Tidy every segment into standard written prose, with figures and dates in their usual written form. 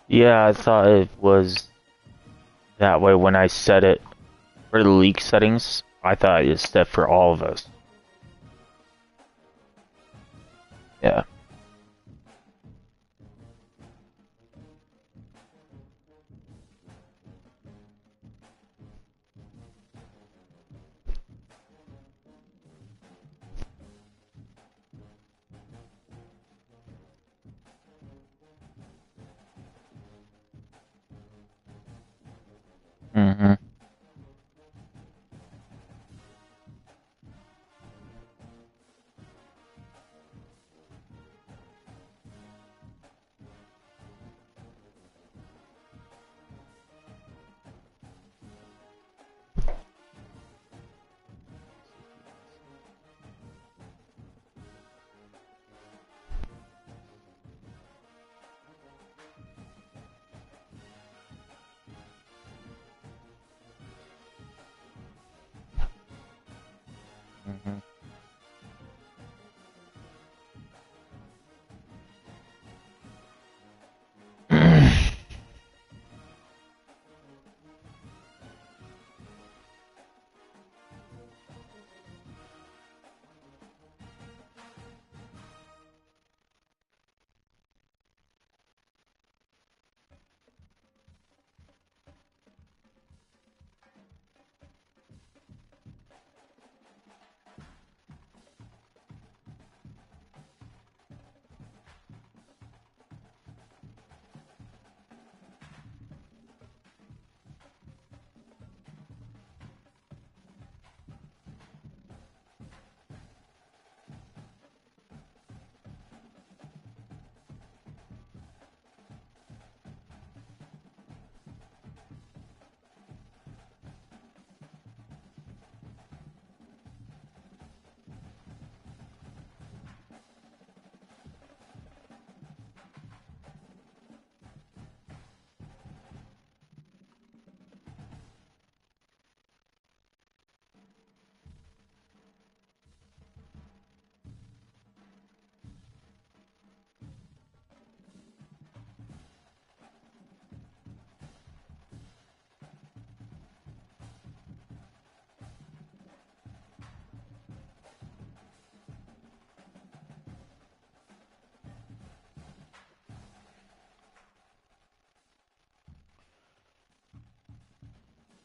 Yeah, I thought it was that way when I set it for the leak settings. I thought it set for all of us. Yeah. Mm-hmm. Mm-hmm.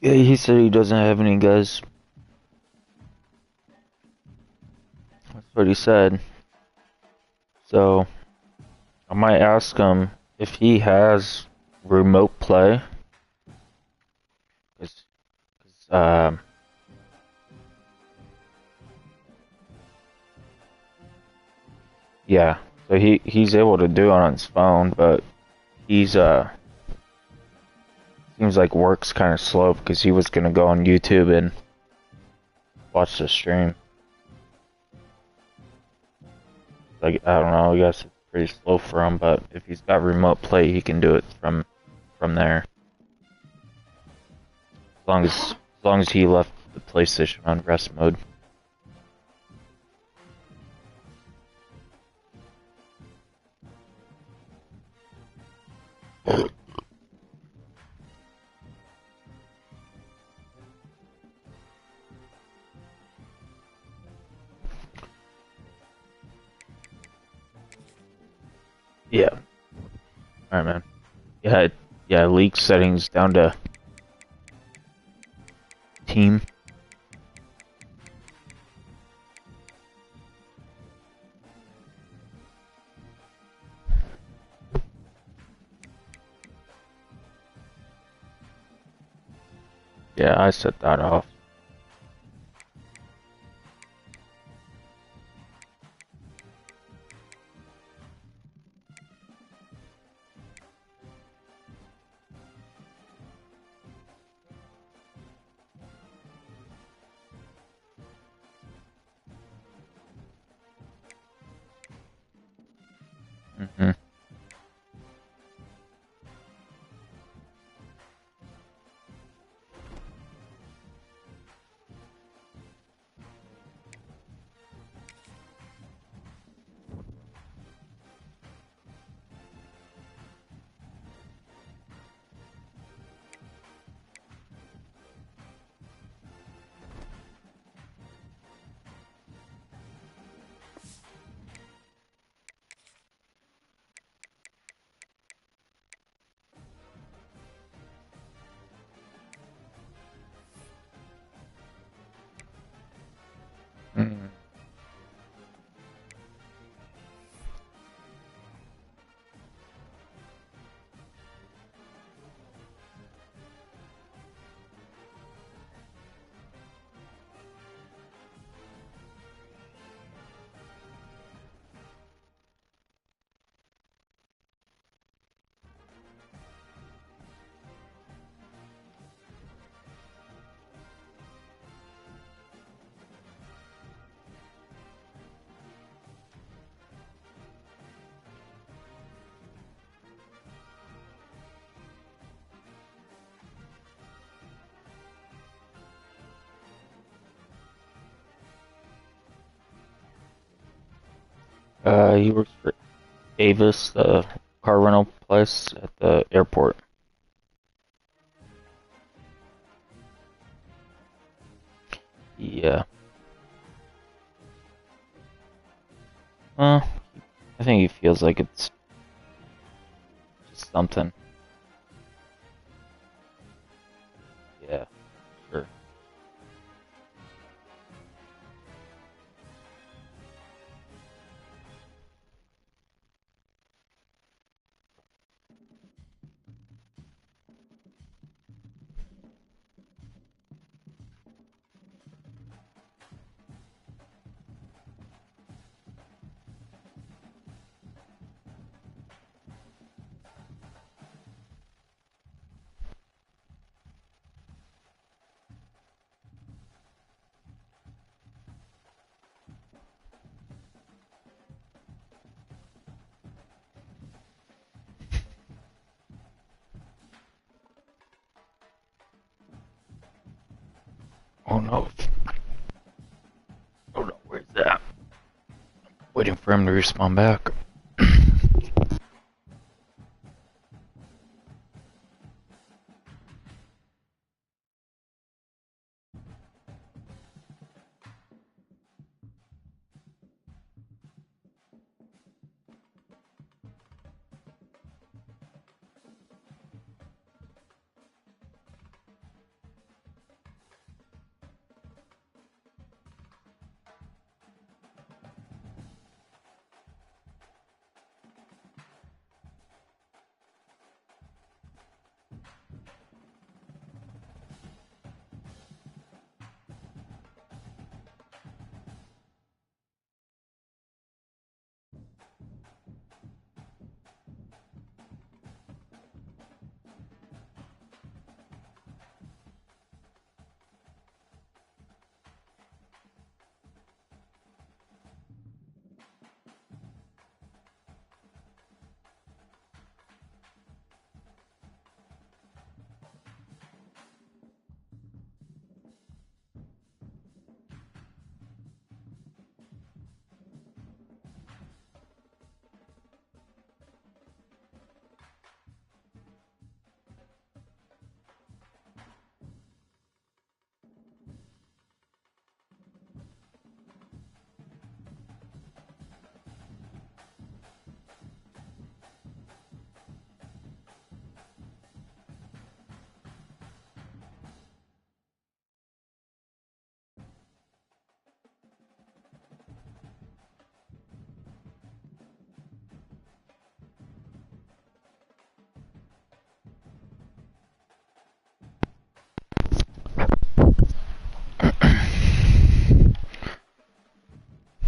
Yeah, he said he doesn't have any guys. That's what he said. So I might ask him if he has remote play. Cause, yeah. So he's able to do it on his phone, but he's seems like work's kind of slow because he was gonna go on YouTube and watch the stream. Like, I don't know, I guess it's pretty slow for him, but if he's got remote play, he can do it from there. As long as he left the PlayStation on rest mode. Yeah. Alright, man. Yeah, yeah, leak settings down to team. Yeah, I set that off. Mm-hmm. He works for Avis, the car rental place at the airport. Yeah. Well, I think he feels like it's just something. Yeah, sure. Oh no. Oh no, where's that? Waiting for him to respond back.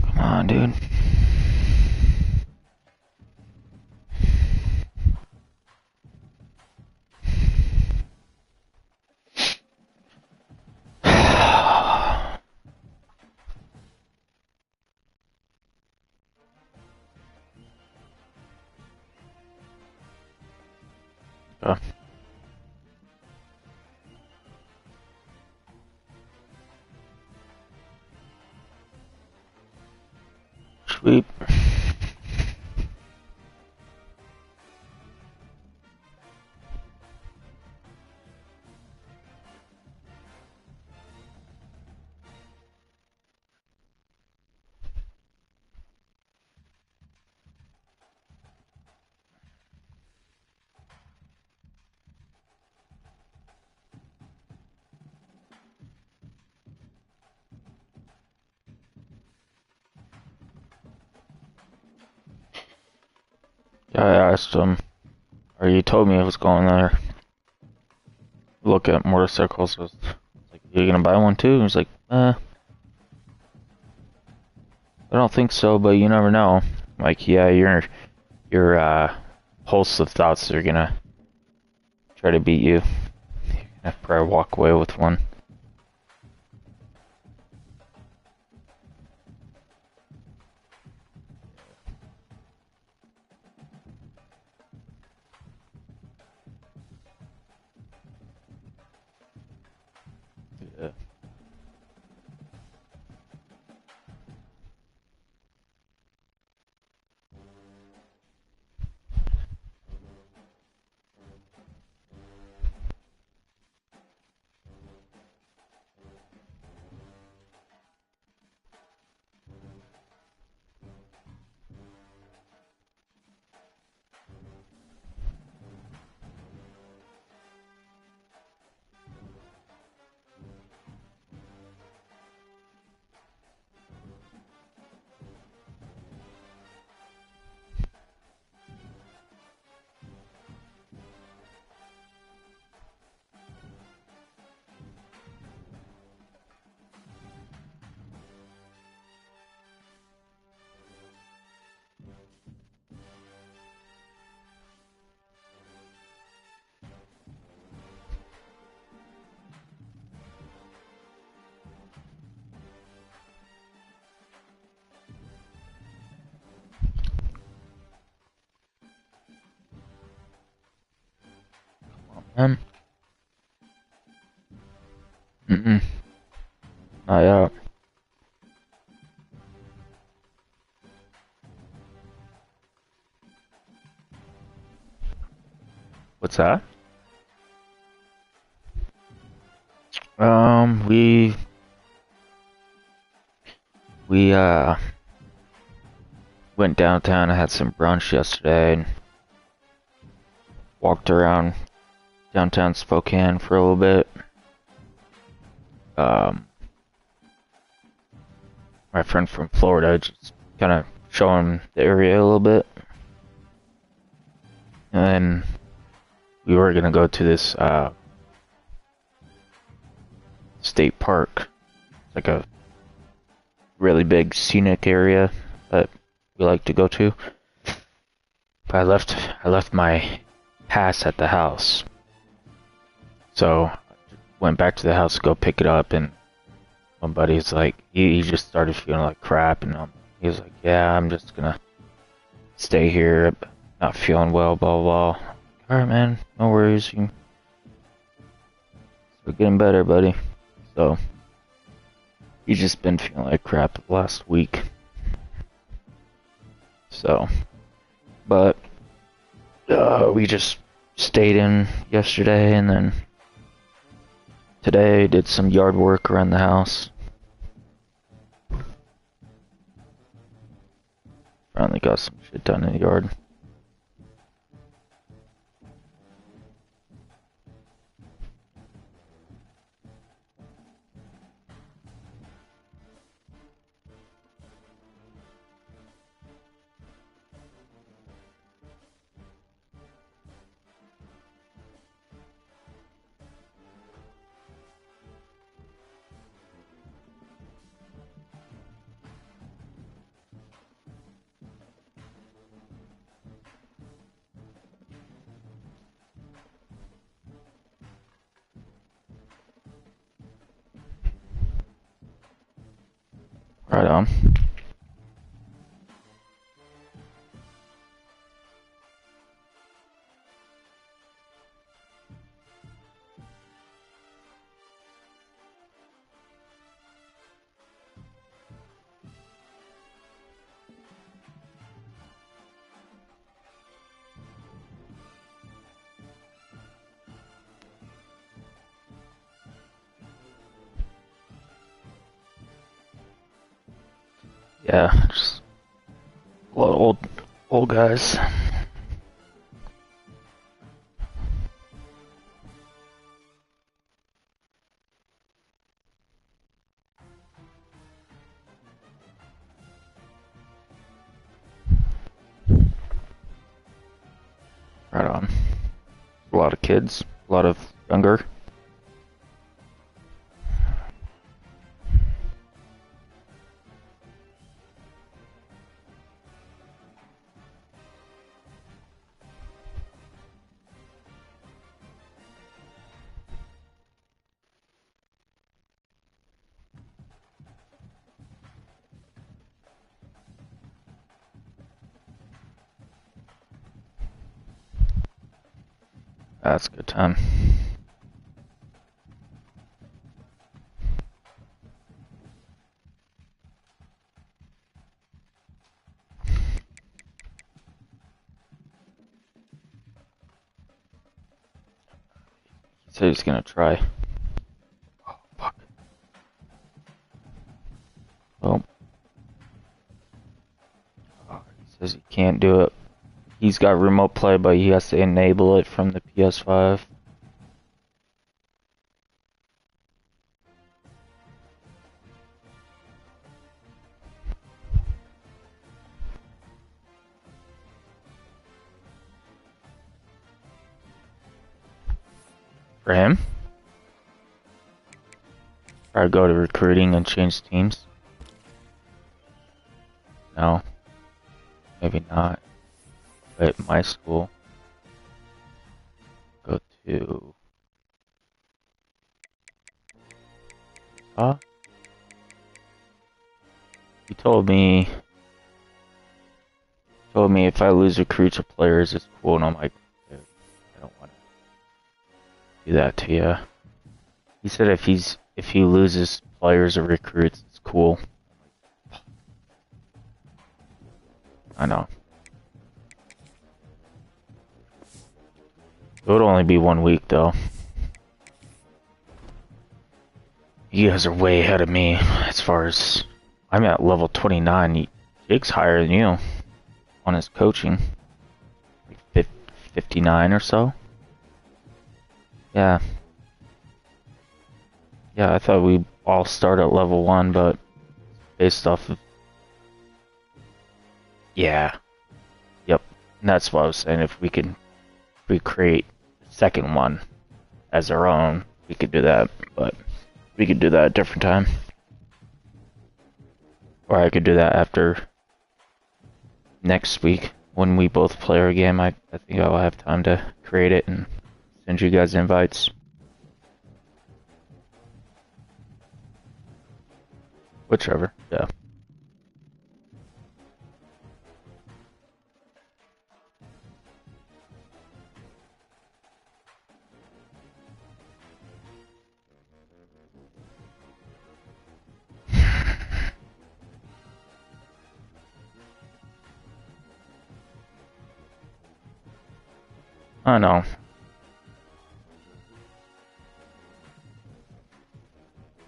Come on, dude. uh, Sweep. Yeah, I asked him, or he told me I was going there. Look at motorcycles. I was like, "You gonna buy one too?" He was like, I don't think so, but you never know." Like, yeah, your pulse of thoughts are gonna try to beat you. You're gonna probably walk away with one. Yeah. Mm-mm. Not yet. What's that? We went downtown and had some brunch yesterday and walked around downtown Spokane for a little bit. My friend from Florida just kind of showing the area a little bit. And then we were gonna go to this state park. It's like a really big scenic area that we like to go to. But I left my pass at the house. So I went back to the house to go pick it up, and my buddy's like, he just started feeling like crap, and he was like, yeah, I'm just gonna stay here, not feeling well, blah blah blah. Alright man, no worries, we're getting better, buddy. So he's just been feeling like crap the last week. So, but we just stayed in yesterday, and then today did some yard work around the house. Finally got some shit done in the yard. Right on. Yeah, just a lot of old guys. Right on. A lot of kids, a lot of younger. That's a good time. He said he's gonna try. Oh, fuck. Well, he says he can't do it. He's got remote play, but he has to enable it from the PS5. For him? Or go to recruiting and change teams? No. Maybe not. But my school. Go to... He told me if I lose recruits or players, it's cool, and I'm like, dude, I don't want to. do that to you. He said if he loses players or recruits, it's cool. I know. It would only be 1 week though. You guys are way ahead of me as far as I'm at level 29. Jake's higher than you on his coaching. Like 59 or so. Yeah. Yeah, I thought we all start at level 1, but based off of... Yeah. Yep. And that's what I was saying. If we can recreate the second one as our own, we could do that. But we could do that at a different time. Or I could do that after next week when we both play our game. I think I'll have time to create it and send you guys invites. Whichever, yeah. I know.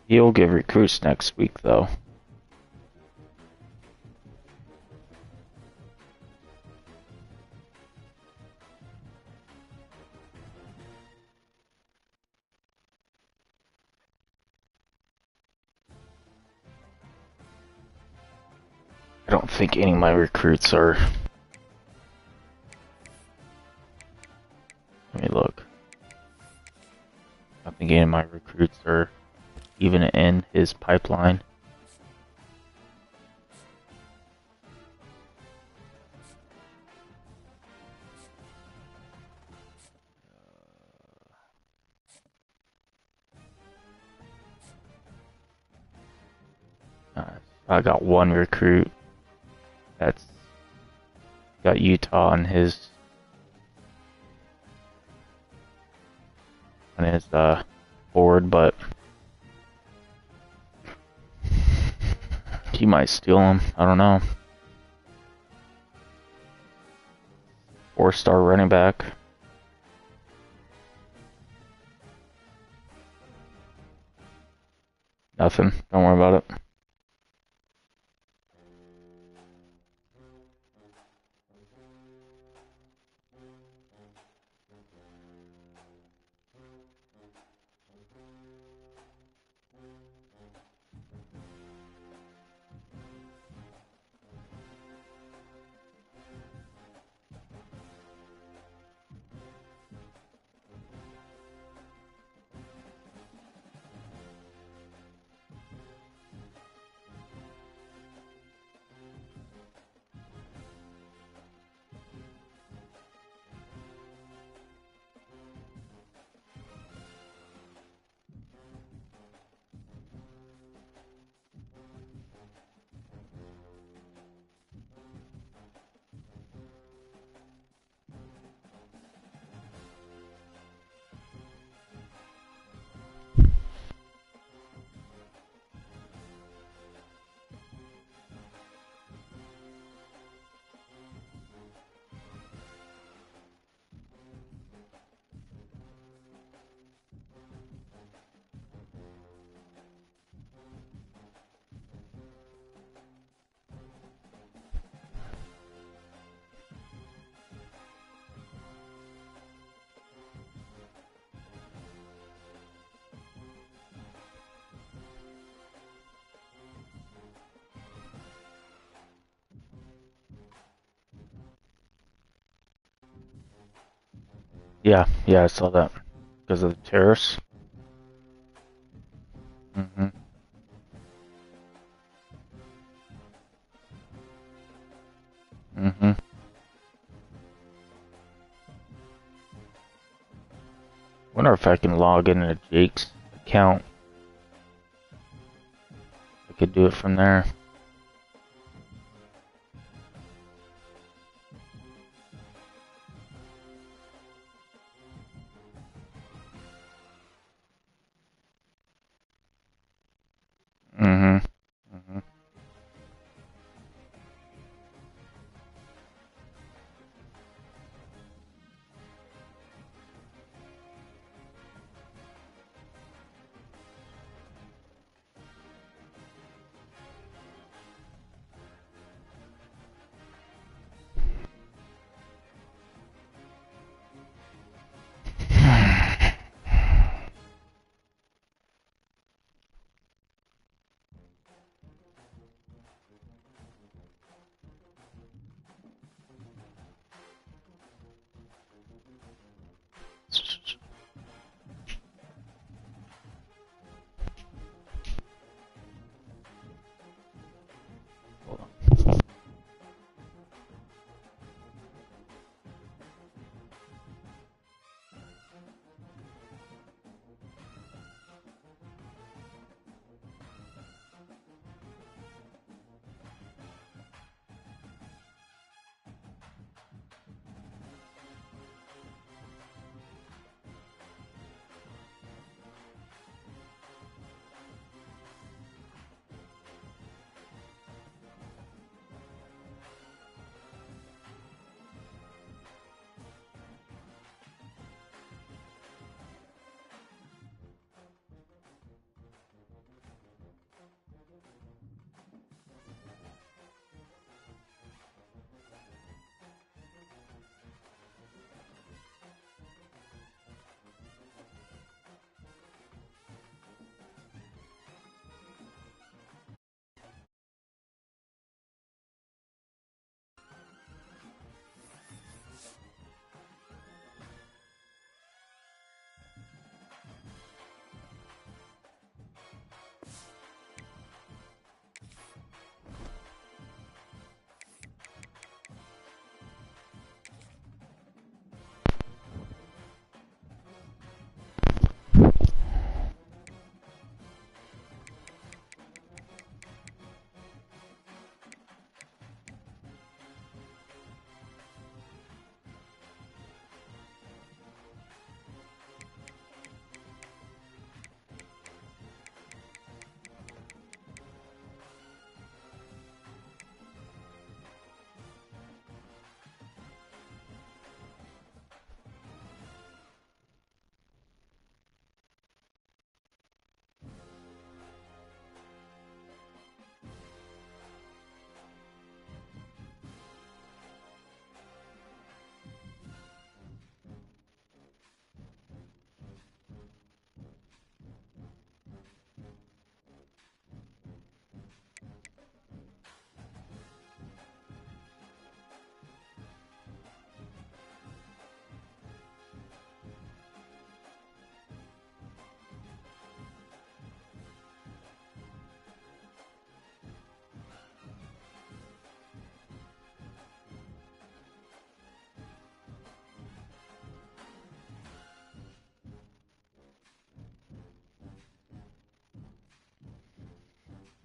He'll give recruits next week, though. I don't think any of my recruits are... Let me look. I don't think any of my recruits are even in his pipeline. I got one recruit that's got Utah on his board, but he might steal him. I don't know. 4-star running back. Nothing. Don't worry about it. Yeah, I saw that. Because of the tariffs. Mm-hmm. Mm-hmm. Wonder if I can log into Jake's account. I could do it from there.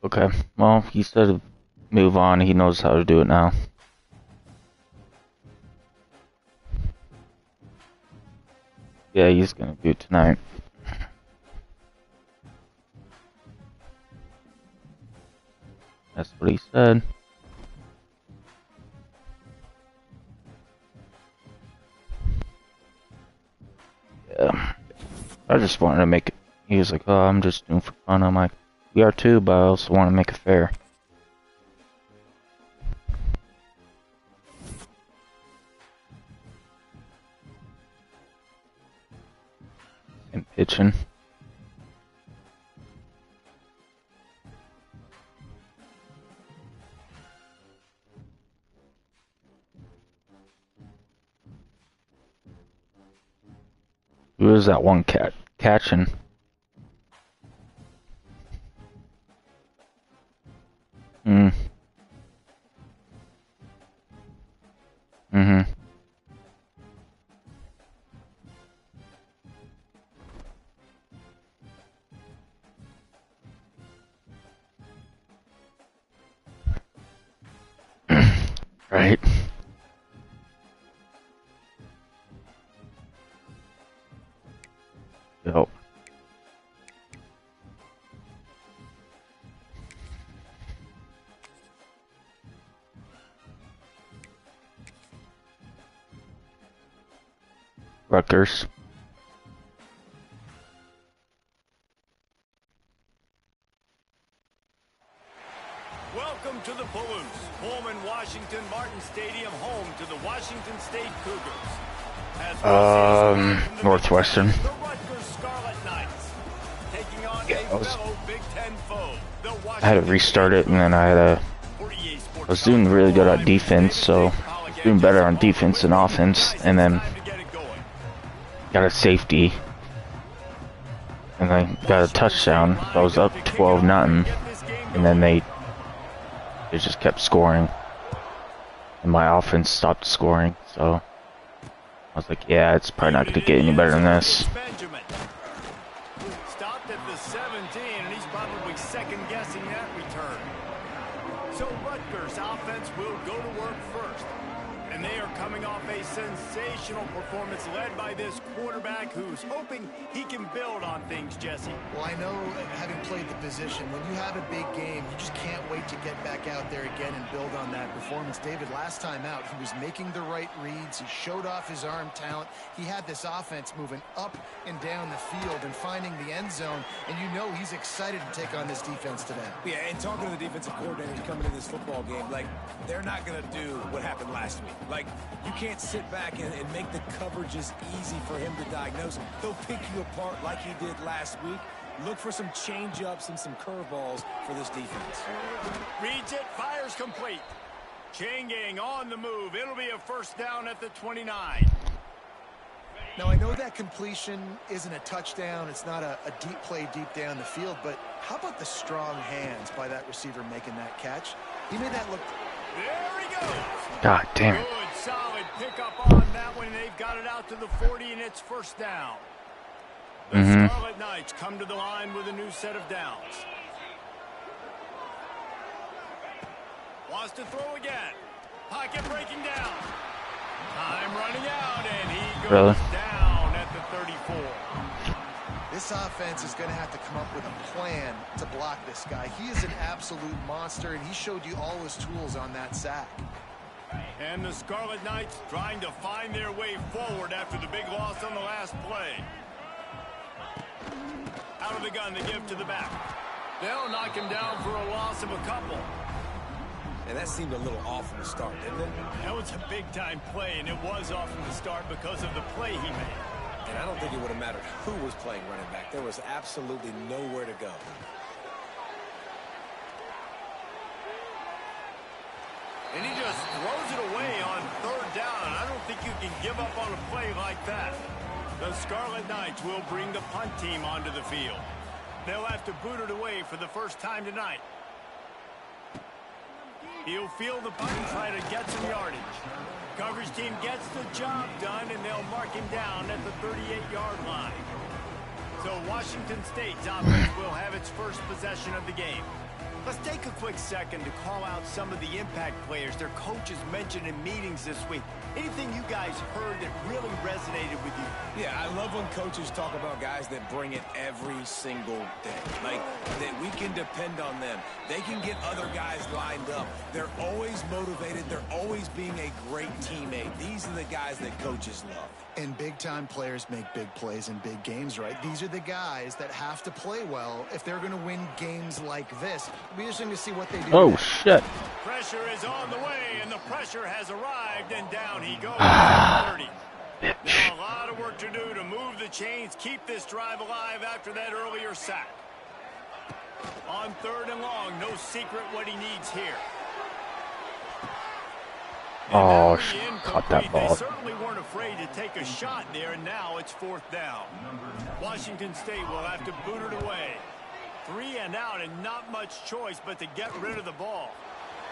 Okay, well, he said move on. He knows how to do it now. Yeah, he's gonna do it tonight. That's what he said. Yeah. I just wanted to make it. He was like, oh, I'm just doing for fun. I'm like, we are too, but I also want to make it fair. And pitching. Who was that one cat catching? Mm-hmm. Right. Yep. Rutgers. Welcome to the Balloons, home in Washington Martin Stadium, home to the Washington State Cougars. Northwestern. The Rutgers Scarlet Knights, taking on a fellow Big Ten foe. I had to restart it, and then I was doing really good at defense, so I was doing better on defense than offense, and then got a safety, and then got a touchdown, so I was up 12-0, and then they just kept scoring, and my offense stopped scoring, so I was like, yeah, it's probably not going to get any better than this. Stopped at the 17, and he's probably second-guessing that return. So Rutgers offense will go to work first. And they are coming off a sensational performance led by this quarterback who's hoping he can build on things, Jesse. Well, I know, having played the position, when you have a big game, you just can't wait to get back out there again and build on that performance. David, last time out, he was making the right reads. He showed off his arm talent. He had this offense moving up and down the field and finding the end zone. And you know he's excited to take on this defense today. Yeah, and talking to the defensive coordinators coming in this football game, like, they're not going to do what happened last week. Like, you can't sit back and make the coverages easy for him to diagnose. He'll pick you apart like he did last week. Look for some change-ups and some curveballs for this defense. Reads it, fires complete. Chain gang on the move. It'll be a first down at the 29. Now, I know that completion isn't a touchdown. It's not a deep play deep down the field, but how about the strong hands by that receiver making that catch? He made that look... There he goes. God damn it. Good, solid pickup on that one. They've got it out to the 40, and it's first down. The Scarlet Knights come to the line with a new set of downs. Wants to throw again. Pocket breaking down. Time running out, and he goes down at the 34. This offense is going to have to come up with a plan to block this guy. He is an absolute monster, and he showed you all his tools on that sack. And the Scarlet Knights trying to find their way forward after the big loss on the last play. Out of the gun, they give to the back. They'll knock him down for a loss of a couple. And that seemed a little off from the start, didn't it? That was a big-time play, and it was off from the start because of the play he made. And I don't think it would have mattered who was playing running back. There was absolutely nowhere to go. And he just throws it away on third down. I don't think you can give up on a play like that. The Scarlet Knights will bring the punt team onto the field. They'll have to boot it away for the first time tonight. He'll field the punt and try to get some yardage. Coverage team gets the job done, and they'll mark him down at the 38-yard line. So Washington State's offense will have its first possession of the game. Let's take a quick second to call out some of the impact players their coaches mentioned in meetings this week. Anything you guys heard that really resonated with you? Yeah, I love when coaches talk about guys that bring it every single day. Like, that we can depend on them. They can get other guys lined up. They're always motivated. They're always being a great teammate. These are the guys that coaches love. And big-time players make big plays in big games, right? These are the guys that have to play well if they're going to win games like this. It'll be interesting to see what they do. Oh, shit. Pressure is on the way, and the pressure has arrived, and down he goes at 30. Now a lot of work to do to move the chains, keep this drive alive after that earlier sack. On 3rd and long, no secret what he needs here. Oh, caught that ball. They certainly weren't afraid to take a shot there, and now it's 4th down. Washington State will have to boot it away. 3 and out, and not much choice but to get rid of the ball.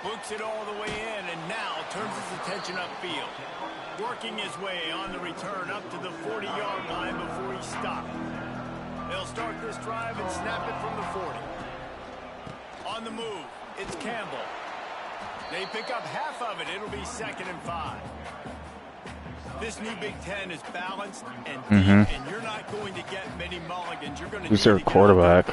Books it all the way in, and now turns his attention upfield. Working his way on the return up to the 40-yard line before he stopped. They'll start this drive and snap it from the 40. On the move, it's Campbell. They pick up half of it. It'll be 2nd and 5. This new Big Ten is balanced and deep, and you're not going to get many mulligans. You're going to Who's their quarterback?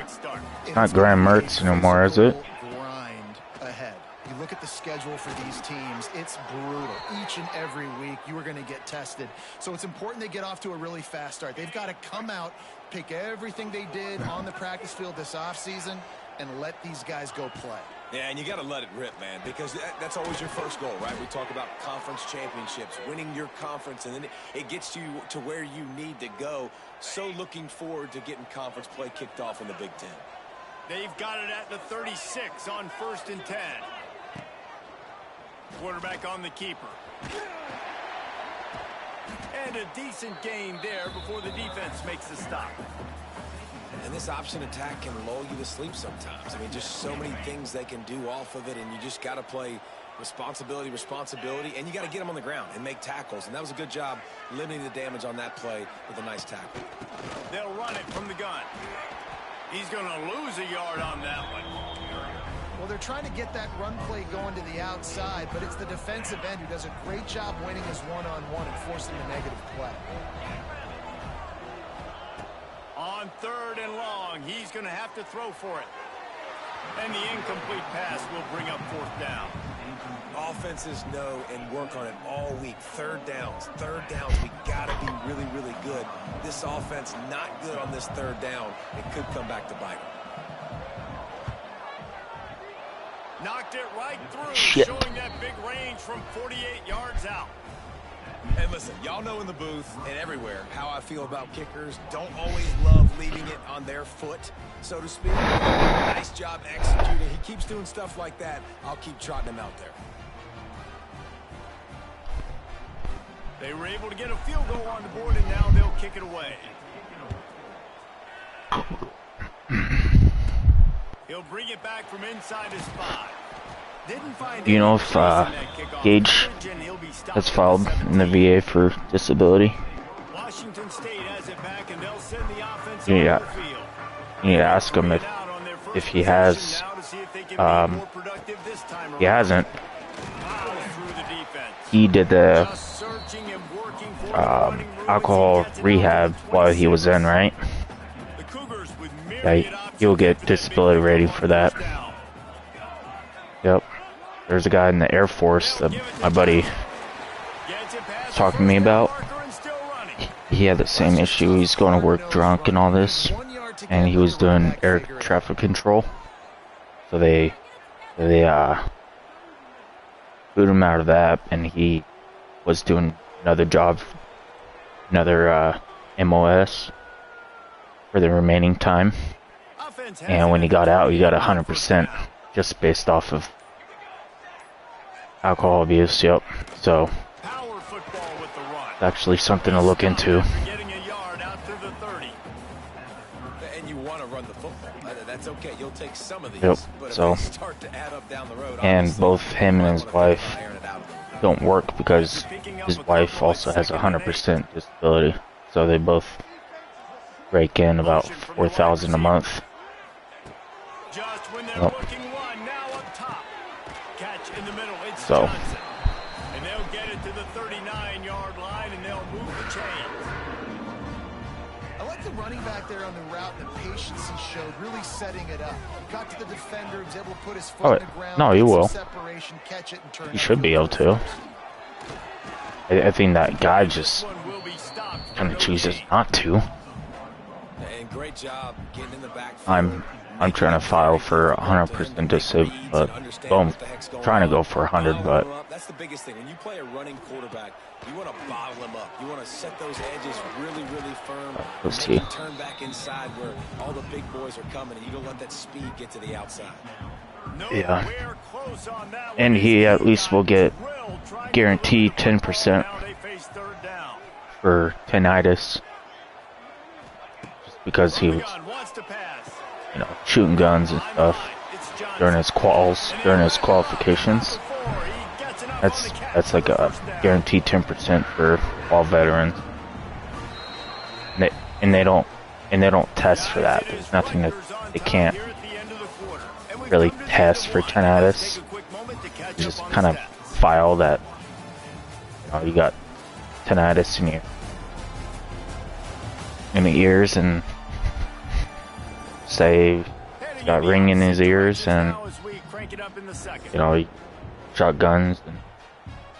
It's not Graham Mertz anymore, is it? Grind ahead. You look at the schedule for these teams, it's brutal. Each and every week, you are going to get tested. So it's important they get off to a really fast start. They've got to come out, pick everything they did on the practice field this offseason, and let these guys go play. Yeah, and you got to let it rip, man, because that's always your first goal, right? We talk about conference championships, winning your conference, and then it gets you to where you need to go. So looking forward to getting conference play kicked off in the Big Ten. They've got it at the 36 on 1st and 10. Quarterback on the keeper. And a decent gain there before the defense makes the stop. And this option attack can lull you to sleep sometimes. I mean, just so many things they can do off of it, and you just got to play responsibility, and you got to get them on the ground and make tackles. And that was a good job limiting the damage on that play with a nice tackle. They'll run it from the gun. He's going to lose a yard on that one. Well, they're trying to get that run play going to the outside, but it's the defensive end who does a great job winning his one-on-one and forcing a negative play. On 3rd and long, he's going to have to throw for it. And the incomplete pass will bring up 4th down. Offenses know and work on it all week. Third downs, we got to be really, really good. This offense not good on this 3rd down. It could come back to bite them. Knocked it right through, Shit. showing that big range from 48 yards out. And listen, y'all know in the booth and everywhere how I feel about kickers. Don't always love leaving it on their foot, so to speak. Nice job executing. He keeps doing stuff like that. I'll keep trotting him out there. They were able to get a field goal on the board, and now they'll kick it away. He'll bring it back from inside his 5. Do you know if Gage has filed in the VA for disability? Washington State has it back, and they'll send the offense Yeah. on the field. You need to ask him if he has. He hasn't. He did the alcohol rehab while he was in, right? Yeah, he'll get disability rating for that. Yep. There's a guy in the Air Force that my buddy was talking to me about. He had the same issue. He's going to work drunk and all this, and he was doing air traffic control. So they booted him out of that, and he was doing another job, another MOS for the remaining time. And when he got out, he got 100% just based off of alcohol abuse. Yep. So it's actually something to look into. And you want to run the football. That's okay. You'll take some of these. Yep. But So if they start to add up down the road, and both him and his wife don't work because his wife also has 100% disability. So they both rake in about $4,000 a month. Just when they're Yep. looking one, So. And they'll get it to the 39-yard line, and they'll move the chains. I like the running back there on the route and the patience he showed, really setting it up. Got to the defender, was able to put his foot in the ground. No, he will. Separation, catch it, and turn He should be able to. I think that guy just kind of chooses not to. And great job getting in the backfield. I'm trying to file for 100% disable, but I'm trying to go for 100, but that's the biggest thing. When you play a running quarterback, you want to bottle him up. You want to set those edges really, really firm. Let's see. Turn back inside where all the big boys are coming, and you don't let that speed get to the outside. Yeah. And he at least will get guaranteed 10% for tinnitus. Just because he was, you know, shooting guns and stuff during his qualifications. That's like a guaranteed 10% for all veterans. And they don't test for that. There's nothing that they can't really test for tinnitus. You just kind of file that, you know, you got tinnitus in the ears, and say he's got ring in his ears, and you know, he shotguns and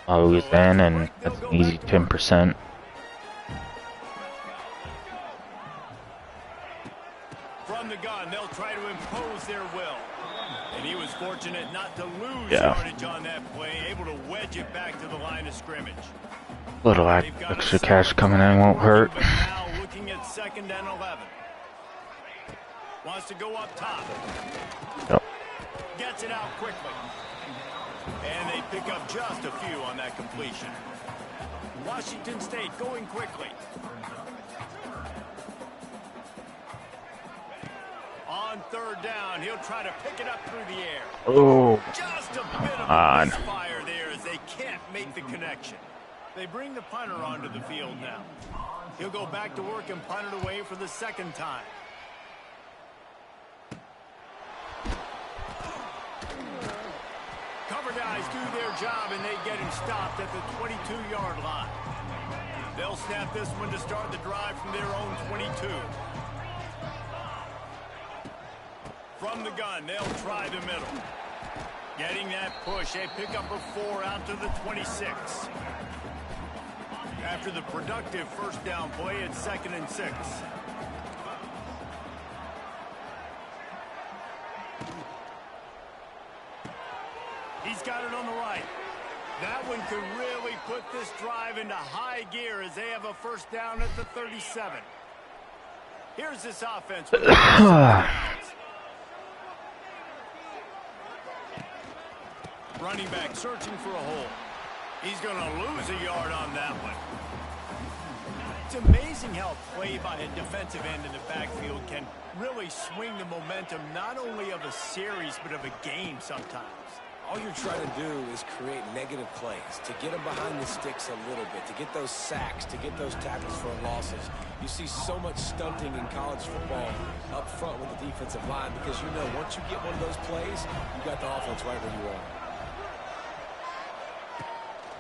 always in, and that's an easy 10%. From the gun, they'll try to impose their will. And he was fortunate not to lose yardage on that play, able to wedge it back to the line of scrimmage. Little extra cash coming in won't hurt. But now looking at 2nd and 11. Wants to go up top. Yep. Gets it out quickly. And they pick up just a few on that completion. Washington State going quickly. On 3rd down, he'll try to pick it up through the air. Oh, Just a bit of a misfire there as they can't make the connection. They bring the punter onto the field now. He'll go back to work and punt it away for the 2nd time. Cover guys do their job, and they get him stopped at the 22-yard line. They'll snap this one to start the drive from their own 22. From the gun, they'll try the middle. Getting that push, a pickup of 4 out to the 26. After the productive 1st down play, it's 2nd and 6. He's got it on the right. That one could really put this drive into high gear as they have a 1st down at the 37. Here's this offense. Running back searching for a hole. He's going to lose a yard on that one. It's amazing how play by a defensive end in the backfield can really swing the momentum not only of a series but of a game sometimes. All you're trying to do is create negative plays, to get them behind the sticks a little bit, to get those sacks, to get those tackles for losses. You see so much stunting in college football up front with the defensive line because you know once you get one of those plays, you got the offense right where you are.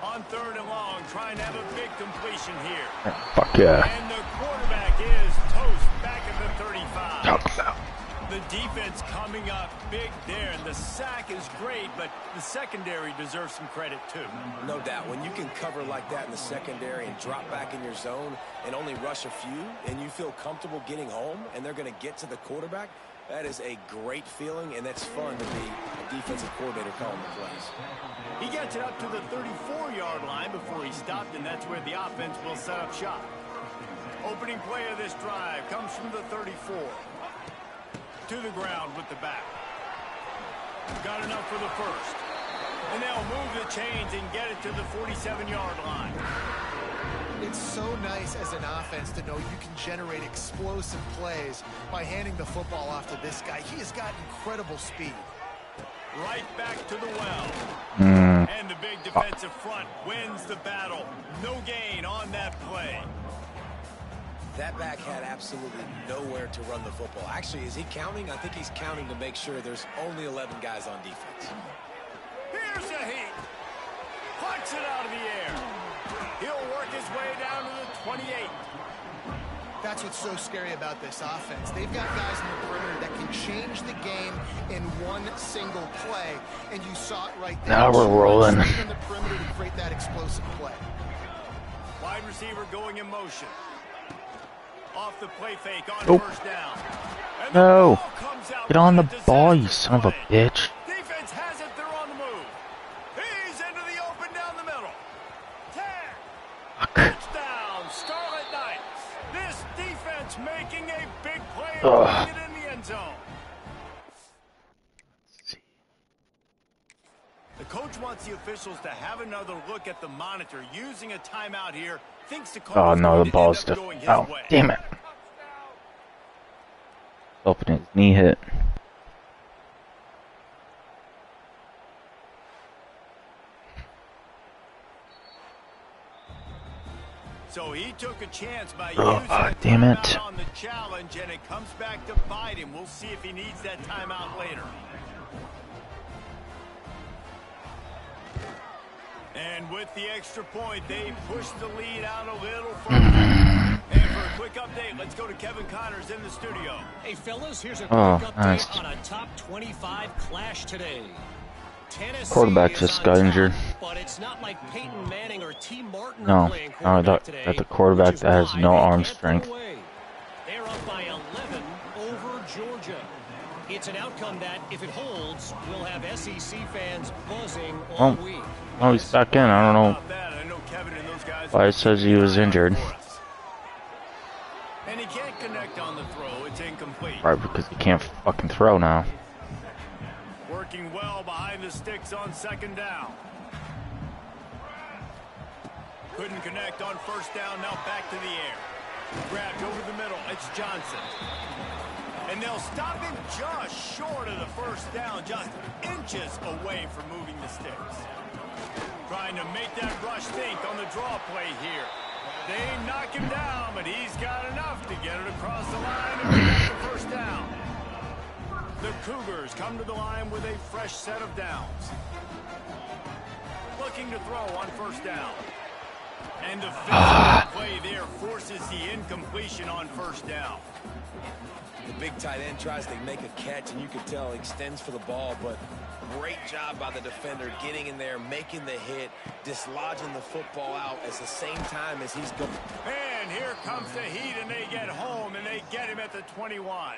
On 3rd and long, trying to have a big completion here. Fuck yeah. And the quarterback is toast back at the 35. Talk about. The defense coming up big there, and the sack is great, but the secondary deserves some credit too. No doubt. When you can cover like that in the secondary and drop back in your zone and only rush a few, and you feel comfortable getting home, and they're going to get to the quarterback, that is a great feeling, and that's fun to be a defensive coordinator calling the plays. He gets it up to the 34-yard line before he stopped, and that's where the offense will set up shop. Opening play of this drive comes from the 34. To the ground with the back. Got enough for the 1st. And they'll move the chains and get it to the 47-yard line. It's so nice as an offense to know you can generate explosive plays by handing the football off to this guy. He has got incredible speed. Right back to the well. And the big defensive front wins the battle. No gain on that play. That back had absolutely nowhere to run the football. Actually, is he counting? I think he's counting to make sure there's only 11 guys on defense. Here's a heat. Plucks it out of the air. He'll work his way down to the 28. That's what's so scary about this offense. They've got guys in the perimeter that can change the game in one single play, and you saw it right there. Now we're rolling. In the perimeter to create that explosive play. Wide receiver going in motion. Off the play fake on first down. And the No. ball comes out Get on the with a ball, you disaster son of a play. bitch. Defense has it, they're on the move. He's into the open down the middle. 10. Fuck. Touchdown, Scarlet Knights. This defense making a big play and Ugh. putting it in the end zone. The coach wants the officials to have another look at the monitor using a timeout here. Thinks the call Oh is no, going the to ball's end up stiff. going his Oh, way. damn it. Hoping his knee hit. So he took a chance by Oh, using a damn it. timeout on the challenge, and it comes back to bite him. We'll see if he needs that timeout later. And with the extra point, they push the lead out a little further. And for a quick update, let's go to Kevin Connors in the studio. Hey, fellas, here's a quick Oh, update nice. on a top 25 clash today. Tennessee Quarterback is just on got top, injured. But it's not like Peyton Manning or T. Martin No, are playing no, quarterback that today, the quarterback which is that has why no they arm can't put strength. away. They're up by 11 over Georgia. It's an outcome that, if it holds, will have SEC fans buzzing all Oh. week. Oh, he's back in. I don't know About that, I know Kevin and those guys why will it says keep he an was eye out injured. for us. And he can't connect on the throw. It's incomplete. Right, because he can't fucking throw now. Working well behind the sticks on second down. Couldn't connect on first down. Now back to the air. Grabbed over the middle. It's Johnson. And they'll stop him just short of the first down. Just inches away from moving the sticks. Trying to make that rush think on the draw play here. They knock him down, but he's got enough to get it across the line and pick up the first down. The Cougars come to the line with a fresh set of downs. Looking to throw on first down. And the physical play there forces the incompletion on first down. The big tight end tries to make a catch, and you can tell he extends for the ball, but great job by the defender getting in there, making the hit, dislodging the football out at the same time as he's going. And here comes the heat, and they get home, and they get him at the 21.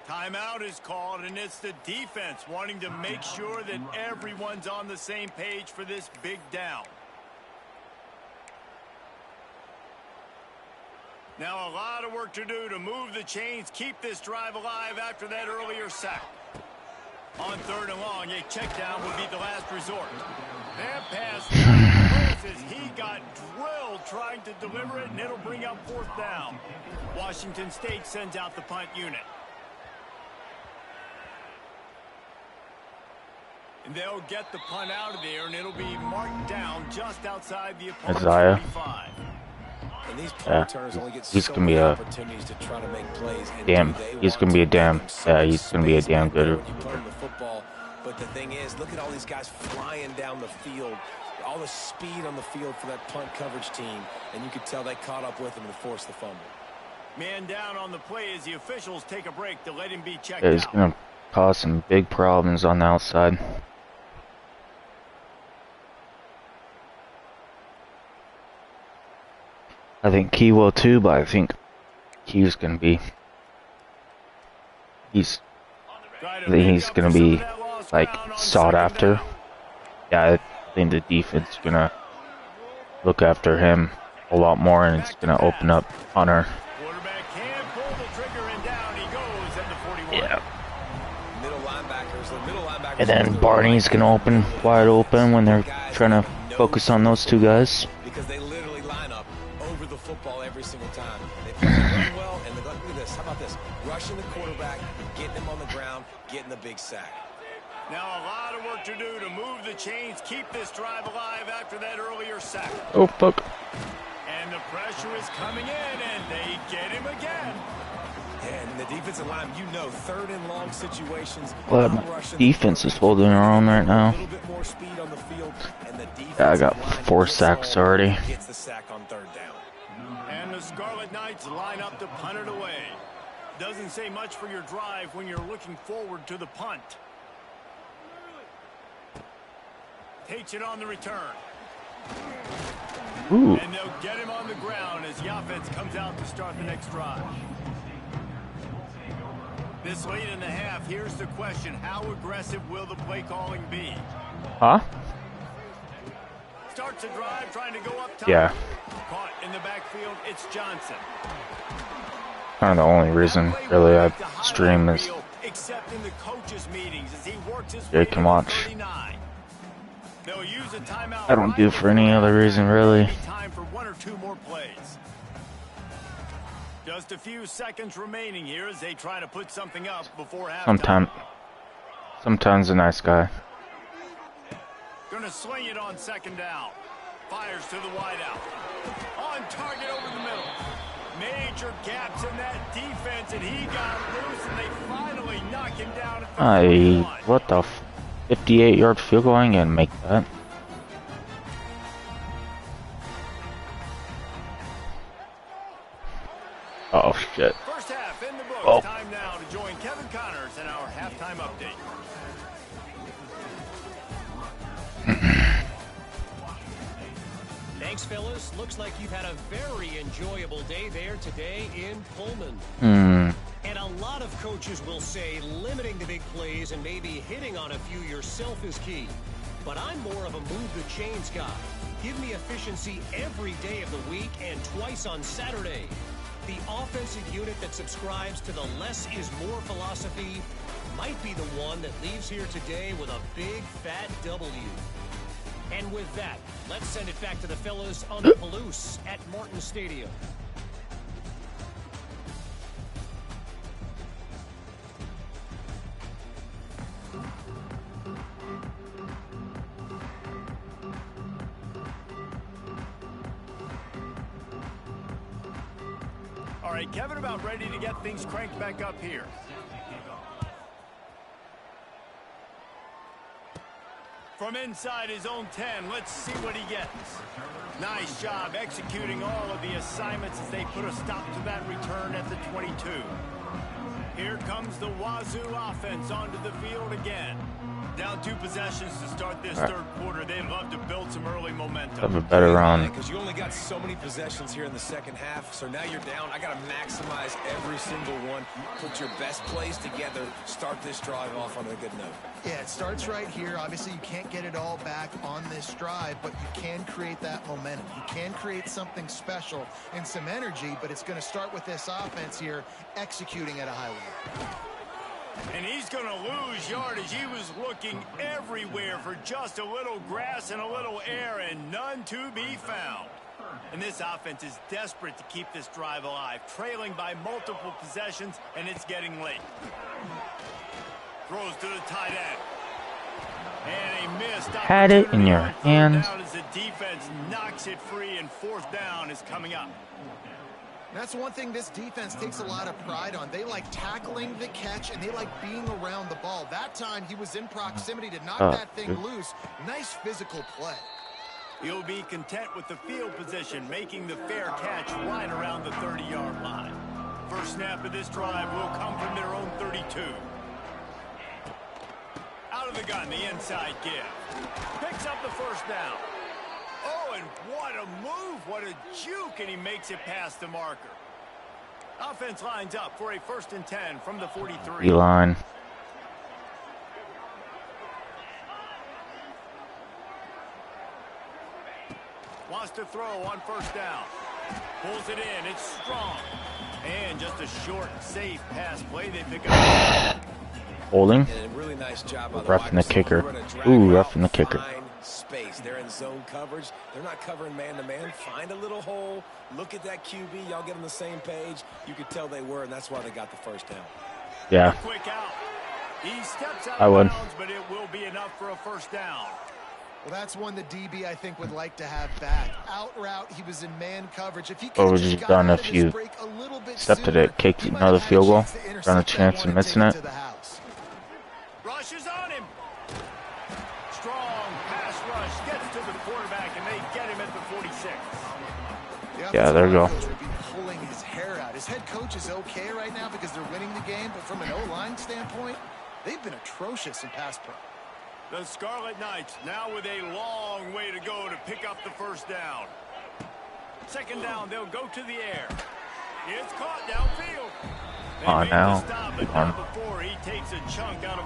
Timeout is called, and it's the defense wanting to make sure that everyone's on the same page for this big down. Now a lot of work to do to move the chains, keep this drive alive after that earlier sack. On third and long, a check down would be the last resort. That pass closes. He got drilled trying to deliver it, and it'll bring up fourth down. Washington State sends out the punt unit. And they'll get the punt out of there, and it'll be marked down just outside the opponent's Isaiah. 45. And these punt Yeah, returners only get he's so gonna be many a opportunities to try to make plays. And damn. do they He's want gonna be to a damn. make them Yeah, so he's gonna be a space damn back there good. when you put him the football. But the thing is, look at all these guys flying down the field, all the speed on the field for that punt coverage team, and you could tell they caught up with him to force the fumble. Man down on the play as the officials take a break to let him be checked Yeah, he's out. gonna cause some big problems on the outside. I think Key will too, but I think Key's gonna be. Try to I think make he's up gonna for some be of that lost like ground on sought second after. down. Yeah, I think the defense is gonna look after him a lot more, and it's gonna open up Hunter. Quarterback can pull the trigger, and down he goes at the 41. Yeah. Middle linebackers. And then Barney's gonna open wide open when they're trying to focus on those two guys. Because they literally line up over the football every single time. They play run well, and look at this. How about this? Rushing the quarterback, getting him on the ground, getting the big sack. Now a lot of work to do to move the chains, keep this drive alive after that earlier sack. Oh fuck! And the pressure is coming in, and they get him again. And the defensive line, you know, third and long situations. Well, my defense is holding their own right now. A little bit more speed on the field, and the Yeah, I got 4 sacks already. Gets the sack on third down. And the Scarlet Knights line up to punt it away. Doesn't say much for your drive when you're looking forward to the punt. Takes it on the return. Ooh. And they'll get him on the ground as the offense comes out to start the next drive. This late in the half, here's the question. How aggressive will the play calling be? Huh? Starts a drive trying to go up top. Yeah. Caught in the backfield, it's Johnson. Kind of the only reason, really, I stream is Except in the coaches' meetings as he works his you can watch. 39. They'll use a timeout. I don't do it for any other reason, really. Time for 1 or 2 more plays. Just a few seconds remaining here as they try to put something up before halftime. Sometimes a nice guy. Gonna swing it on second down. Fires to the wideout. On target over the middle. Major gaps in that defense, and he got loose, and they finally knock him down at the 41. What the 58-yard field goal? I ain't gonna make that. Oh shit. First half in the books. Oh. Time now to join Kevin Connors in our halftime update. Thanks, fellas. Looks like you've had a very enjoyable day there today in Pullman. And a lot of coaches will say limiting the big plays and maybe hitting on a few yourself is key. But I'm more of a move the chains guy. Give me efficiency every day of the week and twice on Saturday. The offensive unit that subscribes to the less is more philosophy might be the one that leaves here today with a big fat W. And with that, let's send it back to the fellas on the Palouse at Martin Stadium. All right, Kevin about ready to get things cranked back up here. From inside his own 10, let's see what he gets. Nice job executing all of the assignments as they put a stop to that return at the 22. Here comes the Wazoo offense onto the field again. Down 2 possessions to start this third quarter. They'd love to build some early momentum. Have a better run. Because you only got so many possessions here in the second half, so now you're down. I got to maximize every single one. Put your best plays together. Start this drive off on a good note. Yeah, it starts right here. Obviously, you can't get it all back on this drive, but you can create that momentum. You can create something special and some energy, but it's going to start with this offense here executing at a high level. And he's going to lose yardage. He was looking everywhere for just a little grass and a little air, and none to be found. And this offense is desperate to keep this drive alive, trailing by multiple possessions, and it's getting late. Throws to the tight end. And a missed Had it in your hands. As the defense knocks it free, and 4th down is coming up. That's one thing this defense takes a lot of pride on. They like tackling the catch, and they like being around the ball. That time, he was in proximity to knock that thing loose. Nice physical play. He'll be content with the field position, making the fair catch right around the 30-yard line. First snap of this drive will come from their own 32. Out of the gun, the inside give. Picks up the first down. Oh, and what a move, what a juke, and he makes it past the marker. Offense lines up for a 1st and 10 from the 43. E-line. Wants to throw on 1st down. Pulls it in, it's strong. And just a short, safe pass play. They pick up. Holding. And a really nice job by the Roughing the kicker. Ooh, roughing the kicker. Space. They're in zone coverage. They're not covering man-to-man. Find a little hole. Look at that QB. Y'all get on the same page. You could tell they were, and that's why they got the first down. Yeah. Quick out. He steps out I of would. bounds, but it will be enough for a 1st down. Well, that's one the DB, I think, would like to have back. Out route, he was in man coverage. If he What could would have you just have got done out of if this you break a little bit stepped at sooner, it, kicked he might another have had field goal, chance to done a intercept chance that of one and missing take it? to the house. Rushes on him. Strong pass rush gets to the quarterback, and they get him at the 46. Yeah, there you go. Would be pulling his hair out. His head coach is okay right now because they're winning the game, but from an O-line standpoint, they've been atrocious in pass pro. The Scarlet Knights now with a long way to go to pick up the first down. Second down, they'll go to the air. It's caught downfield. Now.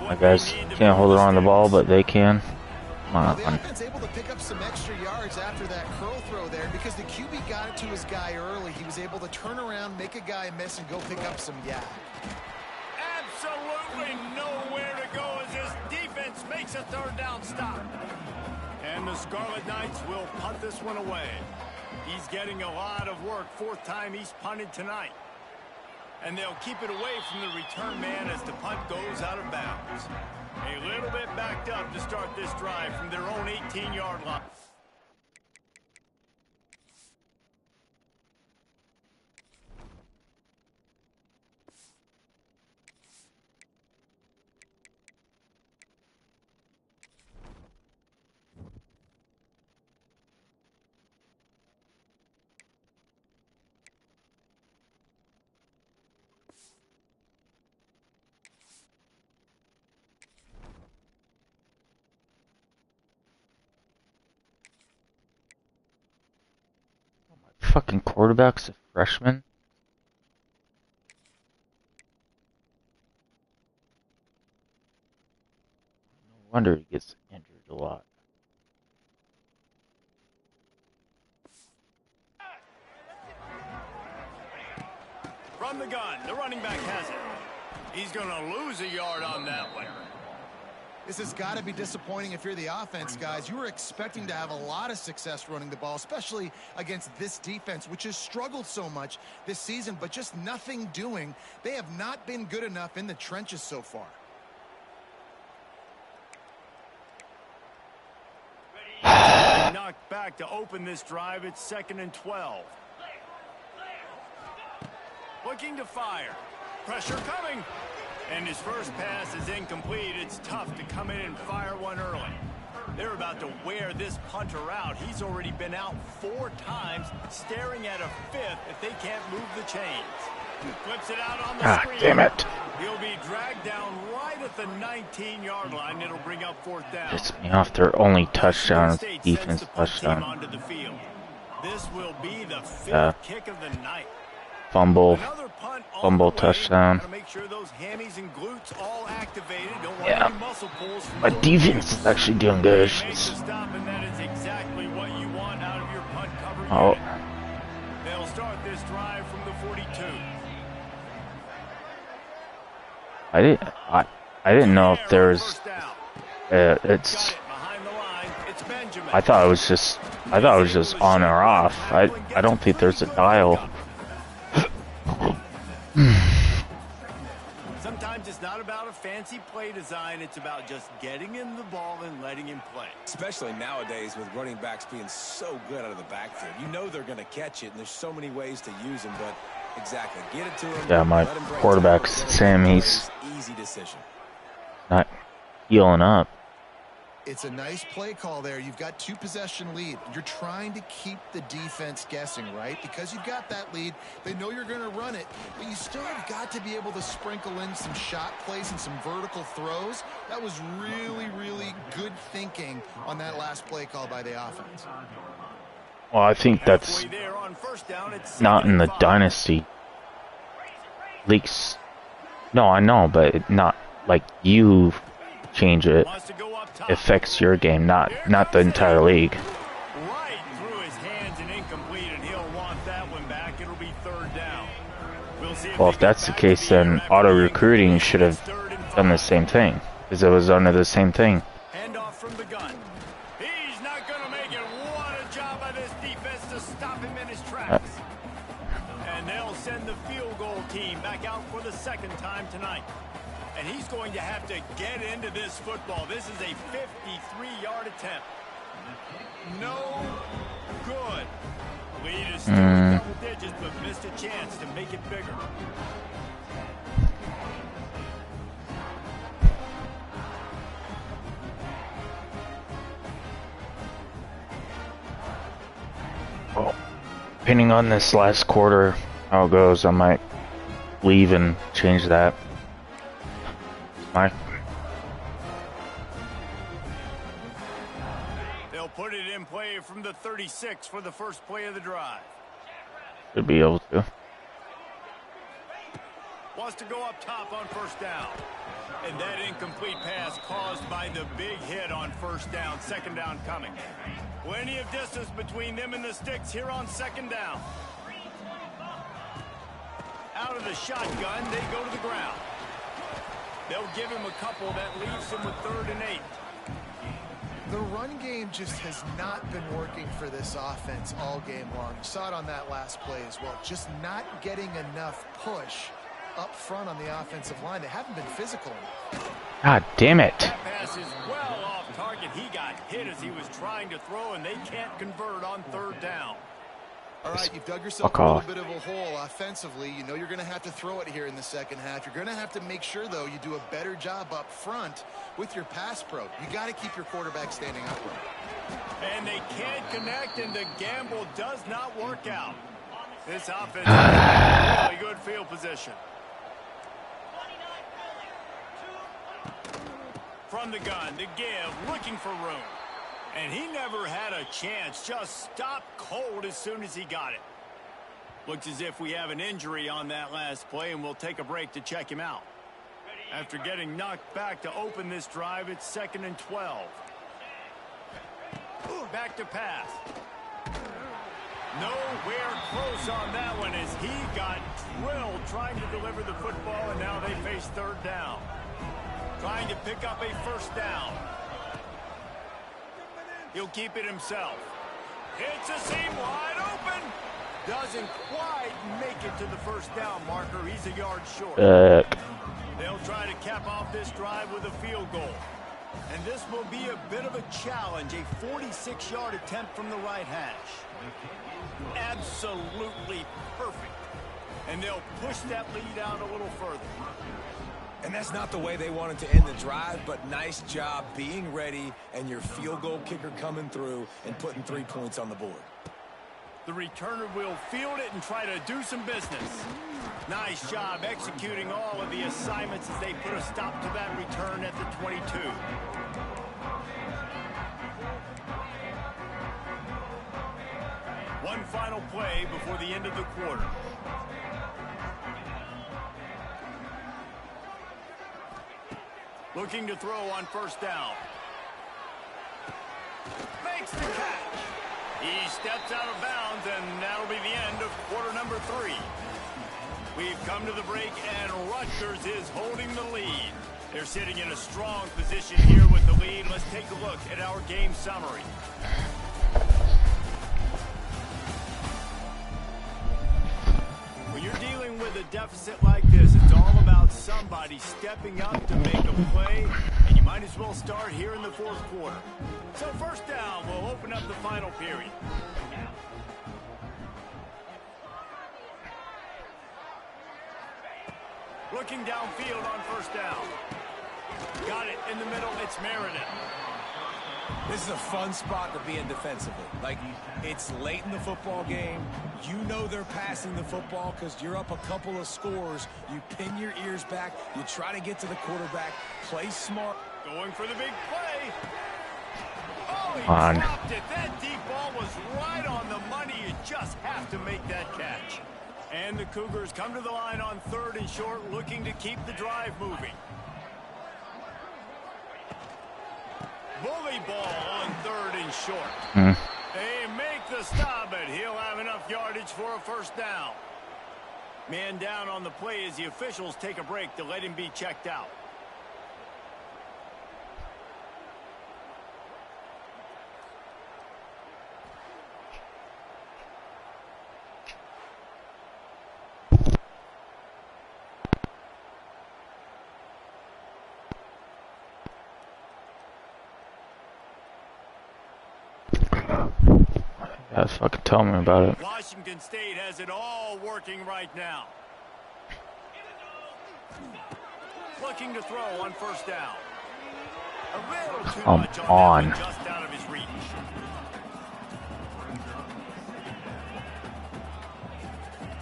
My guys can't hold it on the ball, but they can. Come on. The offense able to pick up some extra yards after that curl throw there because the QB got it to his guy early. He was able to turn around, make a guy miss, and go pick up some yak. Absolutely nowhere to go as this defense makes a third down stop. And the Scarlet Knights will punt this one away. He's getting a lot of work. Fourth time he's punted tonight. And they'll keep it away from the return man as the punt goes out of bounds. A little bit backed up to start this drive from their own 18-yard line. Fucking quarterback's a freshman. No wonder he gets injured a lot. From the gun, the running back has it. He's going to lose a yard on that one. This has got to be disappointing if you're the offense, guys. You were expecting to have a lot of success running the ball, especially against this defense, which has struggled so much this season, but just nothing doing. They have not been good enough in the trenches so far. Knocked back to open this drive. It's 2nd and 12. Looking to fire. Pressure coming. And his first pass is incomplete. It's tough to come in and fire one early. They're about to wear this punter out. He's already been out 4 times, staring at a 5th if they can't move the chains. Flips it out on the screen. Damn it. He'll be dragged down right at the 19-yard line. It'll bring up 4th down. Pissed me off. Their only touchdown, defense touchdown. Onto the field. This will be the 5th kick of the night. Fumble touchdown. Make sure those hammies and glutes all activated. Don't want Yeah. any muscle pulls from My those defense is actually doing good. They make the stop, and that is exactly what you want out of your punt cover Oh. unit. They'll start this drive from the 42. I didn't know if there was. First down. It's. Got it behind the line. It's Benjamin. I thought it was just on or off. I don't think there's a dial. Sometimes it's not about a fancy play design. It's about just getting him the ball and letting him play. Especially nowadays with running backs being so good out of the backfield. You know they're going to catch it, and there's so many ways to use them, but exactly. Get it to him. Yeah, my let him break quarterback's tackles, Sam. He's easy decision. not healing up. It's a nice play call there. You've got 2-possession lead. You're trying to keep the defense guessing, right? Because you've got that lead, they know you're going to run it, but you still have got to be able to sprinkle in some shot plays and some vertical throws. That was really, really good thinking on that last play call by the offense. Well, I think that's Halfway there on first down, it's not in the 2nd and 5. Dynasty leaks. No, I know, but not like you change it. Wants to go up top. Affects your game, not the entire league. Right through his hands and incomplete, and he'll want that one back. It'll be 3rd down. We'll see Well, they if that's get the back case, to the then air after auto the recruiting incompletion. should have It's 3rd and done the 5. same thing, because it was under the same thing. Handoff from the gun. He's not going to make it. What a job by this defense to stop him in his tracks. And they'll send the field goal team back out for the 2nd time tonight. And he's going to have to get into this football. This is a 53-yard attempt. No good. Lead is still in double digits, but missed a chance to make it bigger. Well, depending on this last quarter, how it goes, I might leave and change that. They'll put it in play from the 36 for the first play of the drive. Should be able to. Wants to go up top on first down. And that incomplete pass caused by the big hit on first down. Second down coming. Plenty of distance between them and the sticks here on second down. Out of the shotgun, they go to the ground. They'll give him a couple that leaves him with 3rd and 8. The run game just has not been working for this offense all game long. You saw it on that last play as well. Just not getting enough push up front on the offensive line. They haven't been physical enough. God damn it. That pass is well off target. He got hit as he was trying to throw, and they can't convert on 3rd down. All right, you've dug yourself a little bit of a hole offensively. You know you're going to have to throw it here in the second half. You're going to have to make sure, though, you do a better job up front with your pass pro. You got to keep your quarterback standing upright. And they can't connect, and the gamble does not work out. This offense has really good field position. From the gun, the give, looking for room. And he never had a chance, just stopped cold as soon as he got it. Looks as if we have an injury on that last play, and we'll take a break to check him out. After getting knocked back to open this drive, it's 2nd and 12. Back to pass. Nowhere close on that one as he got drilled trying to deliver the football, and now they face 3rd down. Trying to pick up a first down. He'll keep it himself. Hits a seam wide open. Doesn't quite make it to the first down marker. He's a yard short. They'll try to cap off this drive with a field goal. And this will be a bit of a challenge. A 46-yard attempt from the right hash. Absolutely perfect. And they'll push that lead out a little further. And that's not the way they wanted to end the drive, but nice job being ready and your field goal kicker coming through and putting 3 points on the board. The returner will field it and try to do some business. Nice job executing all of the assignments as they put a stop to that return at the 22. One final play before the end of the quarter. Looking to throw on first down. Makes the catch. He steps out of bounds, and that'll be the end of quarter number 3. We've come to the break, and Rutgers is holding the lead. They're sitting in a strong position here with the lead. Let's take a look at our game summary. When you're dealing with a deficit like this, it's all about somebody stepping up to make a play, and you might as well start here in the 4th quarter. So first down will open up the final period. Looking downfield on first down. Got it in the middle. It's Meredith. This is a fun spot to be in defensively. Like, it's late in the football game. You know they're passing the football because you're up a couple of scores. You pin your ears back. You try to get to the quarterback. Play smart. Going for the big play. Oh, he On. dropped it. That deep ball was right on the money. You just have to make that catch. And the Cougars come to the line on 3rd and short, looking to keep the drive moving. Bully ball on 3rd and short. They make the stop, but he'll have enough yardage for a first down. Man down on the play as the officials take a break to let him be checked out. Yeah, fucking tell me about it. Washington State has it all working right now. Looking to throw on first down. A little too much on that one, just out of his reach.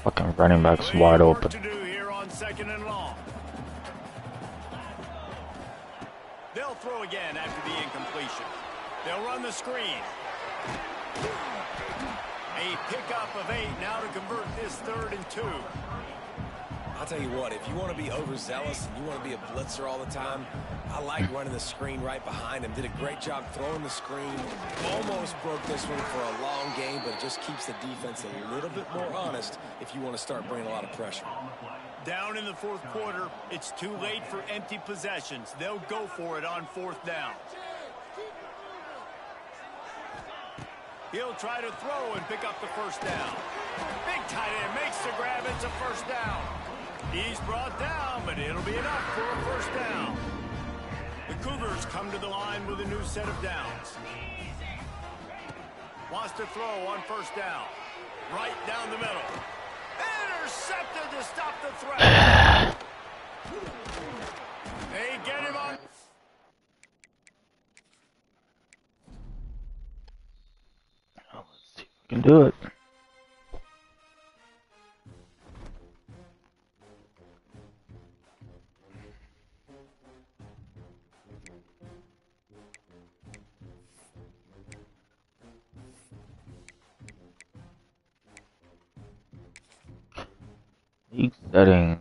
Fucking running back's wide open. To do here on second and long. They'll throw again after the incompletion. They'll run the screen. A pickup of 8 now to convert this 3rd and 2. I'll tell you what, if you want to be overzealous and you want to be a blitzer all the time, I like running the screen right behind him. Did a great job throwing the screen. Almost broke this one for a long game, but it just keeps the defense a little bit more honest if you want to start bringing a lot of pressure. Down in the 4th quarter, it's too late for empty possessions. They'll go for it on 4th down. He'll try to throw and pick up the first down. Big tight end makes the grab. It's a first down. He's brought down, but it'll be enough for a first down. The Cougars come to the line with a new set of downs. Wants to throw on first down. Right down the middle. Intercepted to stop the threat. They get him on. Let's see if we can do it. League settings.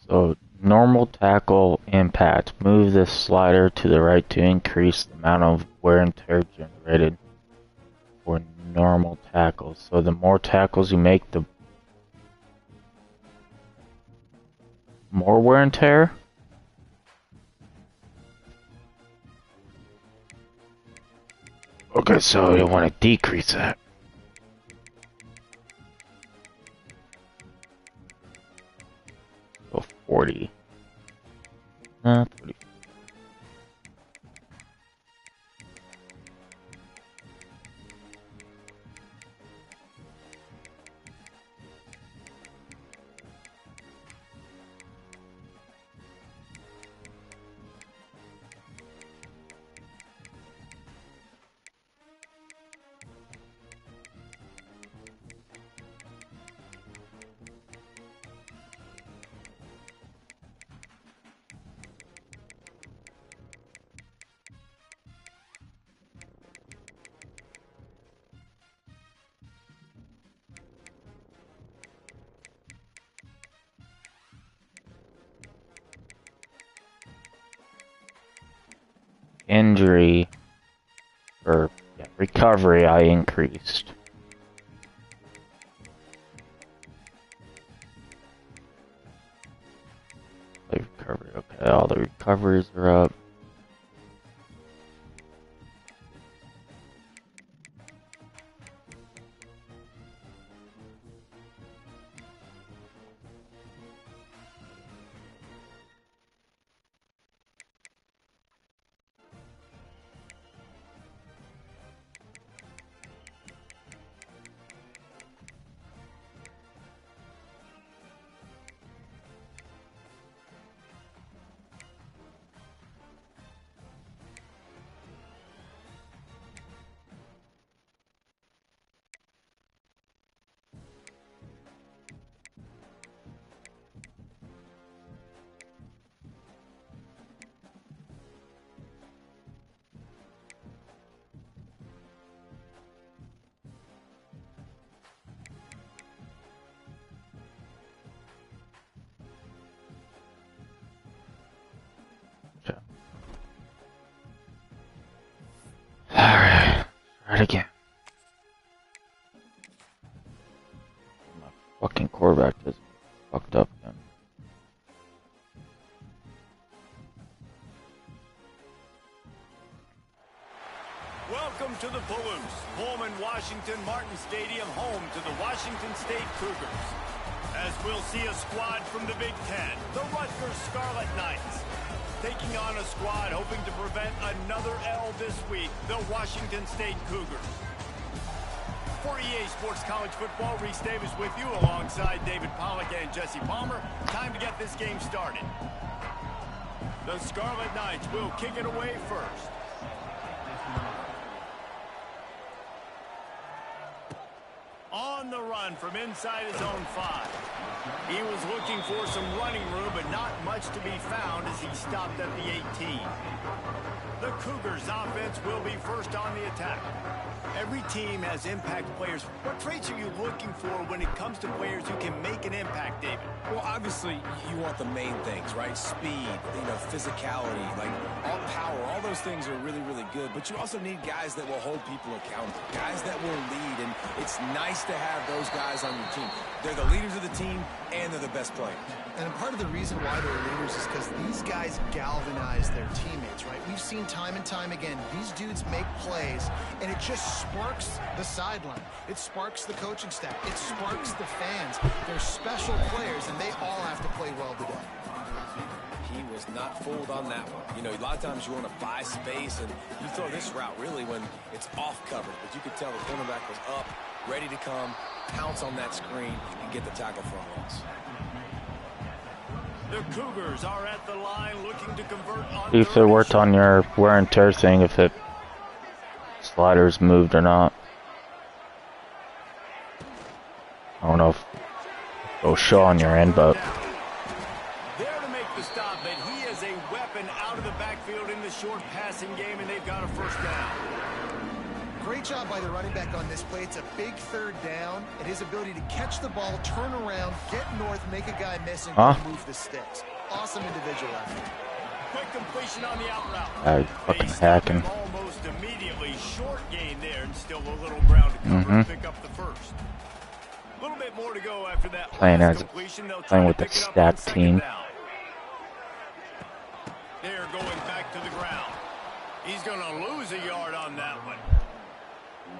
So, normal tackle impact. Move this slider to the right to increase the amount of wear and tear generated for normal tackles. So the more tackles you make, the more wear and tear? Okay, so you want to decrease that. So 40. 30. injury or recovery I increased. Recovery, okay, all the recoveries are up. Alright, try it again. My fucking quarterback is fucked up again. Welcome to the Palouse, Pullman, Washington, Martin Stadium, home to the Washington State Cougars. As we'll see a squad from the Big Ten, the Rutgers Scarlet Knights. Taking on a squad hoping to prevent another L this week, the Washington State Cougars. For EA Sports College Football, Reese Davis with you alongside David Pollack and Jesse Palmer. Time to get this game started. The Scarlet Knights will kick it away first. On the run from inside his own 5. He was looking for some running room, but not much to be found as he stopped at the 18. The Cougars offense will be first on the attack. Every team has impact players. What traits are you looking for when it comes to players who can make an impact, David? Well, obviously, you want the main things, right? Speed, physicality, like all power. All those things are really, really good. But you also need guys that will hold people accountable, guys that will lead. And it's nice to have those guys on your team. They're the leaders of the team, and they're the best players. And part of the reason why they're leaders is because these guys galvanize their teammates, right? We've seen time and time again, these dudes make plays, and it just sparks the sideline. It sparks the coaching staff. It sparks the fans. They're special players, and they all have to play well today. He was not fooled on that one. A lot of times you want to buy space, and you throw this route really when it's off coverage. But you could tell the cornerback was up, ready to come, pounce on that screen, and get the tackle for a loss. The Cougars are at the line looking to convert on. If it worked on your wear and tear thing, if it sliders moved or not. I don't know if it'll show on your end, but there to make the stop, but he is a weapon out of the backfield in the short passing game, and they've got a first down. Great job by the running back on this play. It's a big third down, and his ability to catch the ball, turn around, get north, make a guy miss, and move the sticks. Awesome individual effort. Quick completion on the out route. fucking hacking. Almost immediately, short gain there, and still a little ground to cover to pick up the first. A little bit more to go after that. Playing with the stacked team. They're going back to the ground. He's going to lose a yard on that one.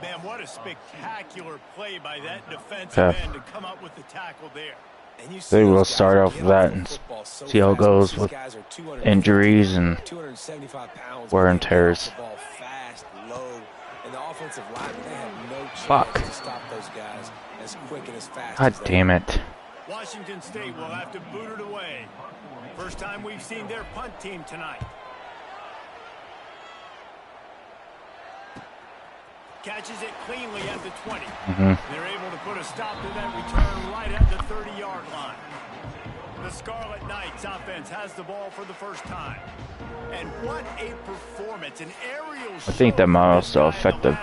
Man, what a spectacular play by that defensive end to come up with the tackle there. They will start off with that and see how it goes with injuries and wear and tears. Fuck. God damn it. Washington State will have to boot it away. First time we've seen their punt team tonight. Catches it cleanly at the 20. They're able to put a stop to that return right at the 30-yard line. The Scarlet Knights offense has the ball for the first time. And what a performance. An aerial I think that might also affect the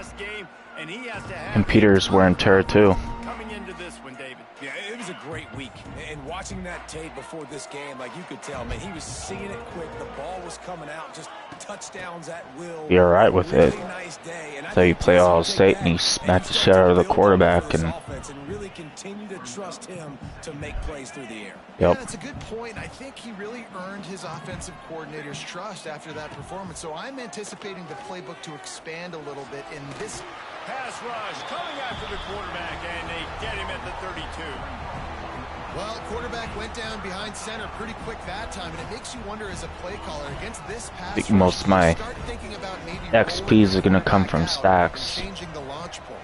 computer's wear and tear too. Coming into this one, David. Yeah, it was a great week. And watching that tape before this game, like you could tell, man, he was seeing it quick. The ball was coming out, just touchdowns at will. You're right with really it. Nice day. And So you play All State and you smack the shit out of the quarterback and really continue to trust him to make plays through the air. Yep. Yeah, that's a good point. I think he really earned his offensive coordinator's trust after that performance. So I'm anticipating the playbook to expand a little bit in this. Pass rush coming after the quarterback, and they get him at the 32. Well, quarterback went down behind center pretty quick that time, and it makes you wonder as a play caller against this pass. I think most of my start thinking about maybe XPs are going to come from stacks. changing the launch pull.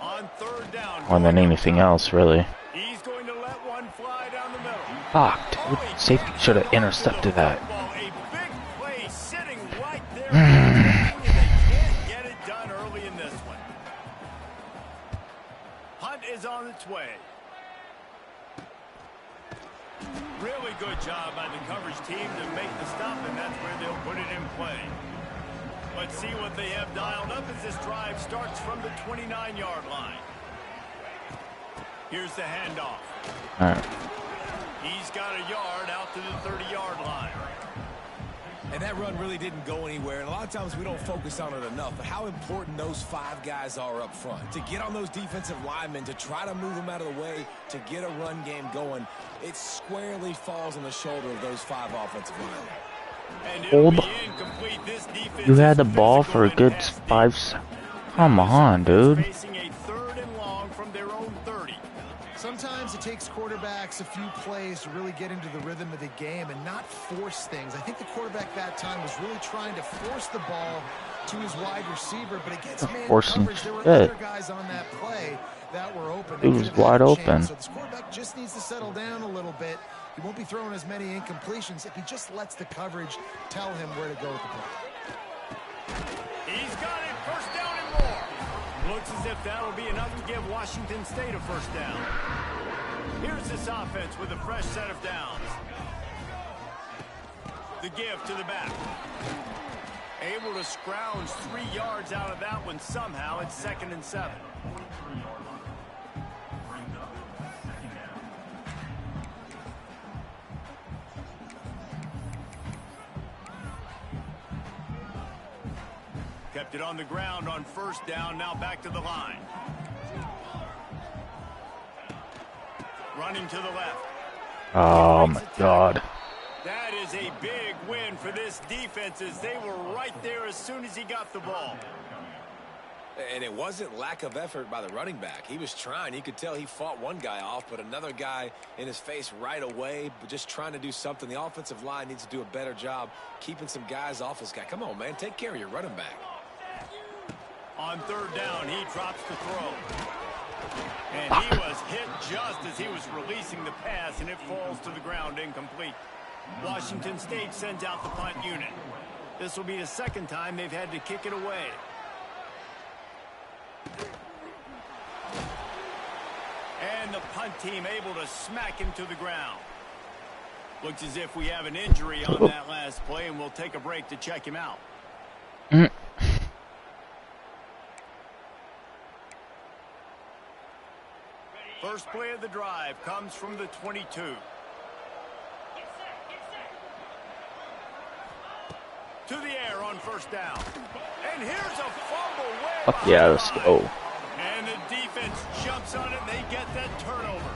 On third down, More than anything else, really. he's going to let one fly down the middle. Fuck, dude. Safety should have intercepted that. Football, a big play sitting right there. They can't get it done early in this one. Hunt is on its way. Really good job by the coverage team to make the stop, and that's where they'll put it in play. Let's see what they have dialed up as this drive starts from the 29-yard line. Here's the handoff. Alright. He's got a yard out to the 30-yard line. And that run really didn't go anywhere. And a lot of times we don't focus on it enough. But how important those 5 guys are up front. To get on those defensive linemen, to try to move them out of the way, to get a run game going, it squarely falls on the shoulder of those 5 offensive linemen. And it'll Hold. be incomplete. This defense You had the is ball for a physical good and nasty. 5 seconds. Come on, dude. Facing a third and long from their own 30. Sometimes it takes quarterbacks a few plays to really get into the rhythm of the game and not force things. I think the quarterback that time was really trying to force the ball to his wide receiver, but against man Forcing coverage, there were shit. other guys on that play that were open. He was wide open. So this quarterback just needs to settle down a little bit. He won't be throwing as many incompletions if he just lets the coverage tell him where to go with the ball. He's got it. First down and more. Looks as if that'll be enough to give Washington State a first down. Here's this offense with a fresh set of downs. The give to the back. Able to scrounge 3 yards out of that one somehow. It's 2nd and 7. Kept it on the ground on first down. Now back to the line. Running to the left. Oh my god. That is a big win for this defense as they were right there as soon as he got the ball. And it wasn't lack of effort by the running back. He was trying. You could tell he fought one guy off, but another guy in his face right away, but just trying to do something. The offensive line needs to do a better job keeping some guys off this guy. Come on, man. Take care of your running back. On third down, he drops the throw. And he was hit just as he was releasing the pass, and it falls to the ground incomplete. Washington State sends out the punt unit. This will be the second time they've had to kick it away. And the punt team able to smack him to the ground. Looks as if we have an injury on that last play, and we'll take a break to check him out. First play of the drive comes from the 22. To the air on first down. And here's a fumble way Fuck yeah, let's go. And the defense jumps on it, and they get that turnover.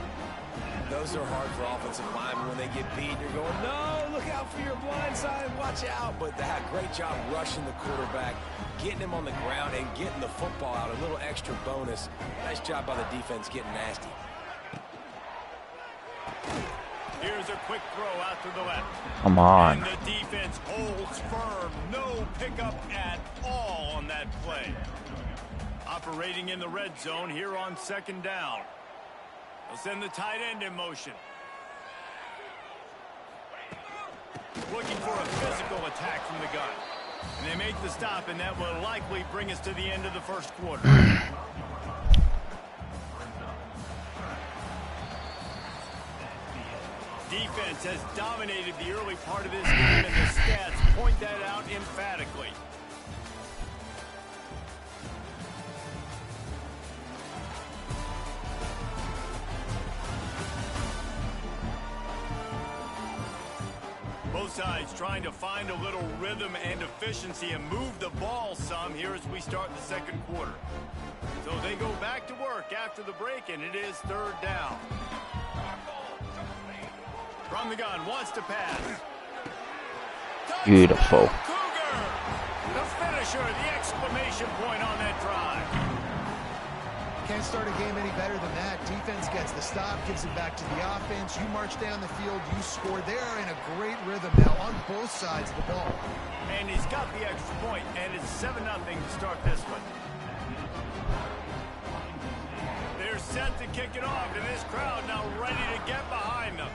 Those are hard for offensive linemen when they get beat. You're going, no, look out for your blind side, watch out. But they had a great job rushing the quarterback, getting him on the ground, and getting the football out. A little extra bonus. Nice job by the defense getting nasty. Here's a quick throw out to the left. Come on. And the defense holds firm. No pickup at all on that play. Operating in the red zone here on second down. They'll send the tight end in motion. Looking for a physical attack from the gun. And they make the stop, and that will likely bring us to the end of the first quarter. Defense has dominated the early part of this game, and the stats point that out emphatically. Both sides trying to find a little rhythm and efficiency and move the ball some here as we start the second quarter. So they go back to work after the break, and it is third down. From the gun, wants to pass. Beautiful. Cougar! The finisher, the exclamation point on that drive. Can't start a game any better than that. Defense gets the stop, gives it back to the offense. You march down the field, you score. They're in a great rhythm now on both sides of the ball. And he's got the extra point, and it's 7-0 to start this one. They're set to kick it off, and this crowd now ready to get behind them.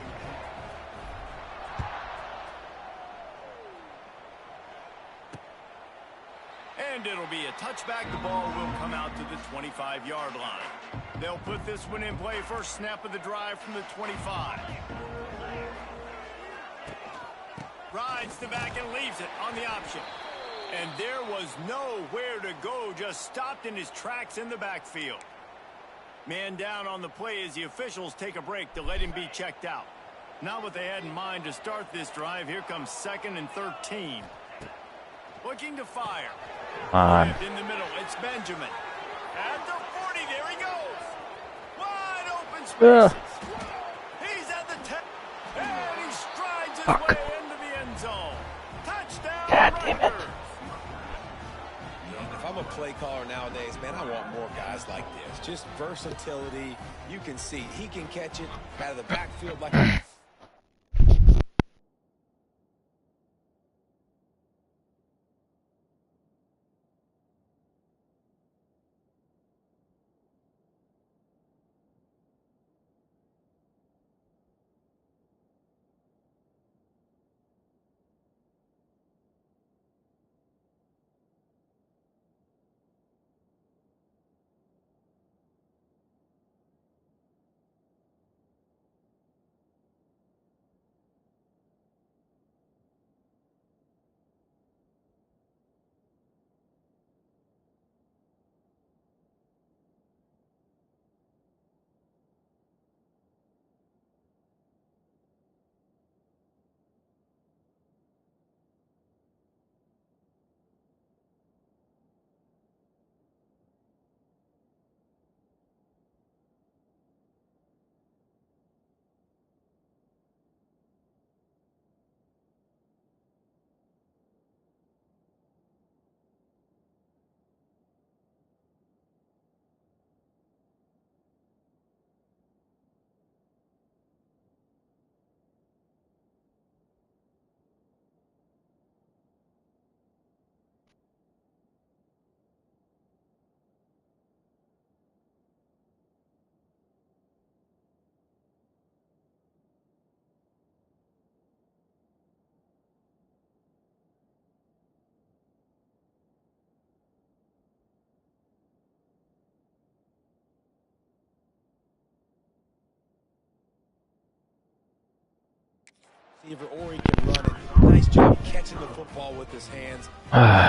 And it'll be a touchback. The ball will come out to the 25-yard line. They'll put this one in play. First snap of the drive from the 25. Rides the back and leaves it on the option. And there was nowhere to go. Just stopped in his tracks in the backfield. Man down on the play as the officials take a break to let him be checked out. Not what they had in mind to start this drive. Here comes 2nd and 13. Looking to fire. In the middle, it's Benjamin. At the 40, there he goes. Wide open spaces. He's at the 10. And he strides his way into the end zone. Touchdown, Rutgers. If I'm a play caller nowadays, man, I want more guys like this. Just versatility. You can see he can catch it out of the backfield like a... Receiver Ori can run it. Nice job catching the football with his hands,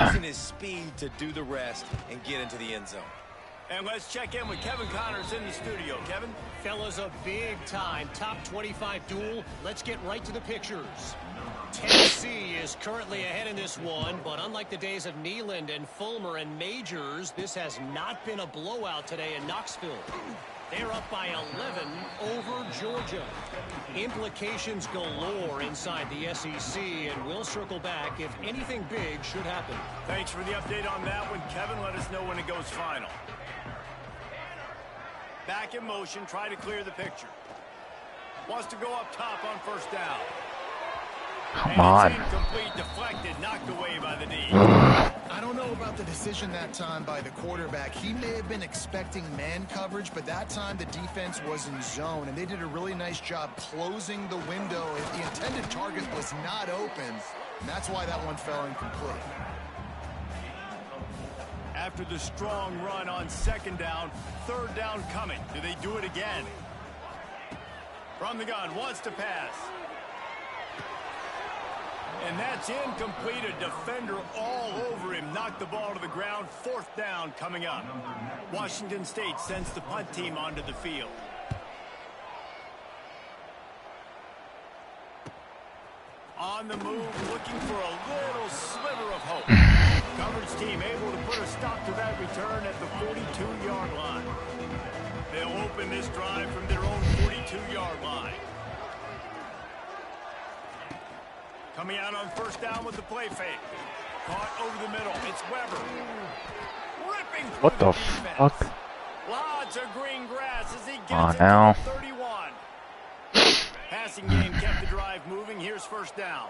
using his speed to do the rest and get into the end zone. And let's check in with Kevin Connors in the studio. Kevin? Fellas, a big-time top 25 duel. Let's get right to the pictures. Tennessee is currently ahead in this one, but unlike the days of Neyland and Fulmer and Majors, this has not been a blowout today in Knoxville. They're up by 11 over Georgia. Implications galore inside the SEC, and we'll circle back if anything big should happen. Thanks for the update on that one, Kevin. Let us know when it goes final. Back in motion, try to clear the picture. Wants to go up top on first down. Come on. Incomplete, deflected, knocked away by the D. I don't know about the decision that time by the quarterback. He may have been expecting man coverage, but that time the defense was in zone, and they did a really nice job closing the window. If the intended target was not open, and that's why that one fell incomplete. After the strong run on second down, third down coming. Do they do it again? From the gun, wants to pass. And that's incomplete. A defender all over him. Knocked the ball to the ground. Fourth down coming up. Washington State sends the punt team onto the field. on the move, looking for a little sliver of hope. Coverage team able to put a stop to that return at the 42-yard line. They'll open this drive from their own 42-yard line. Coming out on first down with the play fake. Caught over the middle. It's Weber. Ripping through What the defense. fuck? Lots of green grass as he gets Aw, it now. to the 31. Passing game kept the drive moving. Here's first down.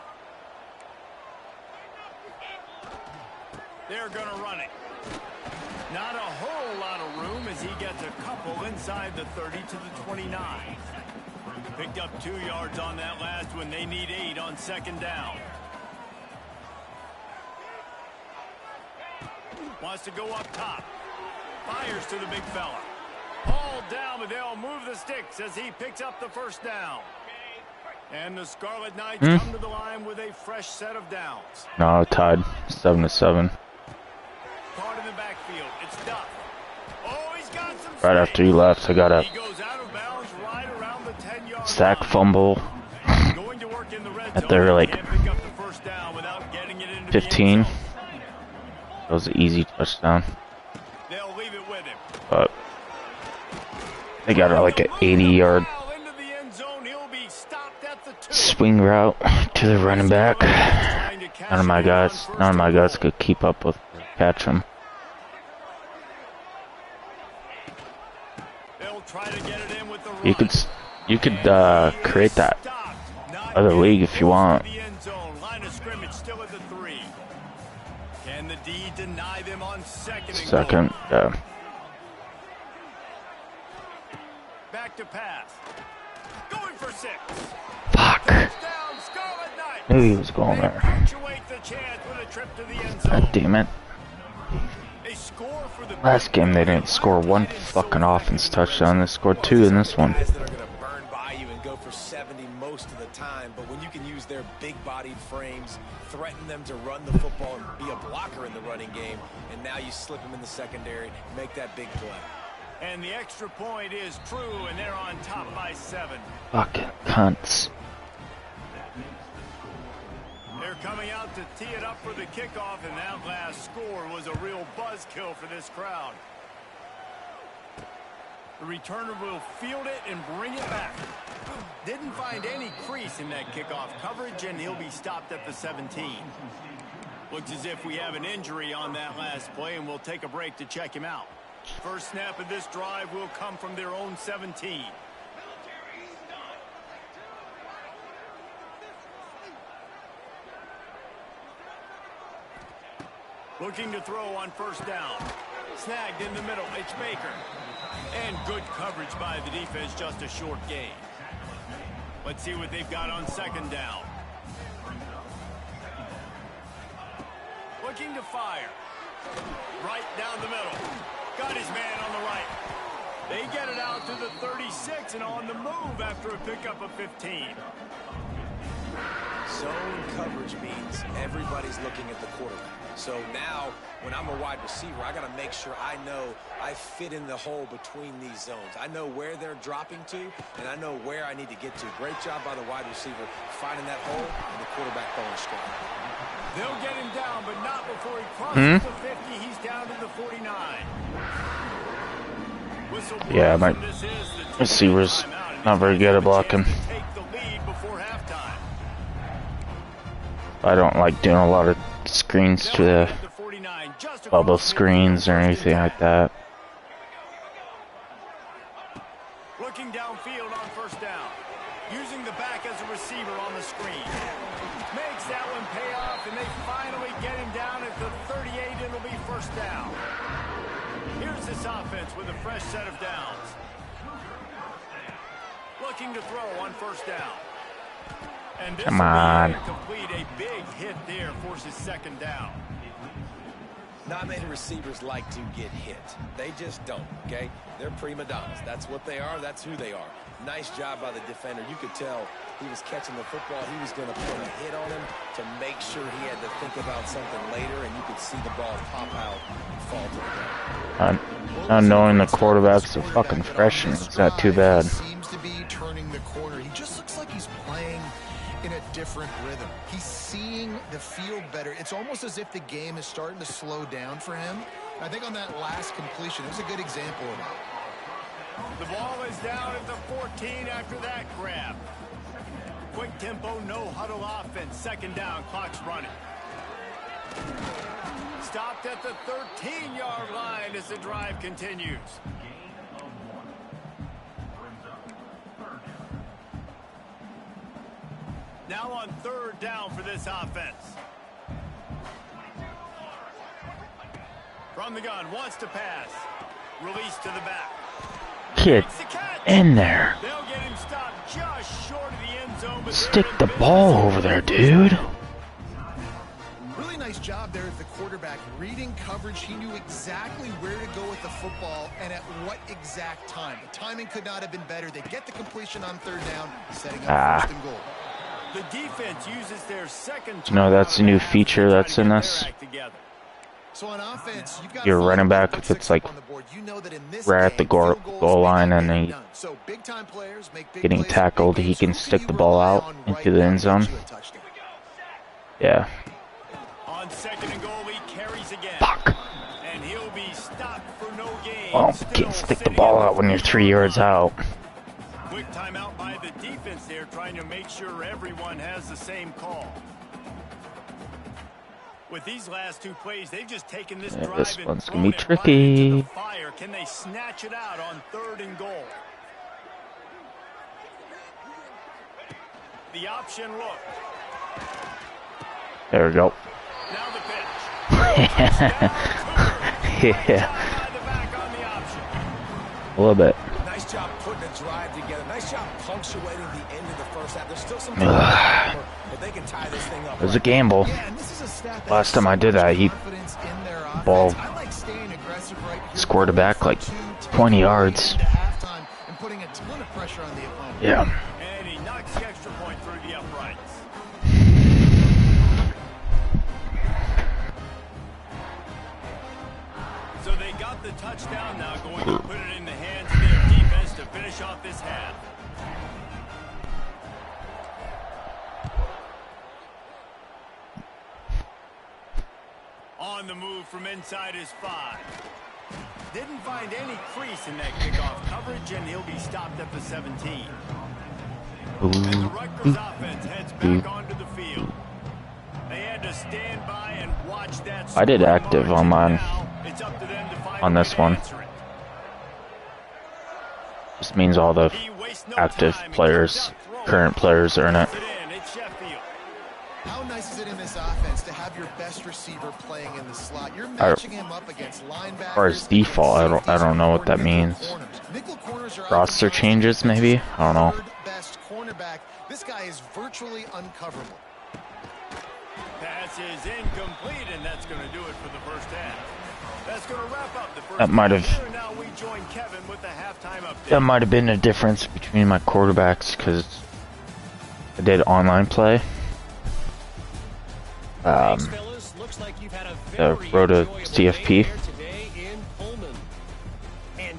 They're going to run it. Not a whole lot of room as he gets a couple inside the 30 to the 29. Picked up 2 yards on that last one. They need 8 on second down. Wants to go up top. Fires to the big fella. Hauled down, but they'll move the sticks as he picks up the first down. And the Scarlet Knights come to the line with a fresh set of downs. No, tied 7-7. Caught in the backfield. It's Duff. Oh, he's got some Right after you left, I got a He goes out of bounds right around the 10-yard sack line. fumble Going to work in the red at zone. their like Can't pick up the first down without getting it into 15. the end zone. That was an easy touchdown, They'll leave it with him. but they got like an 80-yard Into the end zone. He'll be stopped at the 2. swing route to the running back. None of my guys could keep up with catch him. They'll try to get it in with the run. You could create that other league if you want. The end zone. Line of scrimmage still at the 3. Can the D deny them on second and Second, goal? yeah. Back to pass. Going for 6. Fuck. Down Scarlet Knights. Knew he was going They there. punctuate the chance with a trip to the end zone. God damn it. They score for the Last game they didn't score one fucking offense touchdown. They scored 2 in this one. Guys that are going to burn by you and go for 70 most of the time, but when you can use their big-bodied frames, threaten them to run the football and be a blocker in the running game, and now you slip them in the secondary, make that big play. And the extra point is true, and they're on top by 7. Fucking cunts. They're coming out to tee it up for the kickoff, and that last score was a real buzzkill for this crowd. The returner will field it and bring it back. Didn't find any crease in that kickoff coverage, and he'll be stopped at the 17. Looks as if we have an injury on that last play, and we'll take a break to check him out. First snap of this drive will come from their own 17. Looking to throw on first down. Snagged in the middle. It's Baker. And good coverage by the defense, just a short gain. Let's see what they've got on second down. Looking to fire. Right down the middle. Got his man on the right. They get it out to the 36 and on the move after a pickup of 15. Zone coverage means everybody's looking at the quarterback. So now, when I'm a wide receiver, I got to make sure I know I fit in the hole between these zones. I know where they're dropping to, and I know where I need to get to. Great job by the wide receiver finding that hole, and the quarterback throwing straight. They'll get him down, but not before he crosses the 50. He's down to the 49. Yeah, my receiver's not very good at blocking. Take the lead before halftime. I don't like doing a lot of screens to the bubble screens or anything like that. Looking downfield on first down. Using the back as a receiver on the screen. Makes that one pay off, and they finally get him down at the 38. It'll be first down. Here's this offense with a fresh set of downs. Looking to throw on first down. And this Come on. complete. A big hit there forces second down. Not many receivers like to get hit. They just don't, okay? They're prima donnas. That's what they are. That's who they are. Nice job by the defender. You could tell he was catching the football. He was going to put a hit on him to make sure he had to think about something later, and you could see the ball pop out and fall to the ground. Not knowing the quarterback's a fucking freshman, it's not too bad. Seems to be turning the corner. He just looks like he's playing in a different rhythm. He's seeing the field better. It's almost as if the game is starting to slow down for him. I think on that last completion, it was a good example of it. The ball is down at the 14 after that grab. Quick tempo, no huddle offense. Second down, clock's running. Stopped at the 13-yard line as the drive continues. Now on third down for this offense. From the gun, wants to pass. Release to the back. Get in there. They'll get him stopped just short of the end zone. But Stick the ball over there, dude. Really nice job there at the quarterback. Reading coverage, he knew exactly where to go with the football and at what exact time. The timing could not have been better. They get the completion on third down, setting up first and goal. The defense uses their second. You know, that's a new feature that's in this. So on offense, you've got Your running back, if it's like right at the goal line and he getting tackled, he can stick the ball out into the end zone. Yeah. On second and goal, he carries again. Fuck. And he'll be stopped for no gain. Well, can't stick the ball out when you're 3 yards out. Quick timeout by the defense there, trying to make sure everyone has the same call. With these last two plays, they've just taken this drive this and one's thrown gonna be it right tricky. into the fire. Can they snatch it out on third and goal? The option look. There we go. Now the pitch. Yeah. A little bit. Nice job putting a drive together. Nice job punctuating the end of the first half. There's still some time, but they can tie this thing up. It was a gamble. Last time I did that, he ball scored it back like 20 yards. Yeah. And he knocks the extra point through the uprights. So they got the touchdown now, going to put it in the hands of their defense to finish off this half. On the move from inside his 5. Didn't find any crease in that kickoff coverage, and he'll be stopped at the 17. And the Rutgers offense heads back onto the field. They had to stand by and watch that. I did active on mine. It's up to them to find On this one. This means all the active players, current players are in it. How nice is it in this offense to have your best receiver playing in the slot? You're matching him up against linebackers. As far as default, I don't know what that means. Roster changes, maybe? I don't know. Best cornerback. This guy is virtually uncoverable. Pass is incomplete, and that's going to do it for the first half. That's going to wrap up the first. That might have. Now we join Kevin with the halftime update. That might have been a difference between my quarterbacks because I did online play. I wrote a CFP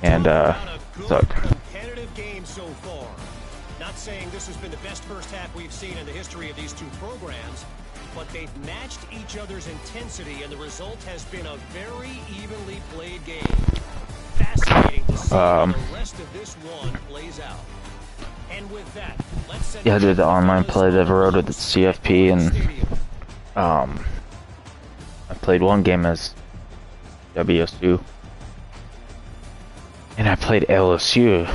and sucked. Competitive game so far. Not saying this has been the best first half we've seen in the history of these two programs, but they've matched each other's intensity, and the result has been a very evenly played game. Fascinating to see how the rest of this one plays out. And with that, let's set I did the online play that I wrote with the CFP, and I played one game as WSU, and I played LSU.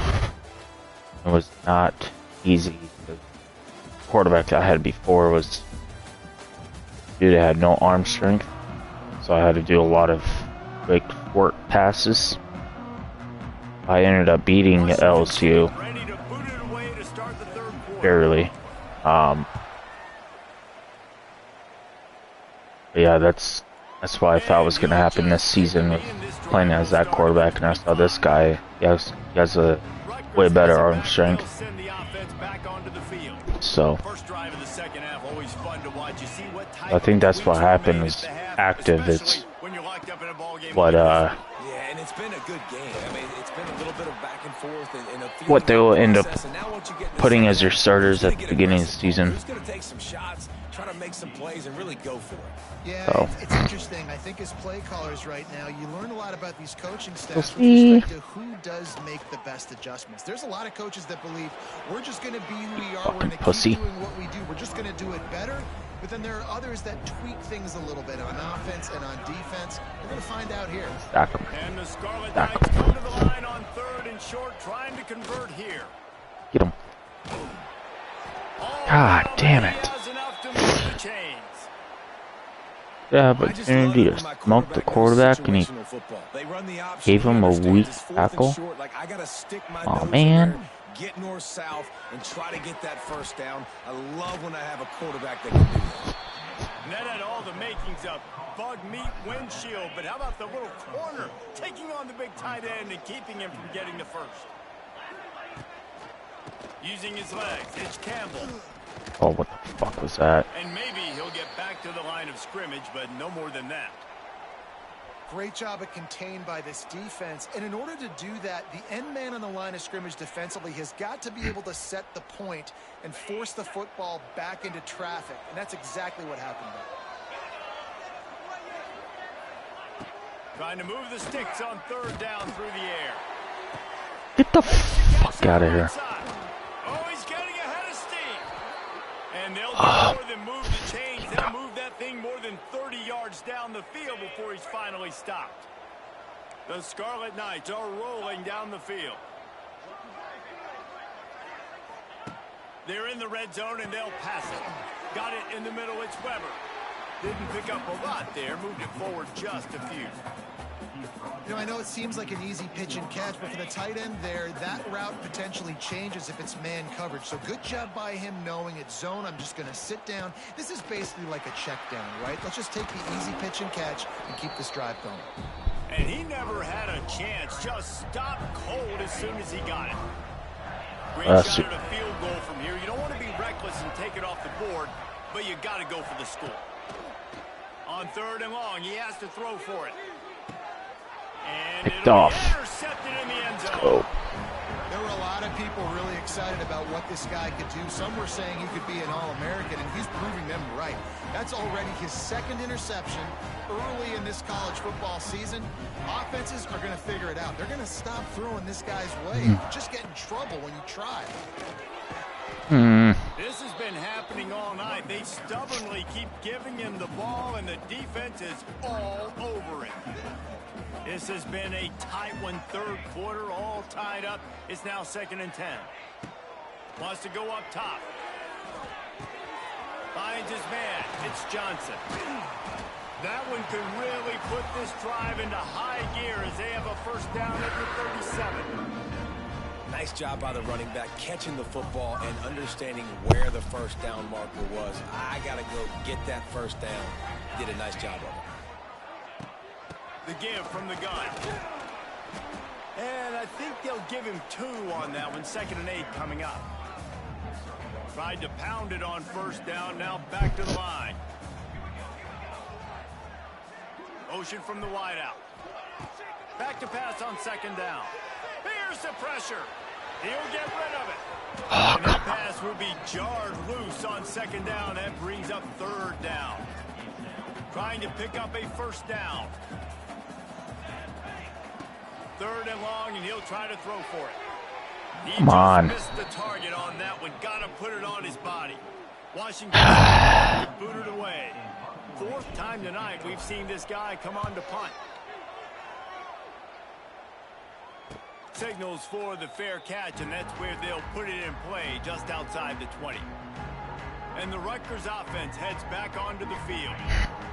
It was not easy. The quarterback I had before was dude that had no arm strength, so I had to do a lot of quick work passes. I ended up beating LSU barely. Yeah, that's why I thought was gonna happen this season with playing as that quarterback, and I saw this guy. He has a way better arm strength. So I think that's what happened was active. It's what Yeah, and it's been a good game. I mean, it's been a little bit of back and forth and a what they will end up process, and now once you get in the putting second as their half, starters who's at gonna the get beginning of the aggressive? season. Who's going to take some shots, try to make some plays, and really go for it? Yeah, So. it's interesting. I think as play callers right now, you learn a lot about these coaching staffs with see. respect to who does make the best adjustments. There's a lot of coaches that believe we're just going to be who we are. We're going to Pussy. keep doing what we do. We're just going to do it better. But then there are others that tweak things a little bit on offense and on defense. We're going to find out here. Stack 'em. And the Scarlet Stack Knights 'em. come to the line on 3rd and short, trying to convert here. Get him. Oh, God well, damn he it. has enough to move the chains. Yeah, I but just love Kennedy it just when my smoked the quarterback quarterback and he knows situational football. They run the option, gave he him a understands weak it's 4th and tackle. short, like I gotta stick my Aw, nose in man. there, get north-south, and try to get that first down. I love when I have a quarterback that can do that. That had all the makings of bug meat windshield, but how about the little corner taking on the big tight end and keeping him from getting the first? Using his legs, it's Campbell. Oh, what the fuck was that? And maybe he'll get back to the line of scrimmage, but no more than that. Great job of contained by this defense. And in order to do that, the end man on the line of scrimmage defensively has got to be able to set the point and force the football back into traffic. And that's exactly what happened there. Trying to move the sticks on 3rd down through the air. Get the fuck out of here. Oh, he's getting ahead of steam. And they'll do more than move the chains. They'll move that thing more than 30 yards down the field before he's finally stopped. The Scarlet Knights are rolling down the field. They're in the red zone and they'll pass it. Got it in the middle, it's Weber. Didn't pick up a lot there, moved it forward just a few. You know, I know it seems like an easy pitch and catch, but for the tight end there, that route potentially changes if it's man coverage. So good job by him knowing it's zone. I'm just going to sit down. This is basically like a check down, right? Let's just take the easy pitch and catch and keep this drive going. And he never had a chance. Just stopped cold as soon as he got it. Great shot at a field goal from here. You don't want to be reckless and take it off the board, but you got to go for the score. On 3rd and long, he has to throw for it. And Picked it'll off. be intercepted in the end zone. Oh. There were a lot of people really excited about what this guy could do. Some were saying he could be an All-American, and he's proving them right. That's already his 2nd interception early in this college football season. Offenses are going to figure it out. They're going to stop throwing this guy's way. You just get in trouble when you try. This has been happening all night. They stubbornly keep giving him the ball, and the defense is all over it. This has been a tight one, 3rd quarter, all tied up. It's now 2nd and 10. Wants to go up top. Finds his man. It's Johnson. That one could really put this drive into high gear as they have a first down at the 37. Nice job by the running back, catching the football and understanding where the first down marker was. I got to go get that first down. Did a nice job of it. The give from the gun. And I think they'll give him 2 on that one. 2nd and 8 coming up. Tried to pound it on first down. Now back to the line. Motion from the wideout. Back to pass on 2nd down. Here's the pressure. He'll get rid of it. And that pass will be jarred loose on 2nd down. That brings up 3rd down. Trying to pick up a first down. 3rd and long, and he'll try to throw for it. He Come on. missed the target on that one. Got to put it on his body. Washington booted away. 4th time tonight we've seen this guy come on to punt. Signals for the fair catch, and that's where they'll put it in play just outside the 20. And the Rutgers offense heads back onto the field.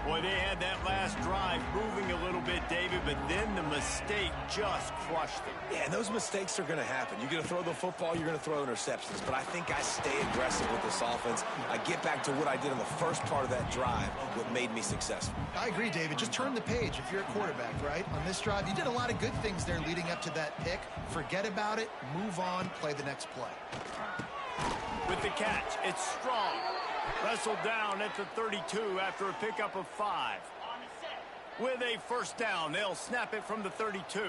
Boy, they had that last drive moving a little bit, David, but then the mistake just crushed them. Yeah, and those mistakes are going to happen. You're going to throw the football, you're going to throw interceptions. But I think I stay aggressive with this offense. I get back to what I did in the first part of that drive, what made me successful. I agree, David. Just turn the page if you're a quarterback, right? On this drive, you did a lot of good things there leading up to that pick. Forget about it, move on, play the next play. With the catch, it's Strong. Wrestled down at the 32 after a pickup of 5. With a first down, they'll snap it from the 32.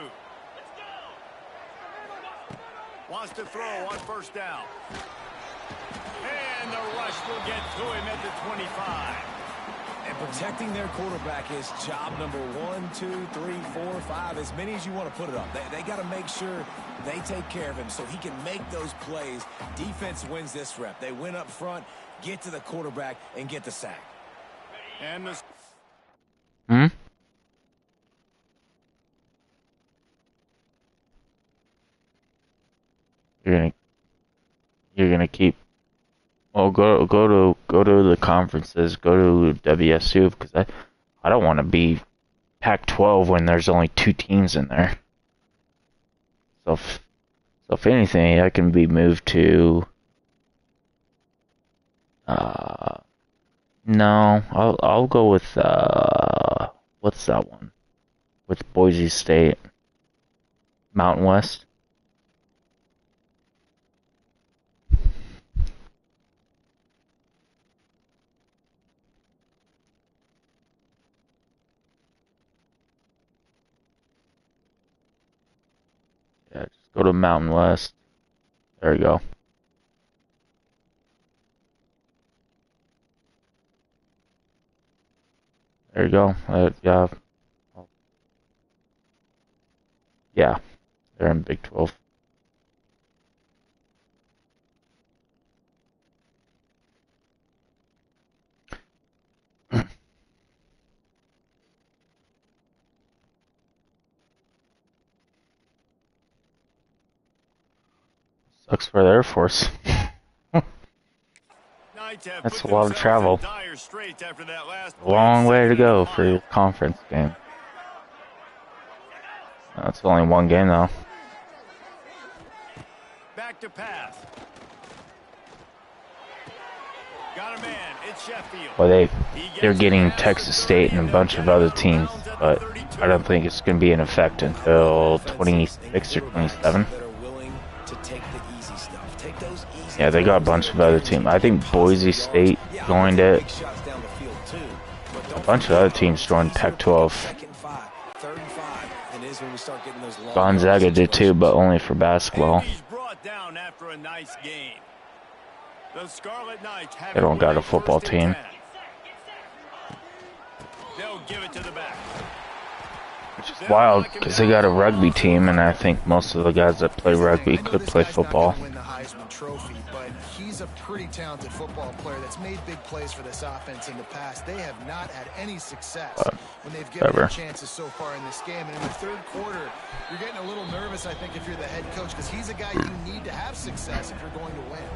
Wants to throw on first down. And the rush will get to him at the 25. And protecting their quarterback is job number 1, 2, 3, 4, 5, as many as you want to put it up. They got to make sure they take care of him so he can make those plays. Defense wins this rep. They win up front, get to the quarterback, and get the sack. And the... You're gonna keep. Well, go to the conferences. Go to WSU because I don't want to be Pac-12 when there's only 2 teams in there. So if anything, I can be moved to. No, I'll go with what's that one? With Boise State, Mountain West. Yeah, just go to Mountain West. There you go. There you go. Yeah. Yeah, they're in Big 12. Sucks for the Air Force. That's a lot of travel. A long way to go for your conference game. That's only one game though. Back to pass. Got a man. It's Sheffield. Well, they're getting Texas State and a bunch of other teams, but I don't think it's going to be in effect until 26 or 27. Yeah, they got a bunch of other teams. I think Boise State joined it. A bunch of other teams joined Pac-12. Gonzaga did too, but only for basketball. They don't got a football team. Which is wild, because they got a rugby team, and I think most of the guys that play rugby could play football. Trophy, but he's a pretty talented football player that's made big plays for this offense in the past. They have not had any success when they've given them chances so far in this game. And in the third quarter, you're getting a little nervous, I think, if you're the head coach, because he's a guy you need to have success if you're going to win.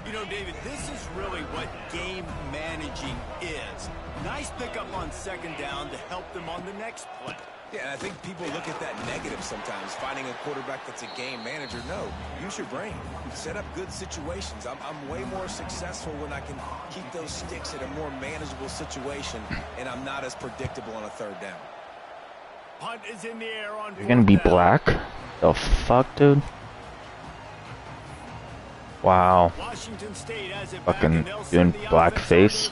You know, David, this is really what game managing is. Nice pickup on second down to help them on the next play. Yeah, and I think people look at that negative sometimes, finding a quarterback that's a game manager. No, use your brain. Set up good situations. I'm way more successful when I can keep those sticks in a more manageable situation, and I'm not as predictable on a third down. Punt is in the air on. You're gonna be black? The fuck, dude? Wow. Washington State has it fucking doing blackface.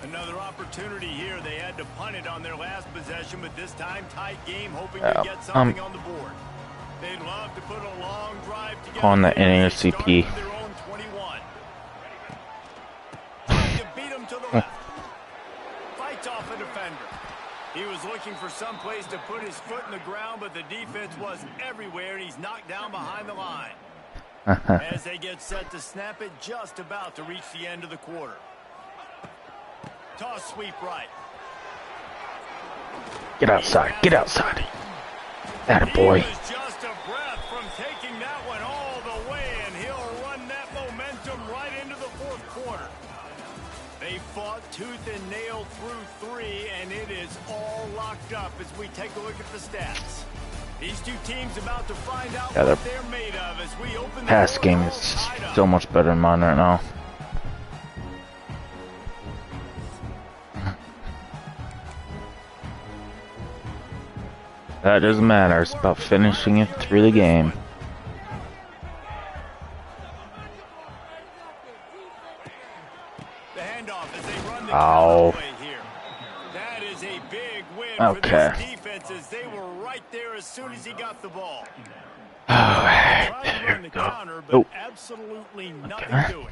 Another opportunity here. They had to punt it on their last possession, but this time tight game, hoping to get something on the board. They'd love to put a long drive together on the NASCP. Their own 21. Trying to beat them to the left. Fights off a defender. He was looking for some place to put his foot in the ground, but the defense was everywhere, and he's knocked down behind the line. As they get set to snap it, just about to reach the end of the quarter. Toss sweep right. Get outside. Get outside. Atta boy. He was just a breath from taking that one all the way, and he'll run that momentum right into the fourth quarter. They fought tooth and nail through 3, and it is all locked up as we take a look at the stats. These two teams about to find out what they're made of as we open the pass game is so much better than mine right now. That doesn't matter. It's about finishing it through the game. The handoff as they run the ow. Here. That is a big win okay. for this defense as they were right there as soon as he got the ball. Alright, Tried to here run we the go. counter, but Oh, absolutely nothing okay. doing.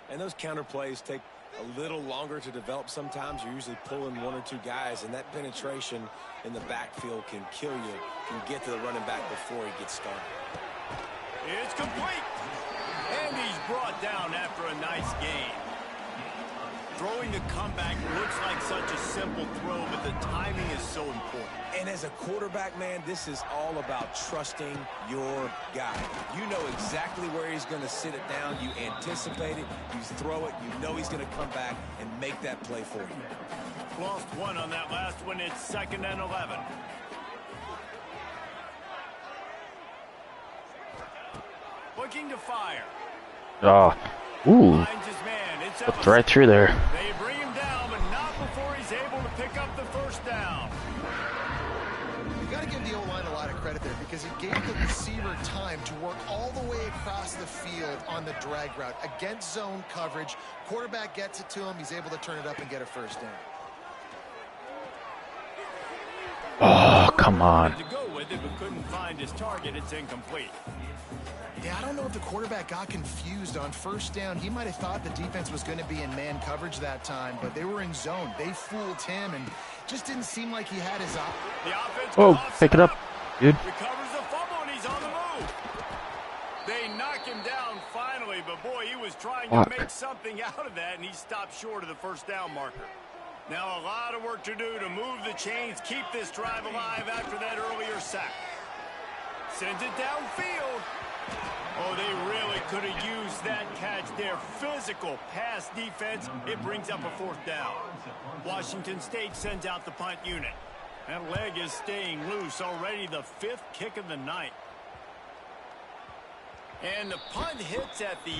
And those counter plays take a little longer to develop sometimes. You're usually pulling one or two guys, and that penetration in the backfield can kill you. Can get to the running back before he gets started. It's complete. And he's brought down after a nice gain. Throwing the comeback looks like such a simple throw, but the timing is so important. And as a quarterback, man, this is all about trusting your guy. You know exactly where he's going to sit it down. You anticipate it. You throw it. You know he's going to come back and make that play for you. Lost one on that last one. It's 2nd and 11. Looking to fire. Oh, ooh, Finds his man. It's looked right through there. They bring him down, but not before he's able to pick up the first down. You got to give the O-line a lot of credit there because it gave the receiver time to work all the way across the field on the drag route against zone coverage. Quarterback gets it to him. He's able to turn it up and get a first down. Oh, come on. To go with it, but couldn't find his target. It's incomplete. Yeah, I don't know if the quarterback got confused on first down. He might have thought the defense was going to be in man coverage that time, but they were in zone. They fooled him and just didn't seem like he had his eye. The offense Oh, pick it up, dude. recovers the fumble, and he's on the move. They knock him down finally, but boy, he was trying to make something out of that, and he stopped short of the first down marker. Now a lot of work to do to move the chains, keep this drive alive after that earlier sack. Sends it downfield. Oh, they really could have used that catch there. Physical pass defense. It brings up a 4th down. Washington State sends out the punt unit. That leg is staying loose. Already the 5th kick of the night. And the punt hits at the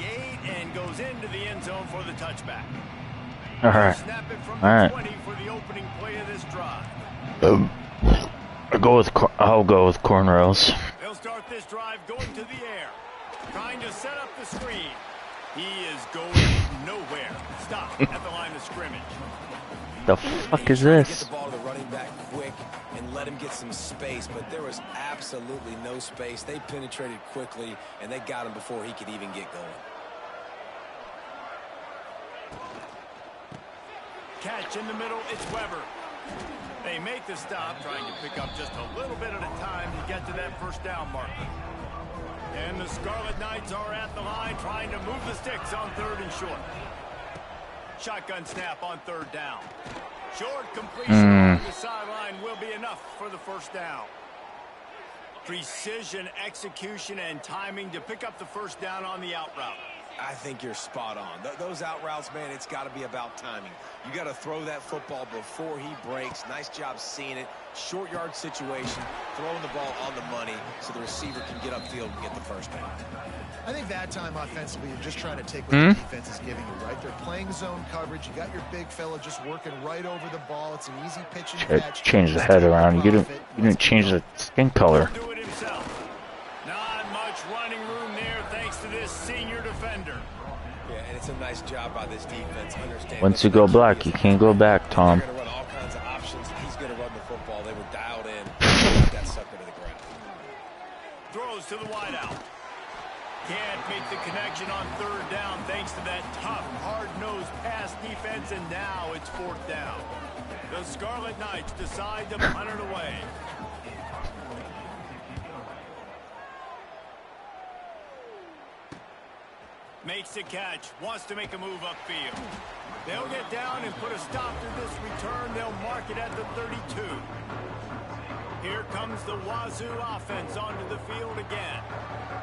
8 and goes into the end zone for the touchback. All right. Snap it from All the right. 20 for the opening play of this drive. I'll go with cornrows. They'll start this drive going to the air. Trying to set up the screen. He is going nowhere. Stop at the line of scrimmage. The fuck is Get this? the ball to the running back quick and let him get some space, but there was absolutely no space. They penetrated quickly, and they got him before he could even get going. Catch in the middle. It's Weber. They make the stop, trying to pick up just a little bit at a time to get to that first down marker. And the Scarlet Knights are at the line, trying to move the sticks on 3rd and short. Shotgun snap on 3rd down. Short completion on the sideline will be enough for the first down. Precision, execution, and timing to pick up the first down on the out route. I think you're spot on. Those out routes, man, it's got to be about timing. You got to throw that football before he breaks. Nice job seeing it. Short yard situation, throwing the ball on the money so the receiver can get upfield and get the first down. I think that time offensively, you're just trying to take what the defense is giving you, right? They're playing zone coverage. You got your big fella just working right over the ball. It's an easy pitch and catch. Change the head around. You didn't change the skin color. Do it himself. Not much running room there thanks to this senior defender. Yeah, and it's a nice job by this defense. Understand Once you go black, you can't go back, Tom. They're going to run all kinds of options. He's going to run the football. They were dialed in. Got that sucker to the ground. Throws to the wideout. Can't make the connection on 3rd down thanks to that tough, hard-nosed pass defense, and now it's 4th down. The Scarlet Knights decide to punt it away. Makes the catch, wants to make a move upfield. They'll get down and put a stop to this return. They'll mark it at the 32. Here comes the Wazoo offense onto the field again.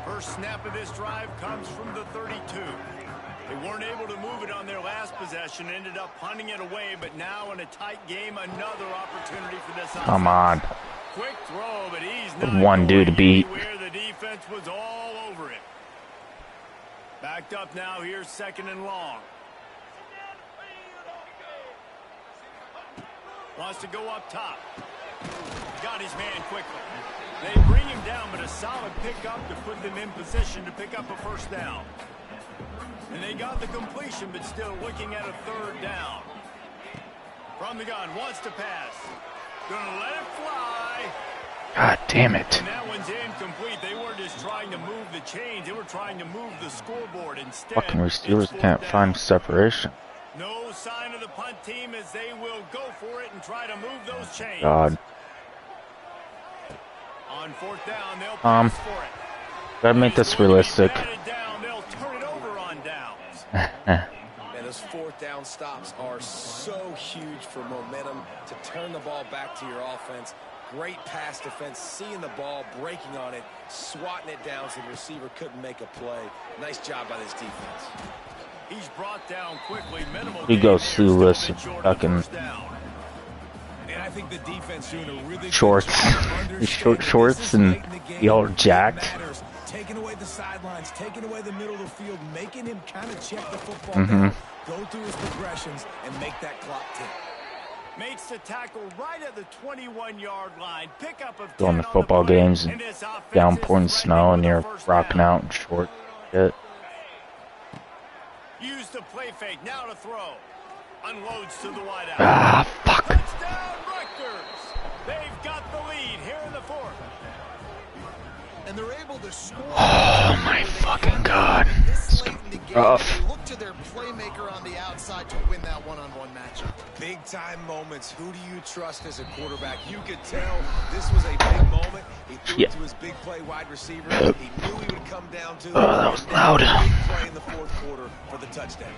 First snap of this drive comes from the 32. They weren't able to move it on their last possession, ended up punting it away, but now in a tight game, another opportunity for this offense. Come on. Quick throw, but he's not One dude to beat. anywhere. The defense was all over it. Backed up now, here's 2nd and long. Wants to go up top. Got his man quickly. They bring him down, but a solid pickup to put them in position to pick up a first down. And they got the completion, but still looking at a 3rd down. From the gun, wants to pass. Gonna let it fly. God Damn it. And that one's incomplete. They weren't just trying to move the chains. They were trying to move the scoreboard instead. Fucking receivers can't find separation. No sign of the punt team as they will go for it and try to move those chains. God. On fourth down, they'll pass for it. Gotta make this realistic. Down, they'll turn it over on downs. Man, those fourth down stops are so huge for momentum to turn the ball back to your offense. Great pass defense, seeing the ball, breaking on it, swatting it down so the receiver couldn't make a play. Nice job by this defense. He's brought down quickly. Minimal. He goes clueless and fucking And I think the defense doing a really shorts. His short shorts and he all jacked. Taking away the sidelines, taking away the middle of the field, making him kind of check the football down, go through his progressions, and make that clock tick. Makes the tackle right at the 21-yard line. Pickup of Going to football games and downpouring snow and you're rocking out in short shit. Use the play fake, now to throw. Unloads to the wideout. Ah, fuck. Touchdown, Rutgers. They've got the lead here in the fourth. And they're able to score. Oh my fucking god. This late in the game, Rough. they look to their playmaker on the outside to win that one-on-one matchup. Big time moments. Who do you trust as a quarterback? You could tell this was a big moment. He threw it to his big play wide receiver. He knew he would come down to. Oh, that was loud. Big play in the fourth quarter for the touchdown.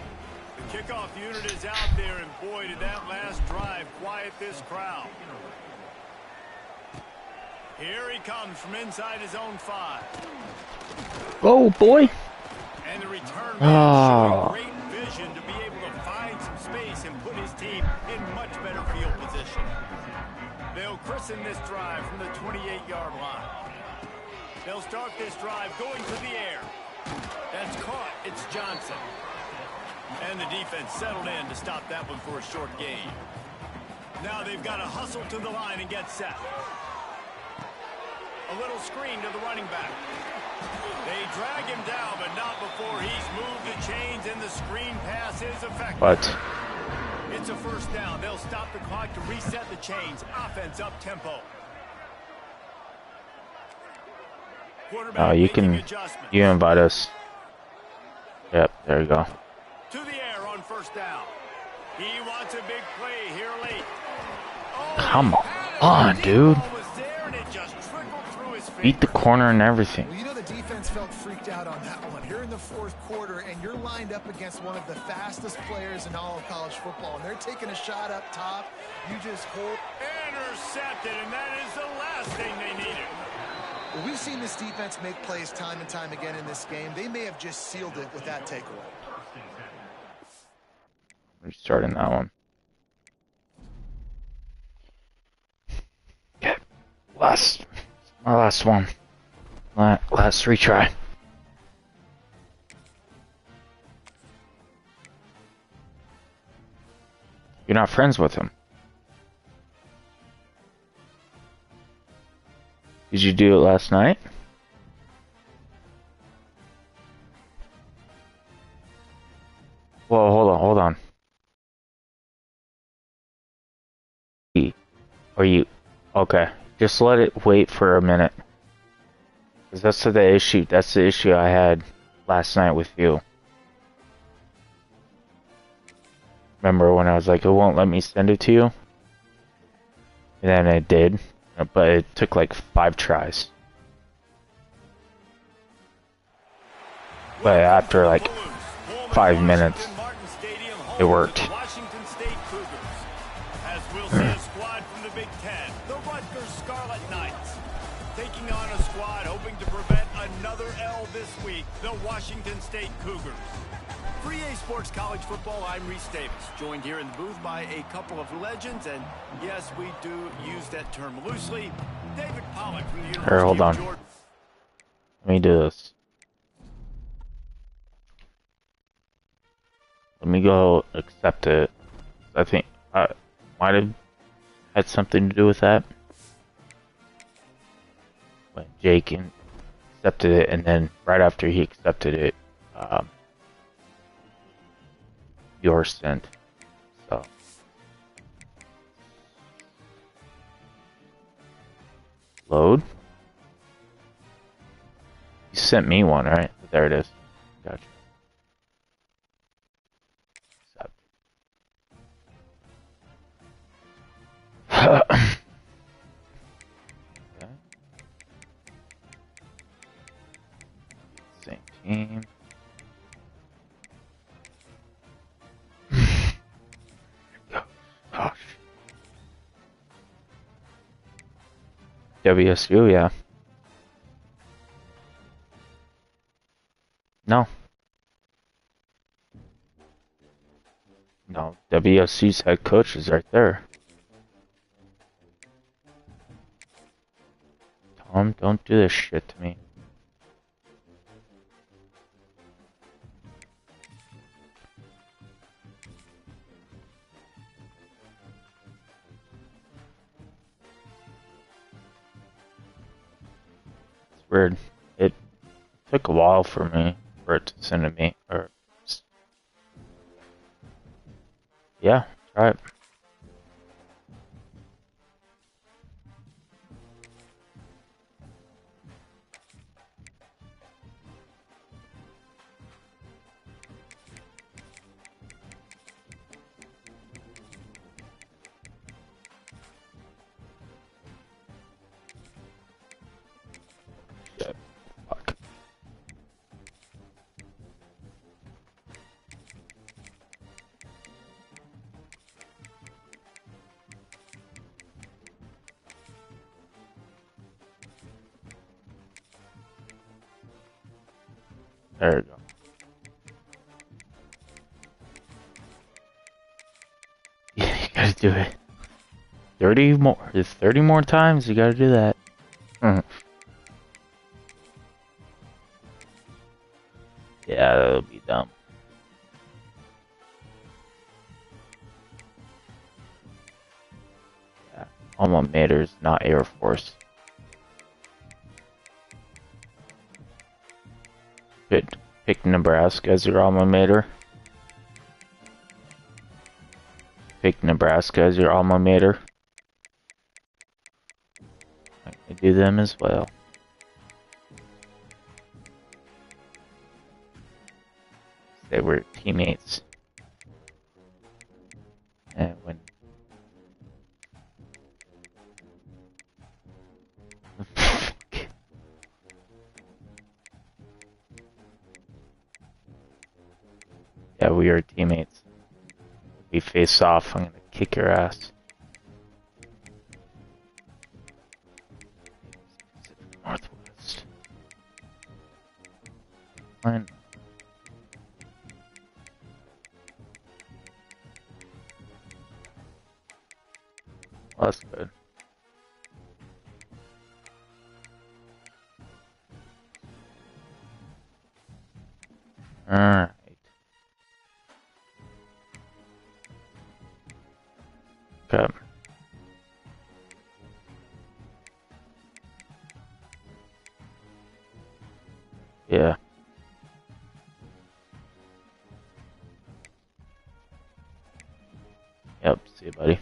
The kickoff unit is out there, and boy, did that last drive quiet this crowd. Here he comes from inside his own 5. Oh boy. And the return Oh. showing great vision to be able to find some space and put his team in much better field position. They'll christen this drive from the 28-yard line. They'll start this drive going to the air. That's caught. It's Johnson. And the defense settled in to stop that one for a short gain. Now they've got to hustle to the line and get set. A little screen to the running back. They drag him down, but not before he's moved the chains and the screen pass is effective. What? It's a first down. They'll stop the clock to reset the chains. Offense up tempo. Oh, you can invite us. Yep, there you go. To the air on first down. He wants a big play here late. Oh, Come on, dude. ball was there and it just trickled through his Beat the fingers. corner and everything. Well, you know the defense felt freaked out on that one. You're in the fourth quarter, and you're lined up against one of the fastest players in all of college football, and they're taking a shot up top. You just hold. Intercepted, and that is the last thing they needed. Well, we've seen this defense make plays time and time again in this game. They may have just sealed it with that takeaway. Restarting that one. Okay. My last one. Last retry. You're not friends with him. Did you do it last night? Well, hold on. Are you okay? Just let it wait for a minute. Cause that's the issue. That's the issue I had last night with you. Remember when I was like, it won't let me send it to you? And then it did, but it took like 5 tries. But after like 5 minutes, it worked. Washington State Cougars. As we'll see a squad from the Big Ten, the Rutgers Scarlet Knights, taking on a squad hoping to prevent another L this week, the Washington State Cougars. For EA Sports College Football, I'm Reese Davis, joined here in the booth by a couple of legends, and yes, we do use that term loosely. David Pollack from the University Here, hold on. of Georgia. Let me do this. Let me go accept it. I think I might have had something to do with that. When Jake accepted it, and then right after he accepted it, yours sent. So load. sent me one, right? There it is. Gotcha. Same team. Gosh. WSU, yeah. No. No, WSU's head coach is right there. Tom, don't do this shit to me. It's weird. It took a while for it to send to me. Or, yeah, try it. Shit. Fuck. There we go. Yeah, you gotta do it. 30 more. It's 30 more times you gotta do that. Yeah, that'll be dumb. Yeah. Alma Mater's not Air Force. Pick Nebraska as your alma mater. Pick Nebraska as your alma mater. I can do them as well. They were teammates. And when yeah, we are teammates. We face off, I'm gonna kick your ass. Northwest. Fine. Well, that's good. Alright. Okay. Yeah. Yep, see you, buddy.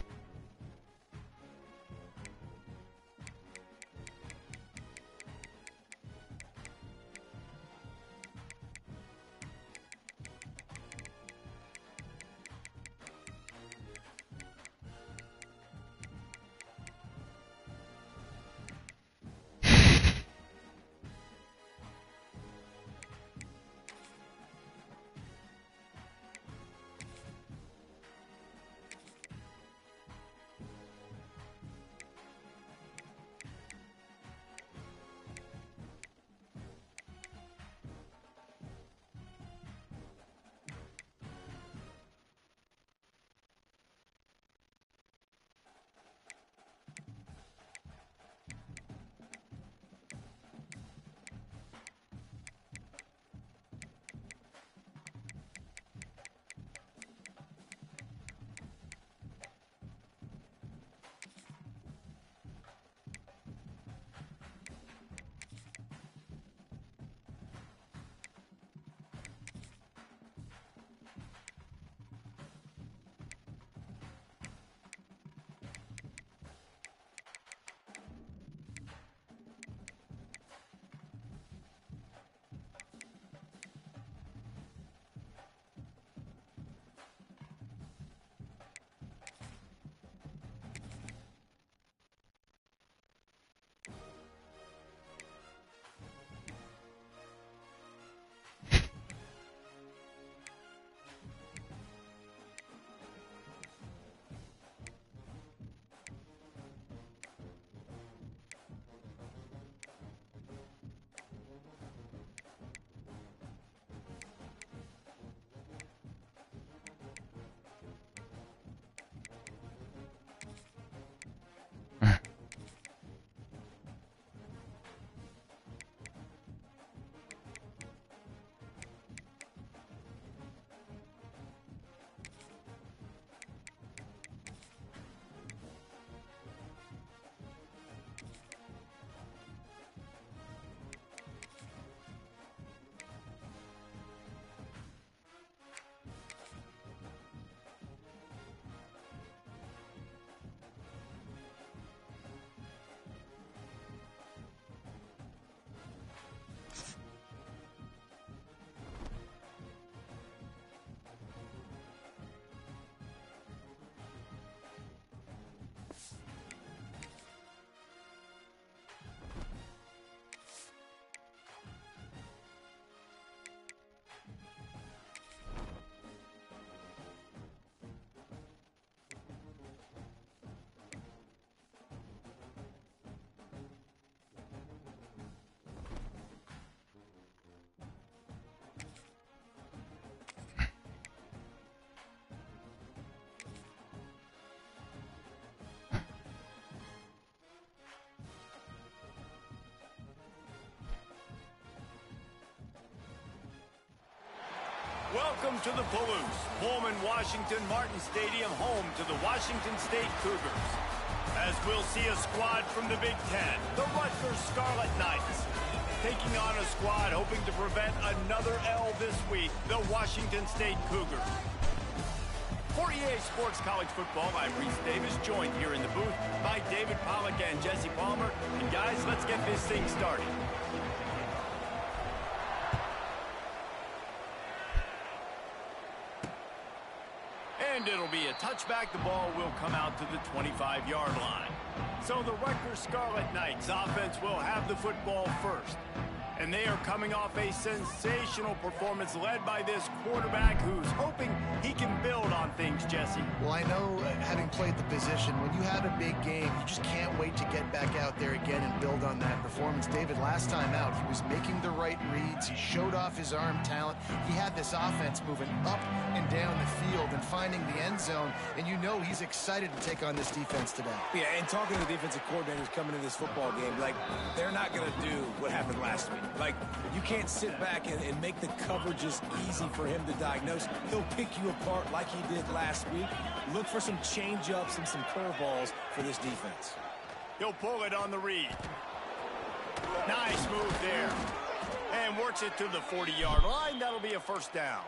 Welcome to the Palouse, Pullman, Washington Martin Stadium, home to the Washington State Cougars. As we'll see a squad from the Big Ten, the Rutgers Scarlet Knights. Taking on a squad hoping to prevent another L this week, the Washington State Cougars. For EA Sports College Football, I'm Reese Davis, joined here in the booth by David Pollack and Jesse Palmer. And guys, let's get this thing started. And it'll be a touchback. The ball will come out to the 25-yard line. So the Rutgers Scarlet Knights offense will have the football first. And they are coming off a sensational performance led by this quarterback who's hoping he can build on things, Jesse. Well, I know, having played the position, when you have a big game, you just can't wait to get back out there again and build on that performance. David, last time out, he was making the right reads. He showed off his arm talent. He had this offense moving up and down the field and finding the end zone. And you know he's excited to take on this defense today. Yeah, and talking to the defensive coordinators coming into this football game, like, they're not going to do what happened last week. Like, you can't sit back and make the coverages easy for him to diagnose. He'll pick you apart like he did last week. Look for some change-ups and some curveballs for this defense. He'll pull it on the read. Nice move there. And works it to the 40-yard line. That'll be a first down.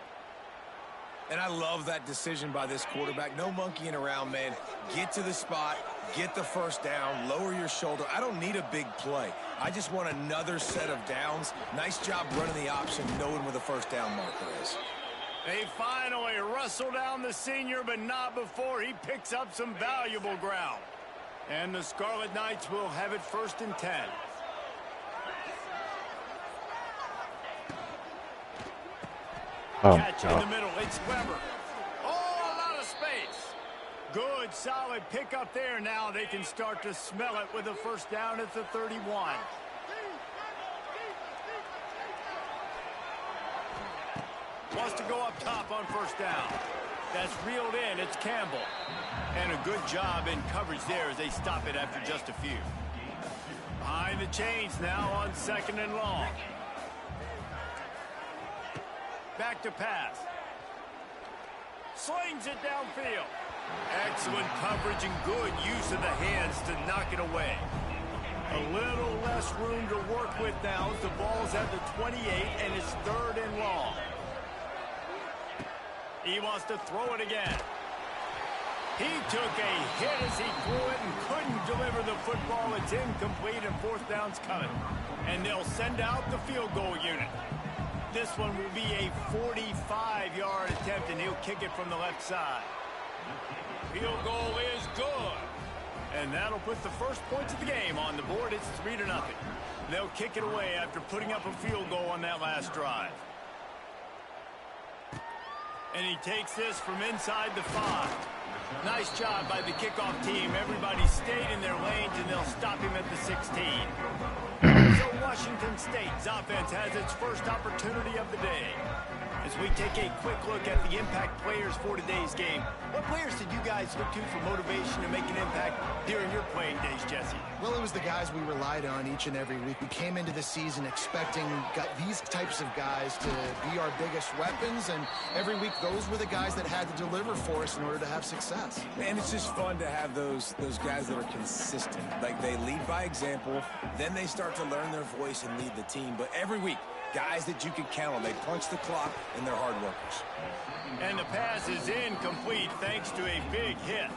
And I love that decision by this quarterback. No monkeying around, man. Get to the spot, get the first down, lower your shoulder. I don't need a big play. I just want another set of downs. Nice job running the option, knowing where the first down marker is. They finally wrestle down the senior, but not before he picks up some valuable ground. And the Scarlet Knights will have it 1st and 10. Catch in the middle. It's Weber. Oh, a lot of space. Good, solid pickup there. Now they can start to smell it with a first down at the 31. Wants to go up top on first down. That's reeled in. It's Campbell. And a good job in coverage there as they stop it after just a few. Behind the chains now on 2nd and long. Back to pass. Slings it downfield. Excellent coverage and good use of the hands to knock it away. A little less room to work with now as the ball's at the 28 and it's 3rd and long. He wants to throw it again. He took a hit as he threw it and couldn't deliver the football. It's incomplete and 4th down's coming. And they'll send out the field goal unit. This one will be a 45-yard attempt, and he'll kick it from the left side. Field goal is good. And that'll put the first points of the game on the board. It's 3-0. They'll kick it away after putting up a field goal on that last drive. And he takes this from inside the 5. Nice job by the kickoff team. Everybody stayed in their lanes, and they'll stop him at the 16. So Washington State's offense has its first opportunity of the day. As we take a quick look at the impact players for today's game, what players did you guys look to for motivation to make an impact during your playing days, Jesse? Well, it was the guys we relied on each and every week. We came into the season expecting these types of guys to be our biggest weapons, and every week those were the guys that had to deliver for us in order to have success. And it's just fun to have those guys that are consistent. Like, they lead by example, then they start to learn their voice and lead the team. But every week, guys that you can count on. They punch the clock, and they're hard workers. And the pass is incomplete thanks to a big hit.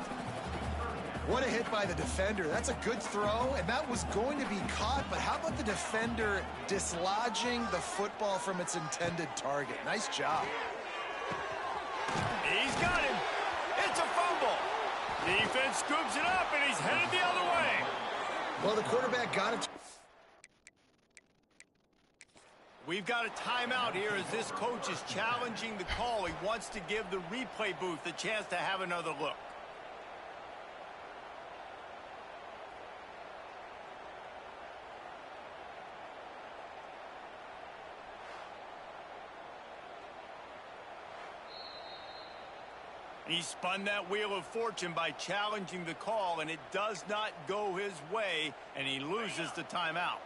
What a hit by the defender. That's a good throw, and that was going to be caught. But how about the defender dislodging the football from its intended target? Nice job. He's got him. It's a fumble. Defense scoops it up, and he's headed the other way. Well, the quarterback got it. We've got a timeout here as this coach is challenging the call. He wants to give the replay booth a chance to have another look. He spun that wheel of fortune by challenging the call, and it does not go his way, and he loses the timeout.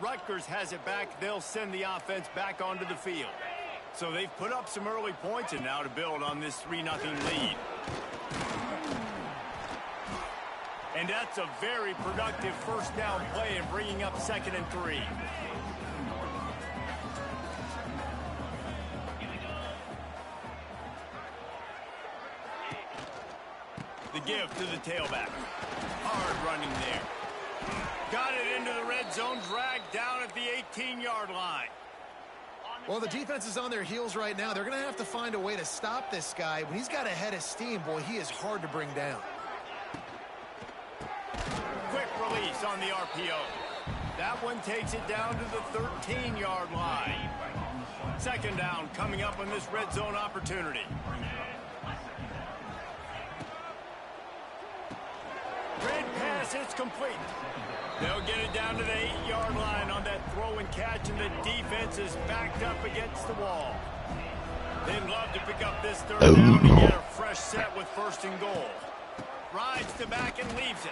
Rutgers has it back. They'll send the offense back onto the field. So they've put up some early points and now to build on this 3-0 lead. And that's a very productive first down play and bringing up 2nd and 3. The give to the tailback. Hard running there. Got it into the red zone, dragged down at the 18-yard line. Well, the defense is on their heels right now. They're going to have to find a way to stop this guy. When he's got a head of steam, boy, he is hard to bring down. Quick release on the RPO. That one takes it down to the 13-yard line. 2nd down coming up on this red zone opportunity. Red pass, it's complete. They'll get it down to the 8-yard line on that throw and catch, and the defense is backed up against the wall. They'd love to pick up this 3rd down and get a fresh set with 1st and goal. Rides to back and leaves it.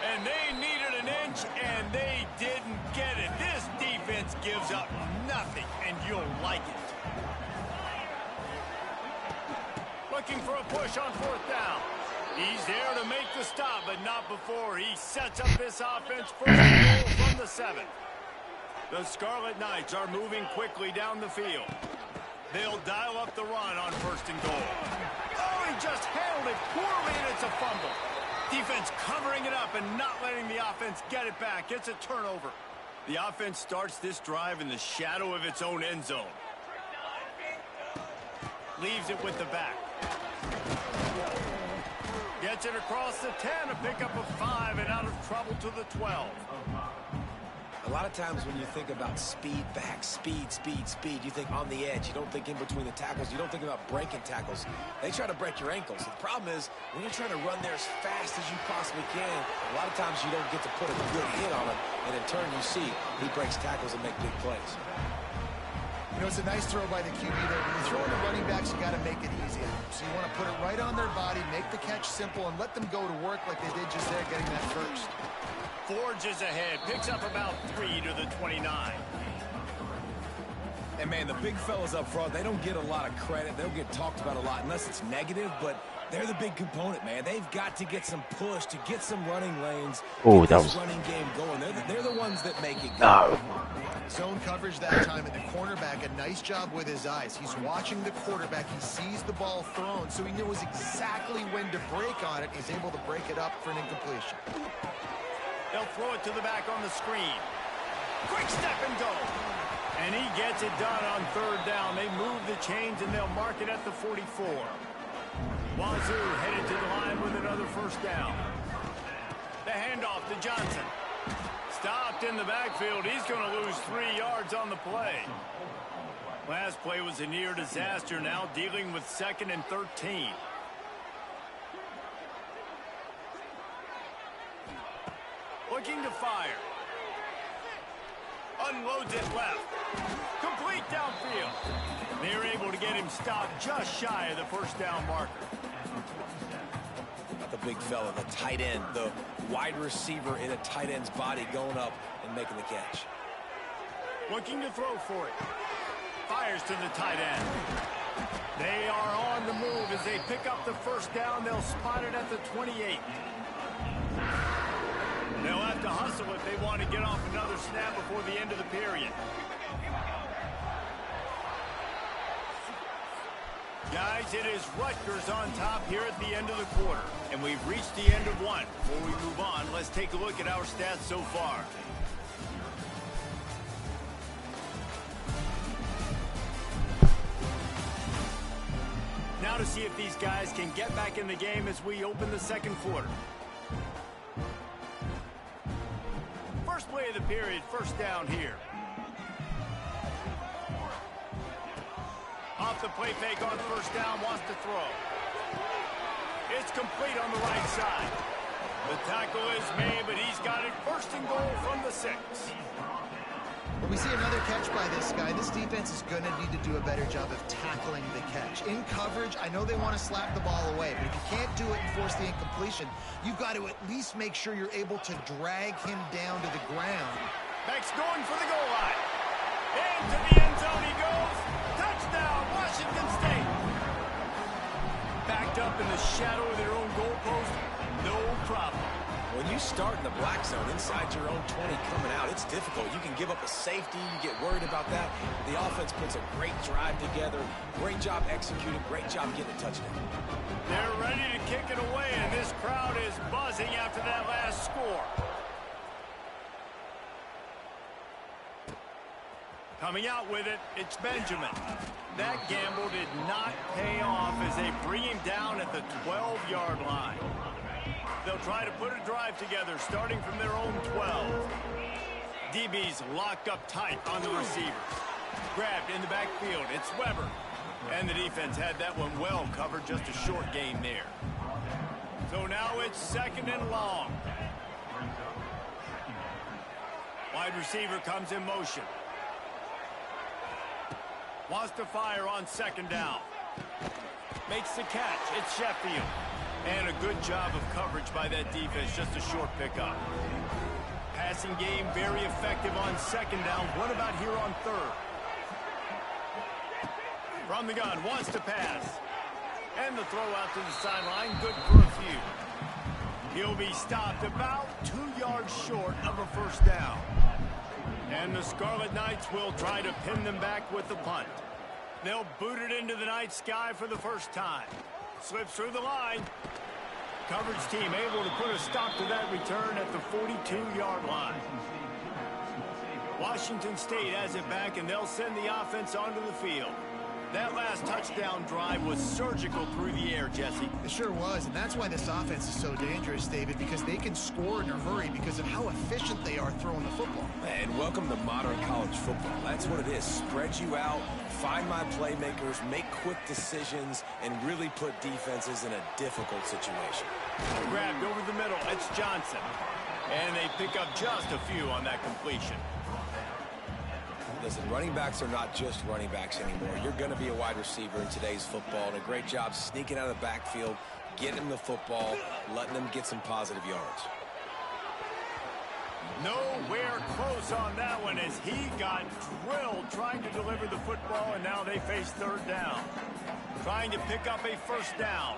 And they needed an inch, and they didn't get it. This defense gives up nothing, and you'll like it. Looking for a push on 4th down. He's there to make the stop, but not before he sets up this offense 1st and goal from the 7th. The Scarlet Knights are moving quickly down the field. They'll dial up the run on 1st and goal. Oh, he just handled it poorly, and it's a fumble. Defense covering it up and not letting the offense get it back. It's a turnover. The offense starts this drive in the shadow of its own end zone. Leaves it with the back. Gets it across the 10, a pickup of 5 and out of trouble to the 12. A lot of times when you think about speed back, speed, you think on the edge. You don't think in between the tackles. You don't think about breaking tackles. They try to break your ankles. The problem is when you're trying to run there as fast as you possibly can, a lot of times you don't get to put a good hit on him, and in turn you see he breaks tackles and make big plays. You know, it's a nice throw by the QB there. When you're throwing the running backs, you got to make it easy. So you want to put it right on their body, make the catch simple, and let them go to work like they did just there, getting that first. Forges ahead, picks up about 3 to the 29. And, man, the big fellas up front, they don't get a lot of credit. They don't get talked about a lot unless it's negative, but they're the big component, man. They've got to get some push, to get some running lanes, Oh, get that this was... running game going. They're the ones that make it go. No. Zone coverage that time, and the cornerback, a nice job with his eyes. He's watching the quarterback. He sees the ball thrown, so he knows exactly when to break on it. He's able to break it up for an incompletion. They'll throw it to the back on the screen. Quick step and go. And he gets it done on 3rd down. They move the chains, and they'll mark it at the 44. Wazoo headed to the line with another 1st down. The handoff to Johnson. Stopped in the backfield. He's going to lose 3 yards on the play. Last play was a near disaster. Now dealing with 2nd and 13. Looking to fire. Unloads it left. Complete downfield. They're able to get him stopped just shy of the 1st down marker. The big fella, the tight end, the wide receiver in a tight end's body going up and making the catch. Looking to throw for it. Fires to the tight end. They are on the move as they pick up the 1st down. They'll spot it at the 28. They'll have to hustle if they want to get off another snap before the end of the period. Guys, it is Rutgers on top here at the end of the quarter. And we've reached the end of one. Before we move on, let's take a look at our stats so far. Now to see if these guys can get back in the game as we open the 2nd quarter. First play of the period, 1st down here. Off the play fake on 1st down, wants to throw. It's complete on the right side. The tackle is made, but he's got it 1st and goal from the 6. When we see another catch by this guy, this defense is going to need to do a better job of tackling the catch. In coverage, I know they want to slap the ball away, but if you can't do it and force the incompletion, you've got to at least make sure you're able to drag him down to the ground. Beck's going for the goal line. Into the end zone he goes. Touchdown! Washington State. Backed up in the shadow of their own goalpost, no problem. When you start in the black zone inside your own 20 coming out, it's difficult. You can give up a safety. You get worried about that. The offense puts a great drive together. Great job executing. Great job getting a touchdown. They're ready to kick it away, and this crowd is buzzing after that last score. Coming out with it, it's Benjamin. That gamble did not pay off as they bring him down at the 12-yard line. They'll try to put a drive together starting from their own 12. DB's locked up tight on the receivers. Grabbed in the backfield. It's Weber. And the defense had that one well covered. Just a short gain there. So now it's second and long. Wide receiver comes in motion. Wants to fire on second down. Makes the catch. It's Sheffield. And a good job of coverage by that defense. Just a short pickup. Passing game very effective on second down. What about here on third? From the gun. Wants to pass. And the throw out to the sideline. Good for a few. He'll be stopped about 2 yards short of a first down. And the Scarlet Knights will try to pin them back with the punt. They'll boot it into the night sky for the first time. Slips through the line. Coverage team able to put a stop to that return at the 42-yard line. Washington State has it back, and they'll send the offense onto the field. That last touchdown drive was surgical through the air, Jesse. It sure was, and that's why this offense is so dangerous, David, because they can score in a hurry because of how efficient they are throwing the football. And welcome to modern college football. That's what it is. Spread you out, find my playmakers, make quick decisions, and really put defenses in a difficult situation. Grabbed over the middle. It's Johnson. And they pick up just a few on that completion. Listen, running backs are not just running backs anymore. You're going to be a wide receiver in today's football, and a great job sneaking out of the backfield, getting the football, letting them get some positive yards. Nowhere close on that one as he got drilled trying to deliver the football, and now they face third down. Trying to pick up a first down.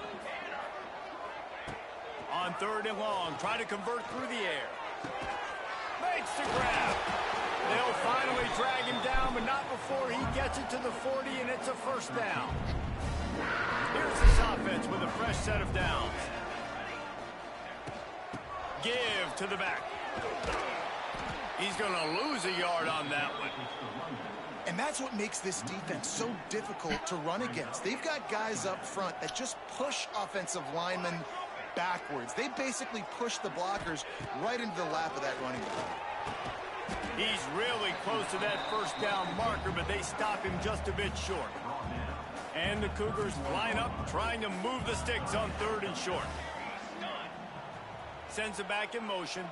On third and long, try to convert through the air. Makes the grab. They'll finally drag him down, but not before he gets it to the 40, and it's a first down. Here's this offense with a fresh set of downs. Give to the back. He's going to lose a yard on that one. And that's what makes this defense so difficult to run against. They've got guys up front that just push offensive linemen backwards. They basically push the blockers right into the lap of that running back. He's really close to that first down marker, but they stop him just a bit short. And the Cougars line up, trying to move the sticks on third and short. Sends it back in motion.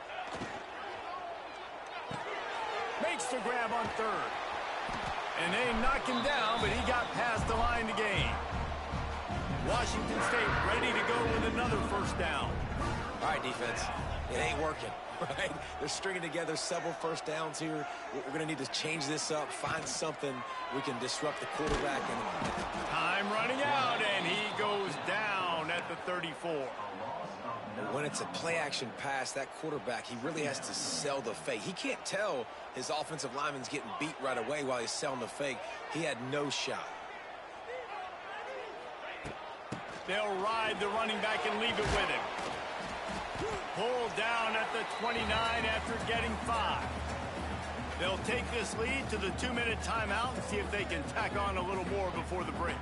Makes the grab on third. And they knock him down, but he got past the line to gain. Washington State ready to go with another first down. All right, defense. It ain't working, right? They're stringing together several first downs here. We're going to need to change this up, find something we can disrupt the quarterback. Time running out, and he goes down at the 34. When it's a play-action pass, that quarterback, he really has to sell the fake. He can't tell his offensive lineman's getting beat right away while he's selling the fake. He had no shot. They'll ride the running back and leave it with him. Pulled down at the 29 after getting 5. They'll take this lead to the 2-minute timeout and see if they can tack on a little more before the break.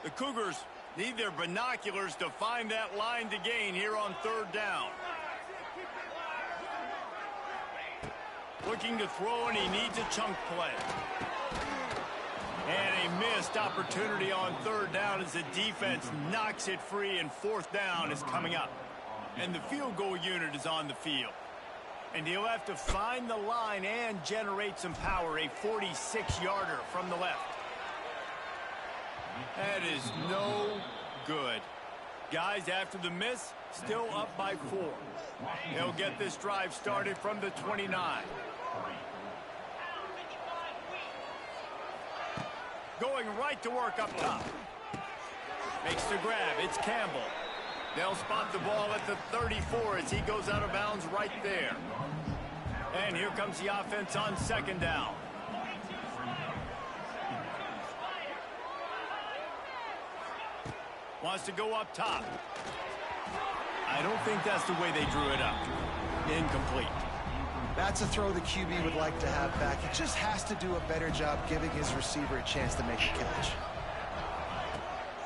The Cougars need their binoculars to find that line to gain here on third down. Looking to throw, and he needs a chunk play. And a missed opportunity on third down as the defense knocks it free, and fourth down is coming up. And the field goal unit is on the field. And he'll have to find the line and generate some power, a 46-yarder from the left. That is no good. Guys, after the miss, still up by 4. They'll get this drive started from the 29. going right to work up top. Makes the grab. It's Campbell. They'll spot the ball at the 34 as he goes out of bounds right there. And here comes the offense on second down. Wants to go up top. I don't think that's the way they drew it up. Incomplete. That's a throw the QB would like to have back. He just has to do a better job giving his receiver a chance to make a catch.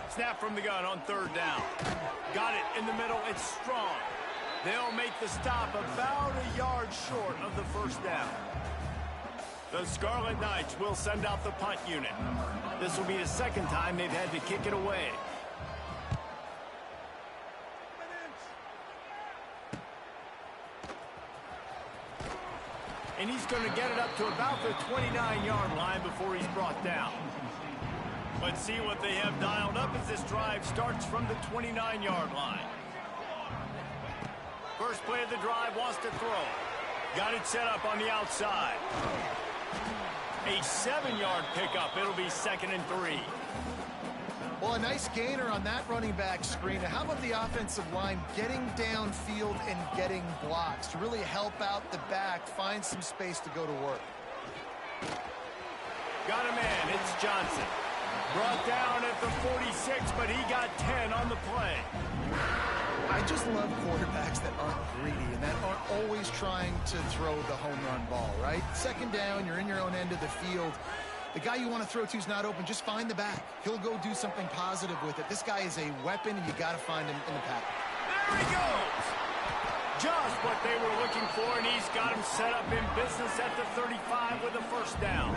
Snap from the gun on third down. Got it in the middle. It's strong. They'll make the stop about a yard short of the first down. The Scarlet Knights will send out the punt unit. This will be the second time they've had to kick it away. And he's going to get it up to about the 29-yard line before he's brought down. Let's see what they have dialed up as this drive starts from the 29-yard line. First play of the drive, wants to throw. Got it set up on the outside. A 7-yard pickup. It'll be 2nd and 3. Well, a nice gainer on that running back screen. Now, how about the offensive line getting downfield and getting blocks to really help out the back, find some space to go to work? Got a man. It's Johnson. Brought down at the 46, but he got 10 on the play. I just love quarterbacks that aren't greedy and that aren't always trying to throw the home run ball, right? Second down, you're in your own end of the field. The guy you want to throw to is not open. Just find the back. He'll go do something positive with it. This guy is a weapon, and you got to find him in the pack. There he goes. Just what they were looking for, and he's got him set up in business at the 35 with a first down.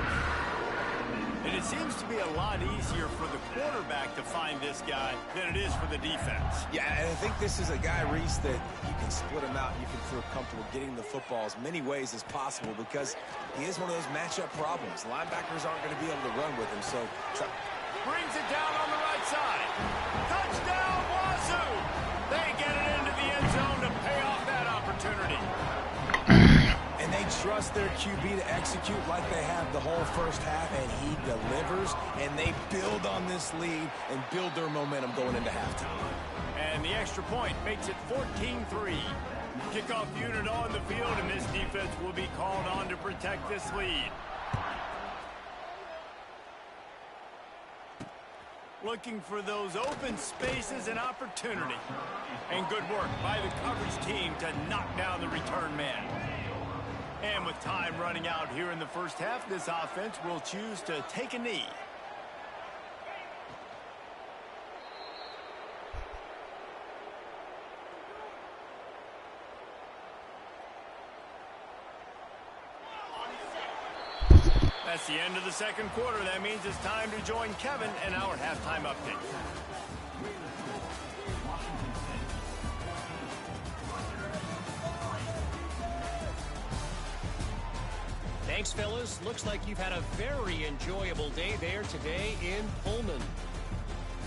And it seems to be a lot easier for the quarterback to find this guy than it is for the defense. Yeah, and I think this is a guy, Reese, that you can split him out. You can feel comfortable getting the football as many ways as possible because he is one of those matchup problems. Linebackers aren't going to be able to run with him, so brings it down on the right side. Touchdown, Wazoo! They get it into the end zone to pay off that opportunity. And they trust their QB to execute like they have the whole first half, and he delivers, and they build on this lead and build their momentum going into halftime. And the extra point makes it 14-3. Kickoff unit on the field, and this defense will be called on to protect this lead. Looking for those open spaces and opportunity. And good work by the coverage team to knock down the return man. And with time running out here in the first half, this offense will choose to take a knee. That's the end of the second quarter. That means it's time to join Kevin in our halftime update. Thanks, fellas. Looks like you've had a very enjoyable day there today in Pullman.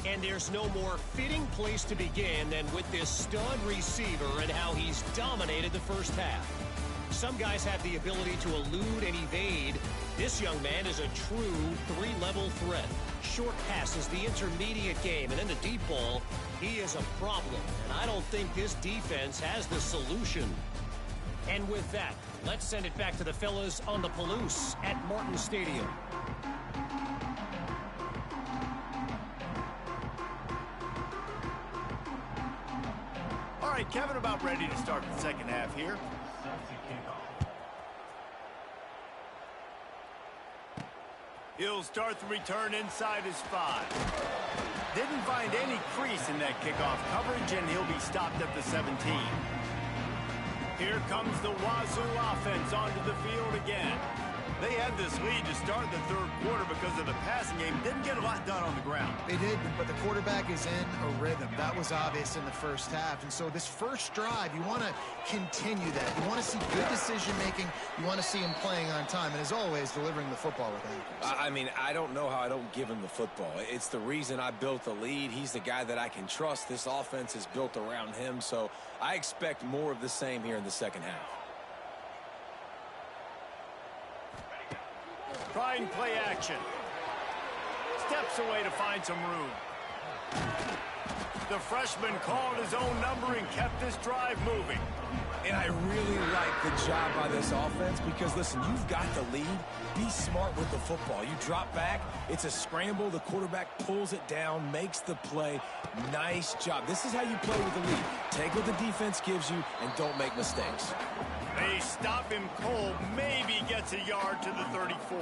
And there's no more fitting place to begin than with this stud receiver and how he's dominated the first half. Some guys have the ability to elude and evade. This young man is a true three-level threat. Short passes, the intermediate game, and then the deep ball, he is a problem. And I don't think this defense has the solution. And with that, let's send it back to the fellas on the Palouse at Martin Stadium. All right, Kevin, about ready to start the second half here. He'll start the return inside his 5. Didn't find any crease in that kickoff coverage, and he'll be stopped at the 17. Here comes the Wazoo offense onto the field again. They had this lead to start the third quarter because of the passing game. Didn't get a lot done on the ground. They did, but the quarterback is in a rhythm. That was obvious in the first half. And so this first drive, you want to continue that. You want to see good decision-making. You want to see him playing on time. And as always, delivering the football with accuracy. I mean, I don't know how I don't give him the football. It's the reason I built the lead. He's the guy that I can trust. This offense is built around him. So I expect more of the same here in the second half. Trying play action. steps away to find some room. The freshman called his own number and kept this drive moving. And I really like the job by this offense because, listen, you've got the lead. Be smart with the football. You drop back, it's a scramble. The quarterback pulls it down, makes the play. Nice job. This is how you play with the lead. Take what the defense gives you and don't make mistakes. They stop him cold, maybe gets a yard to the 34.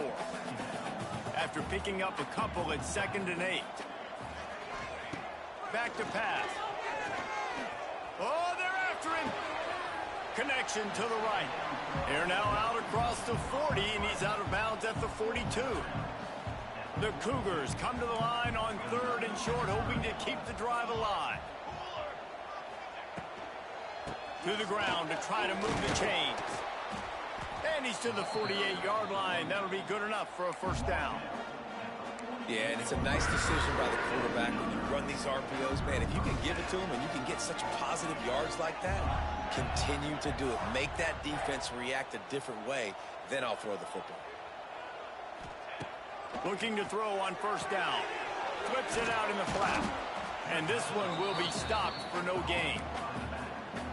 After picking up a couple at 2nd and 8. Back to pass. Oh, they're after him. Connection to the right. They're now out across the 40, and he's out of bounds at the 42. The Cougars come to the line on 3rd and short, hoping to keep the drive alive. To the ground to try to move the chains. And he's to the 48-yard line. That'll be good enough for a first down. Yeah, and it's a nice decision by the quarterback when you run these RPOs. Man, if you can give it to him and you can get such positive yards like that, continue to do it. Make that defense react a different way, then I'll throw the football. Looking to throw on first down. Flips it out in the flat. And this one will be stopped for no gain.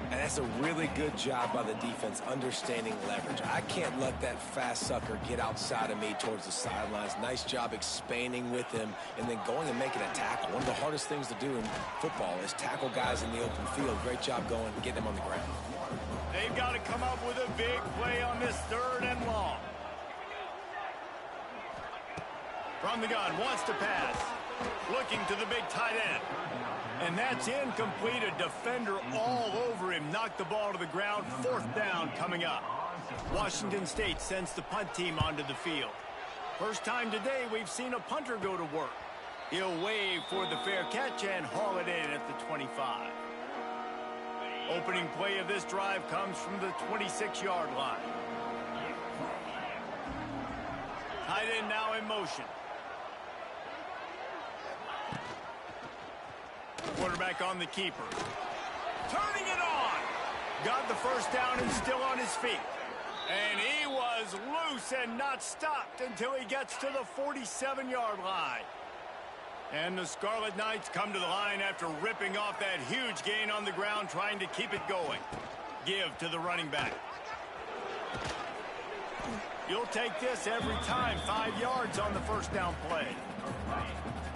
And that's a really good job by the defense understanding leverage. I can't let that fast sucker get outside of me towards the sidelines. Nice job expanding with him and then going and making a tackle. One of the hardest things to do in football is tackle guys in the open field. Great job going and getting them on the ground. They've got to come up with a big play on this 3rd and long. From the gun, wants to pass. Looking to the big tight end. And that's incomplete. A defender all over him. Knocked the ball to the ground. 4th down coming up. Washington State sends the punt team onto the field. First time today we've seen a punter go to work. He'll wave for the fair catch and haul it in at the 25. Opening play of this drive comes from the 26-yard line. Tight end now in motion. Quarterback on the keeper. Turning it on. Got the first down and still on his feet. And he was loose and not stopped until he gets to the 47-yard line. And the Scarlet Knights come to the line after ripping off that huge gain on the ground, trying to keep it going. Give to the running back. You'll take this every time. 5 yards on the first down play.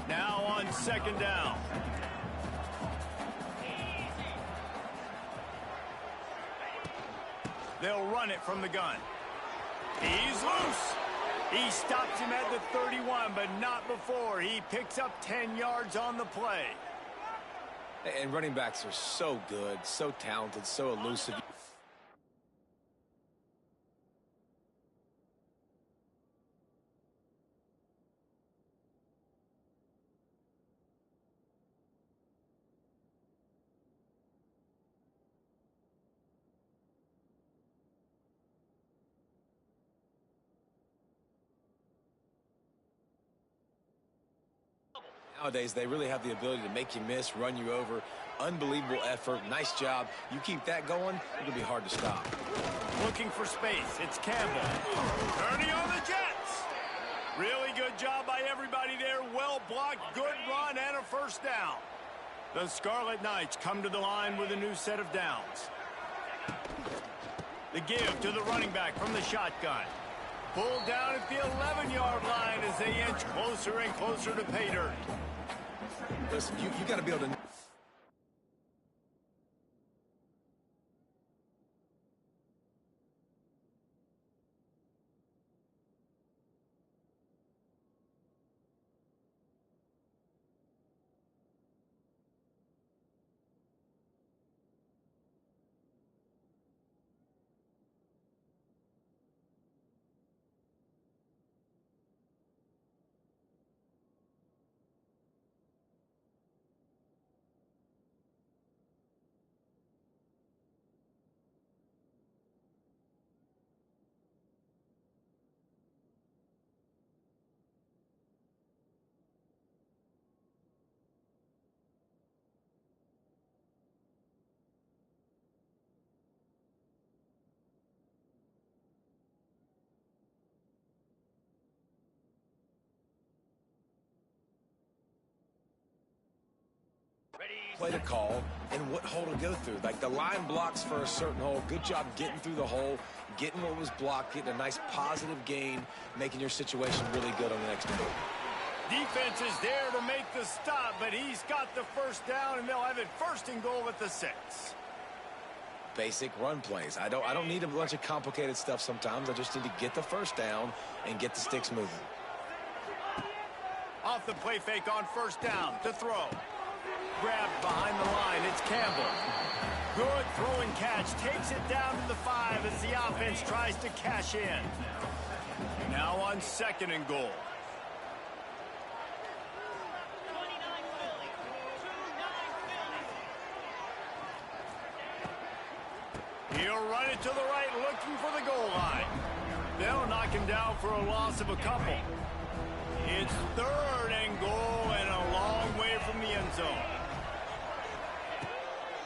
Now on 2nd down. They'll run it from the gun. He's loose. He stops him at the 31, but not before. He picks up 10 yards on the play. And running backs are so good, so talented, so elusive. Nowadays, they really have the ability to make you miss, run you over. Unbelievable effort. Nice job. You keep that going, it'll be hard to stop. Looking for space. It's Campbell. Turning on the Jets. Really good job by everybody there. Well blocked, good run, and a first down. The Scarlet Knights come to the line with a new set of downs. The give to the running back from the shotgun. Pulled down at the 11-yard line as they inch closer and closer to pay dirt. Listen, you got to be able to... play to call and what hole to go through. Like the line blocks for a certain hole. Good job getting through the hole, getting what was blocked, getting a nice positive gain, making your situation really good on the next move. Defense is there to make the stop, but he's got the first down, and they'll have it 1st and goal at the 6. Basic run plays. I don't need a bunch of complicated stuff sometimes. I just need to get the first down and get the sticks moving. Off the play fake on 1st down to throw. Grabbed behind the line. It's Campbell. Good throw and catch. Takes it down to the 5 as the offense tries to cash in. Now on 2nd and goal. He'll run it to the right, looking for the goal line. They'll knock him down for a loss of a couple. It's 3rd and goal and a long way from the end zone.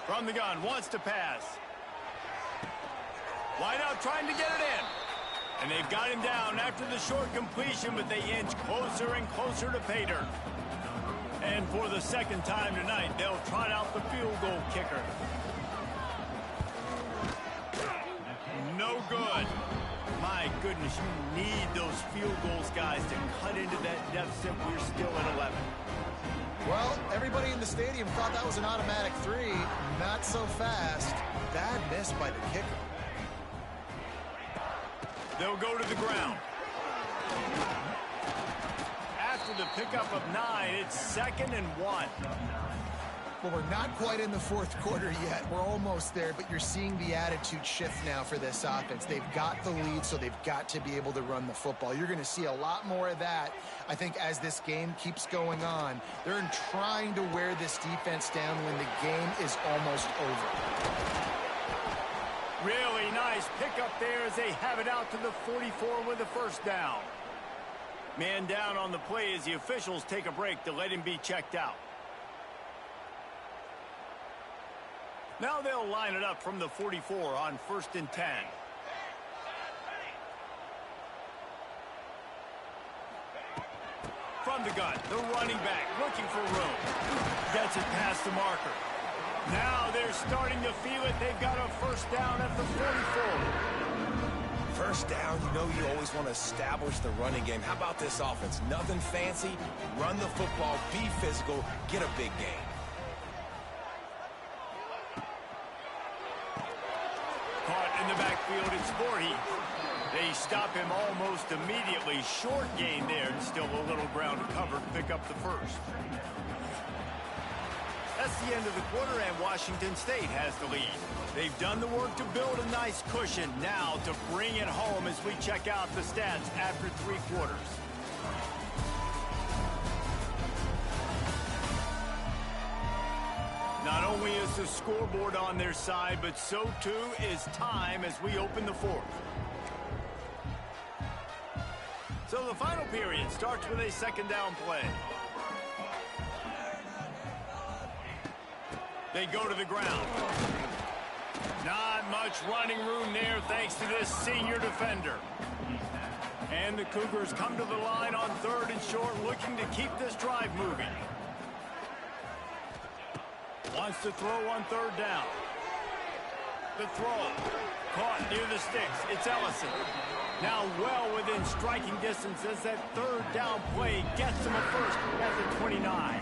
From the gun, wants to pass. Wide out, trying to get it in. And they've got him down after the short completion, but they inch closer and closer to pay dirt. And for the 2nd time tonight, they'll trot out the field goal kicker. No good. My goodness, you need those field goals, guys, to cut into that deficit. We're still at 11. Well, everybody in the stadium thought that was an automatic 3. Not so fast. Bad miss by the kicker. They'll go to the ground. After the pickup of 9, it's 2nd and 1. Well, we're not quite in the 4th quarter yet. We're almost there, but you're seeing the attitude shift now for this offense. They've got the lead, so they've got to be able to run the football. You're going to see a lot more of that, I think, as this game keeps going on. They're trying to wear this defense down when the game is almost over. Really nice pickup there as they have it out to the 44 with the 1st down. Man down on the play as the officials take a break to let him be checked out. Now they'll line it up from the 44 on 1st and 10. From the gun, the running back looking for room. Gets it past the marker. Now they're starting to feel it. They've got a 1st down at the 44. 1st down, you know you always want to establish the running game. How about this offense? Nothing fancy. Run the football, be physical, get a big gain. Caught in the backfield, it's Voorhees. They stop him almost immediately. Short gain there, and still a little ground to cover to pick up the 1st. That's the end of the quarter, and Washington State has the lead. They've done the work to build a nice cushion. Now to bring it home as we check out the stats after 3 quarters. Not only is the scoreboard on their side, but so too is time as we open the 4th. So the final period starts with a 2nd down play. They go to the ground. Not much running room there thanks to this senior defender. And the Cougars come to the line on 3rd and short, looking to keep this drive moving. Wants to throw on 3rd down. The throw. Caught near the sticks. It's Ellison. Now well within striking distance as that 3rd down play gets him a 1st at the 29.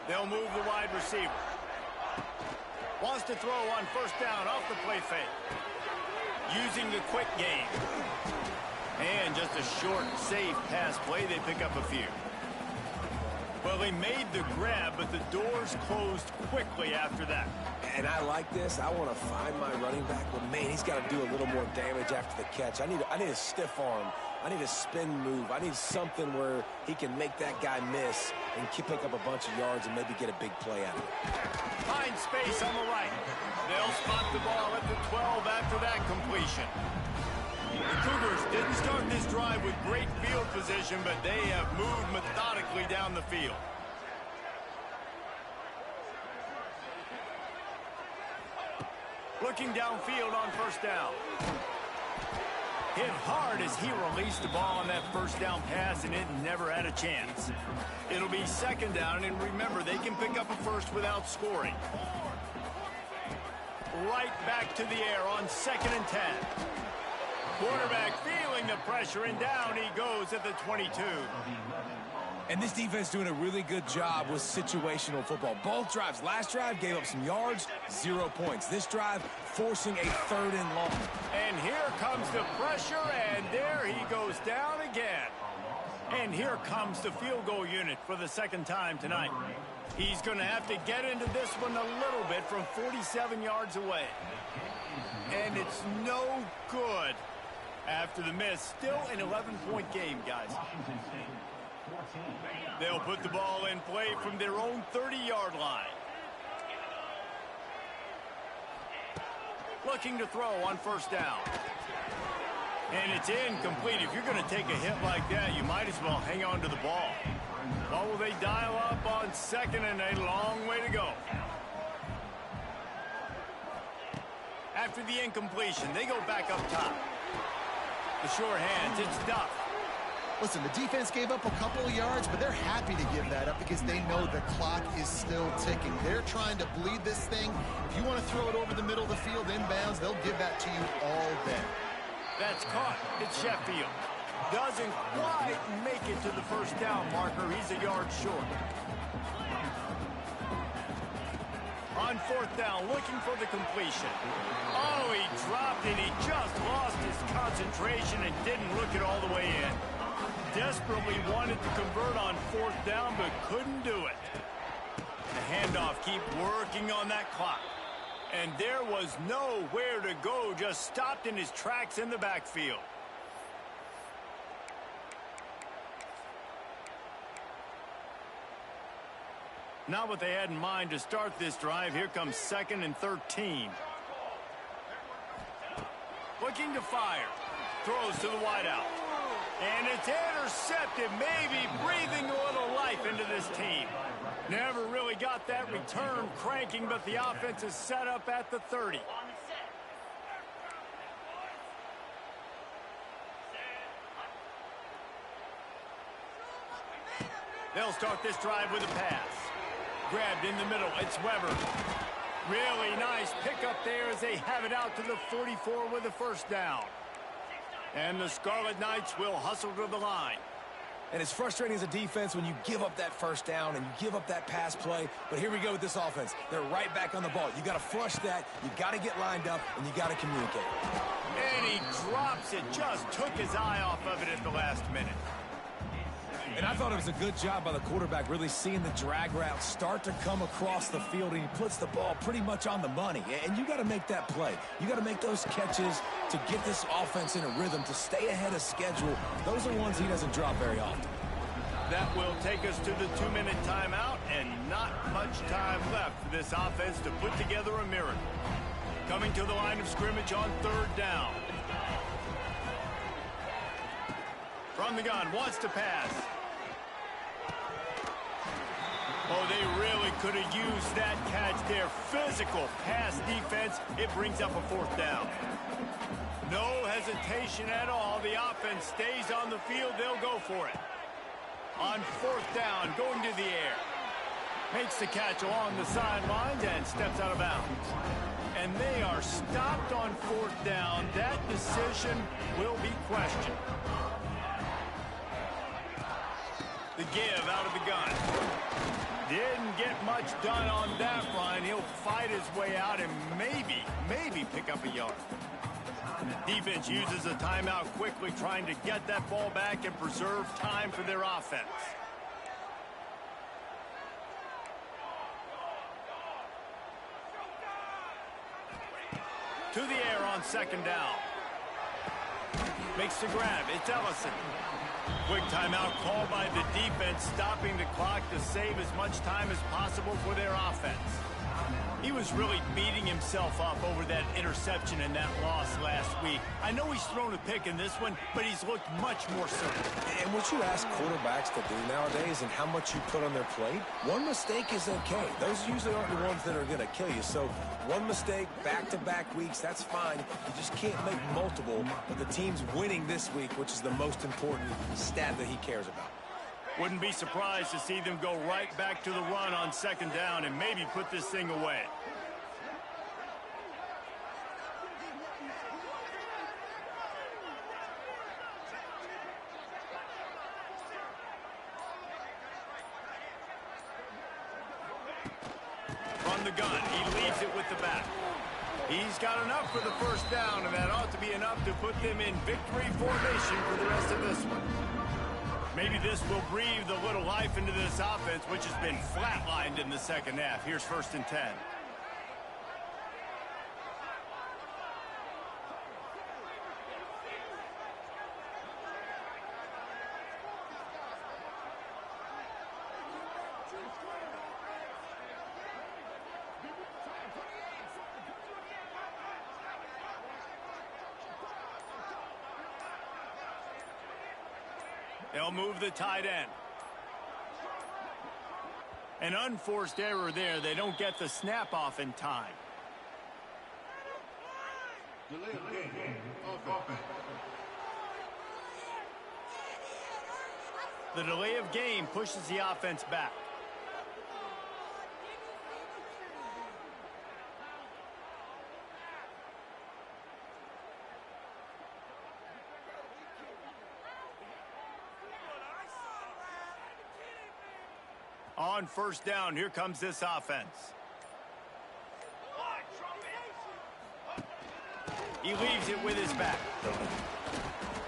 They'll move the wide receiver. Wants to throw on 1st down off the play fake. Using the quick game. And just a short, safe pass play. They pick up a few. Well, they made the grab, but the doors closed quickly after that. And I like this. I want to find my running back, but man, he's got to do a little more damage after the catch. I need a stiff arm. I need a spin move. I need something where he can make that guy miss and pick up a bunch of yards and maybe get a big play out of it. Find space on the right. They'll spot the ball at the 12 after that completion. The Cougars didn't start this drive with great field position, but they have moved methodically down the field. Looking downfield on 1st down. Hit hard as he released the ball on that first down pass, and it never had a chance. It'll be second down, and remember, they can pick up a first without scoring. Right back to the air on 2nd and 10. Quarterback feeling the pressure, and down he goes at the 22. And this defense doing a really good job with situational football. Both drives. Last drive gave up some yards, 0 points. This drive forcing a 3rd and long. And here comes the pressure, and there he goes down again. And here comes the field goal unit for the 2nd time tonight. He's going to have to get into this one a little bit from 47 yards away. And it's no good after the miss. Still an 11-point game, guys. They'll put the ball in play from their own 30-yard line. Looking to throw on 1st down. And it's incomplete. If you're going to take a hit like that, you might as well hang on to the ball. Or will they dial up on 2nd and a long way to go? After the incompletion, they go back up top. The short hands, it's Duff. Listen, the defense gave up a couple of yards, but they're happy to give that up because they know the clock is still ticking. They're trying to bleed this thing. If you want to throw it over the middle of the field inbounds, they'll give that to you all day. That's caught. It's Sheffield. Doesn't quite make it to the 1st down marker. He's a yard short. On 4th down, looking for the completion. Oh, he dropped it. He just lost his concentration and didn't look it all the way in. Desperately wanted to convert on 4th down, but couldn't do it. The handoff, keep working on that clock. And there was nowhere to go, just stopped in his tracks in the backfield. Not what they had in mind to start this drive. Here comes 2nd and 13. Looking to fire. Throws to the wideout. And it's intercepted, maybe breathing a little life into this team. Never really got that return cranking, but the offense is set up at the 30. They'll start this drive with a pass. Grabbed in the middle, it's Weber. Really nice pickup there as they have it out to the 44 with the 1st down. And the Scarlet Knights will hustle to the line. And it's frustrating as a defense when you give up that 1st down and you give up that pass play. But here we go with this offense. They're right back on the ball. You got to flush that. You got to get lined up, and you got to communicate. And he drops it. Just took his eye off of it at the last minute. And I thought it was a good job by the quarterback really seeing the drag route start to come across the field, and he puts the ball pretty much on the money. And you got to make that play. You got to make those catches to get this offense in a rhythm, to stay ahead of schedule. Those are ones he doesn't drop very often. That will take us to the 2-minute timeout, and not much time left for this offense to put together a miracle. Coming to the line of scrimmage on 3rd down. From the gun, wants to pass. Oh, they really could have used that catch there. Physical pass defense. It brings up a 4th down. No hesitation at all. The offense stays on the field. They'll go for it. On 4th down, going to the air. Makes the catch along the sidelines and steps out of bounds. And they are stopped on 4th down. That decision will be questioned. The give out of the gun. Didn't get much done on that run. He'll fight his way out and maybe pick up a yard. Defense uses a timeout quickly, trying to get that ball back and preserve time for their offense. To the air on 2nd down. Makes the grab. It's Ellison. Quick timeout called by the defense, stopping the clock to save as much time as possible for their offense. He was really beating himself up over that interception and that loss last week. I know he's thrown a pick in this one, but he's looked much more certain. And what you ask quarterbacks to do nowadays and how much you put on their plate, one mistake is okay. Those usually aren't the ones that are going to kill you. So one mistake, back-to-back weeks, that's fine. You just can't make multiple, but the team's winning. winning this week, which is the most important stat that he cares about. Wouldn't be surprised to see them go right back to the run on second down and maybe put this thing away. From the gun, he leaves it with the back. He's got enough for the first down, and that ought to be enough to put them in victory formation for the rest of this one. Maybe this will breathe a little life into this offense, which has been flatlined in the second half. Here's 1st and 10. They'll move the tight end. An unforced error there. They don't get the snap off in time. The delay of game pushes the offense back. On first down, here comes this offense. He leaves it with his back.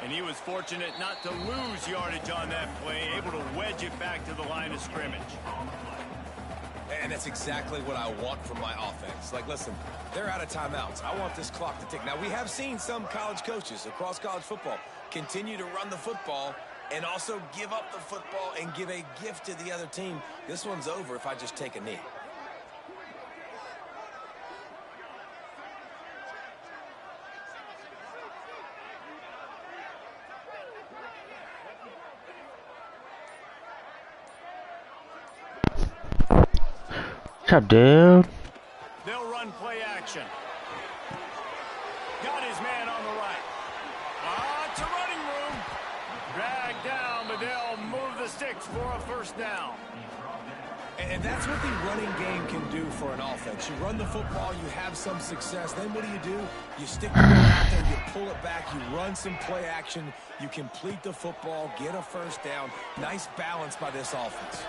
And he was fortunate not to lose yardage on that play, able to wedge it back to the line of scrimmage. And that's exactly what I want from my offense. Like, listen, they're out of timeouts. I want this clock to tick. Now, we have seen some college coaches across college football continue to run the football and also give up the football and give a gift to the other team. This one's over if I just take a knee. What's up, dude? They'll run play action. Got his man on the right. It's a running room. Dragged down, but they'll move the sticks for a first down. And that's what the running game can do for an offense. You run the football, you have some success. Then what do? You stick the ball out there, you pull it back, you run some play action, you complete the football, get a first down. Nice balance by this offense.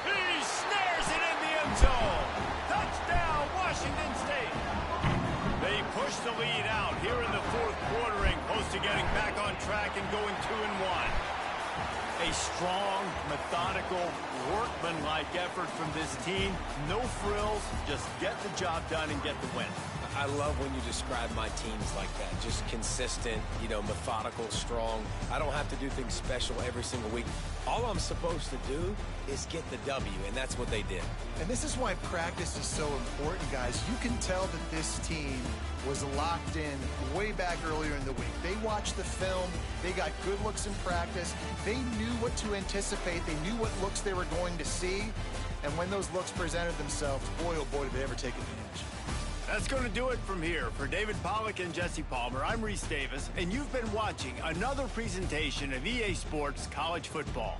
He snares it in the end zone. Touchdown, Washington State. They push the lead out here in the fourth quarter and close to getting back on track and going 2-1. A strong, methodical, workmanlike effort from this team. No frills, just get the job done and get the win. I love when you describe my teams like that. Just consistent, methodical, strong. I don't have to do things special every single week. All I'm supposed to do is get the W, and that's what they did. And this is why practice is so important, guys. You can tell that this team was locked in way back earlier in the week. They watched the film. They got good looks in practice. They knew what to anticipate. They knew what looks they were going to see. And when those looks presented themselves, boy, oh boy, did they ever take advantage. That's going to do it from here. For David Pollack and Jesse Palmer, I'm Reese Davis, and you've been watching another presentation of EA Sports College Football.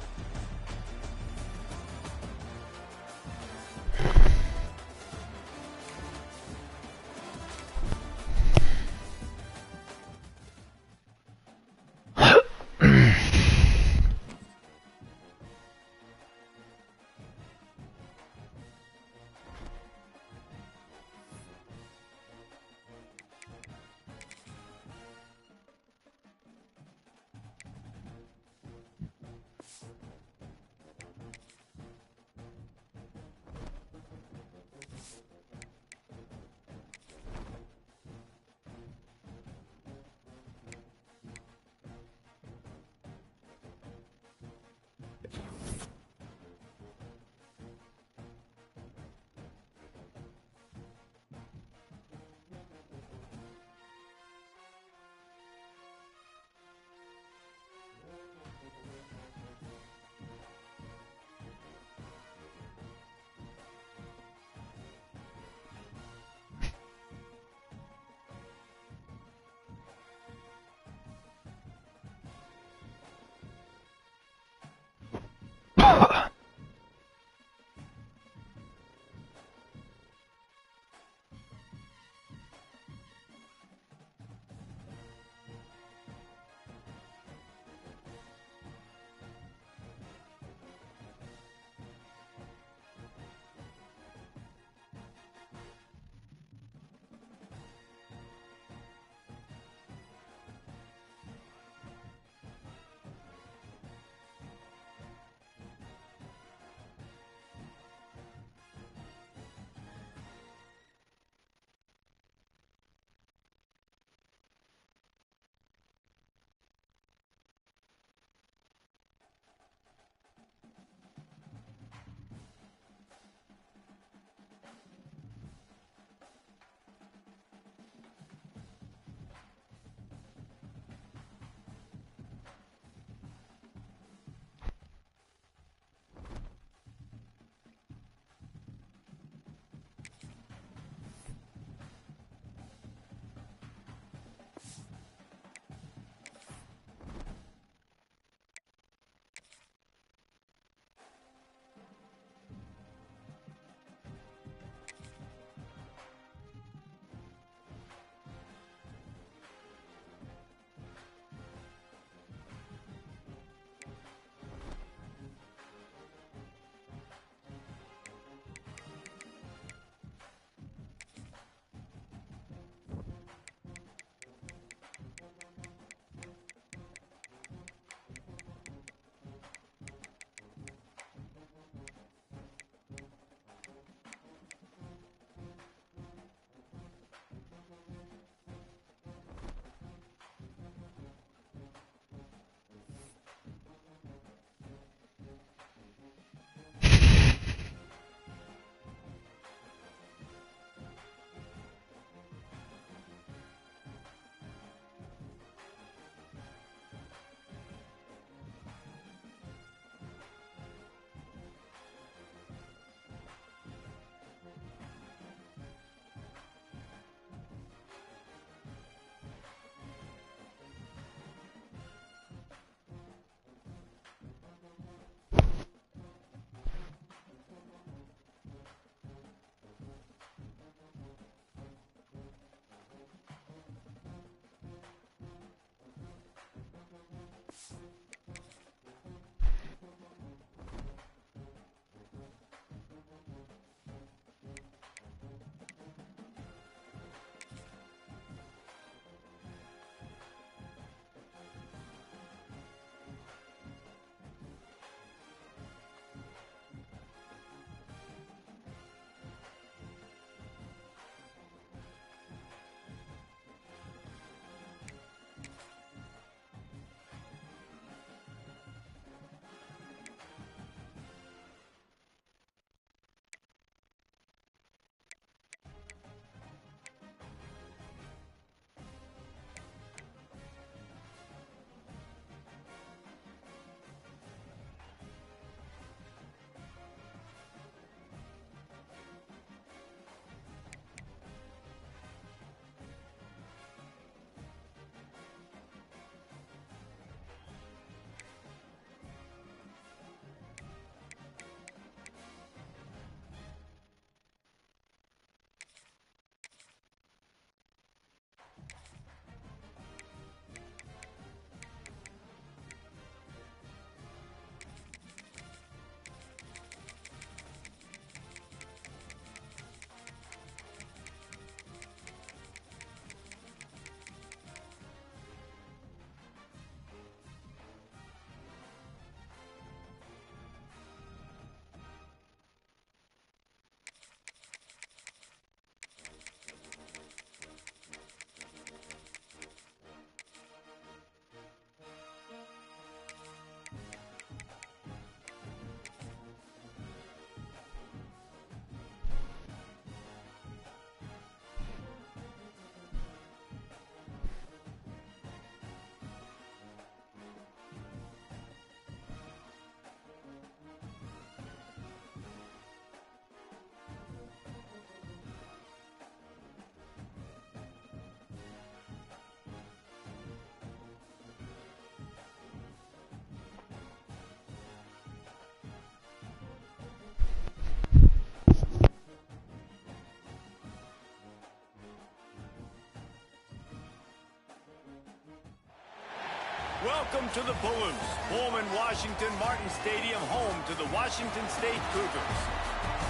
to the Palouse, Pullman, Washington, Martin Stadium, home to the Washington State Cougars.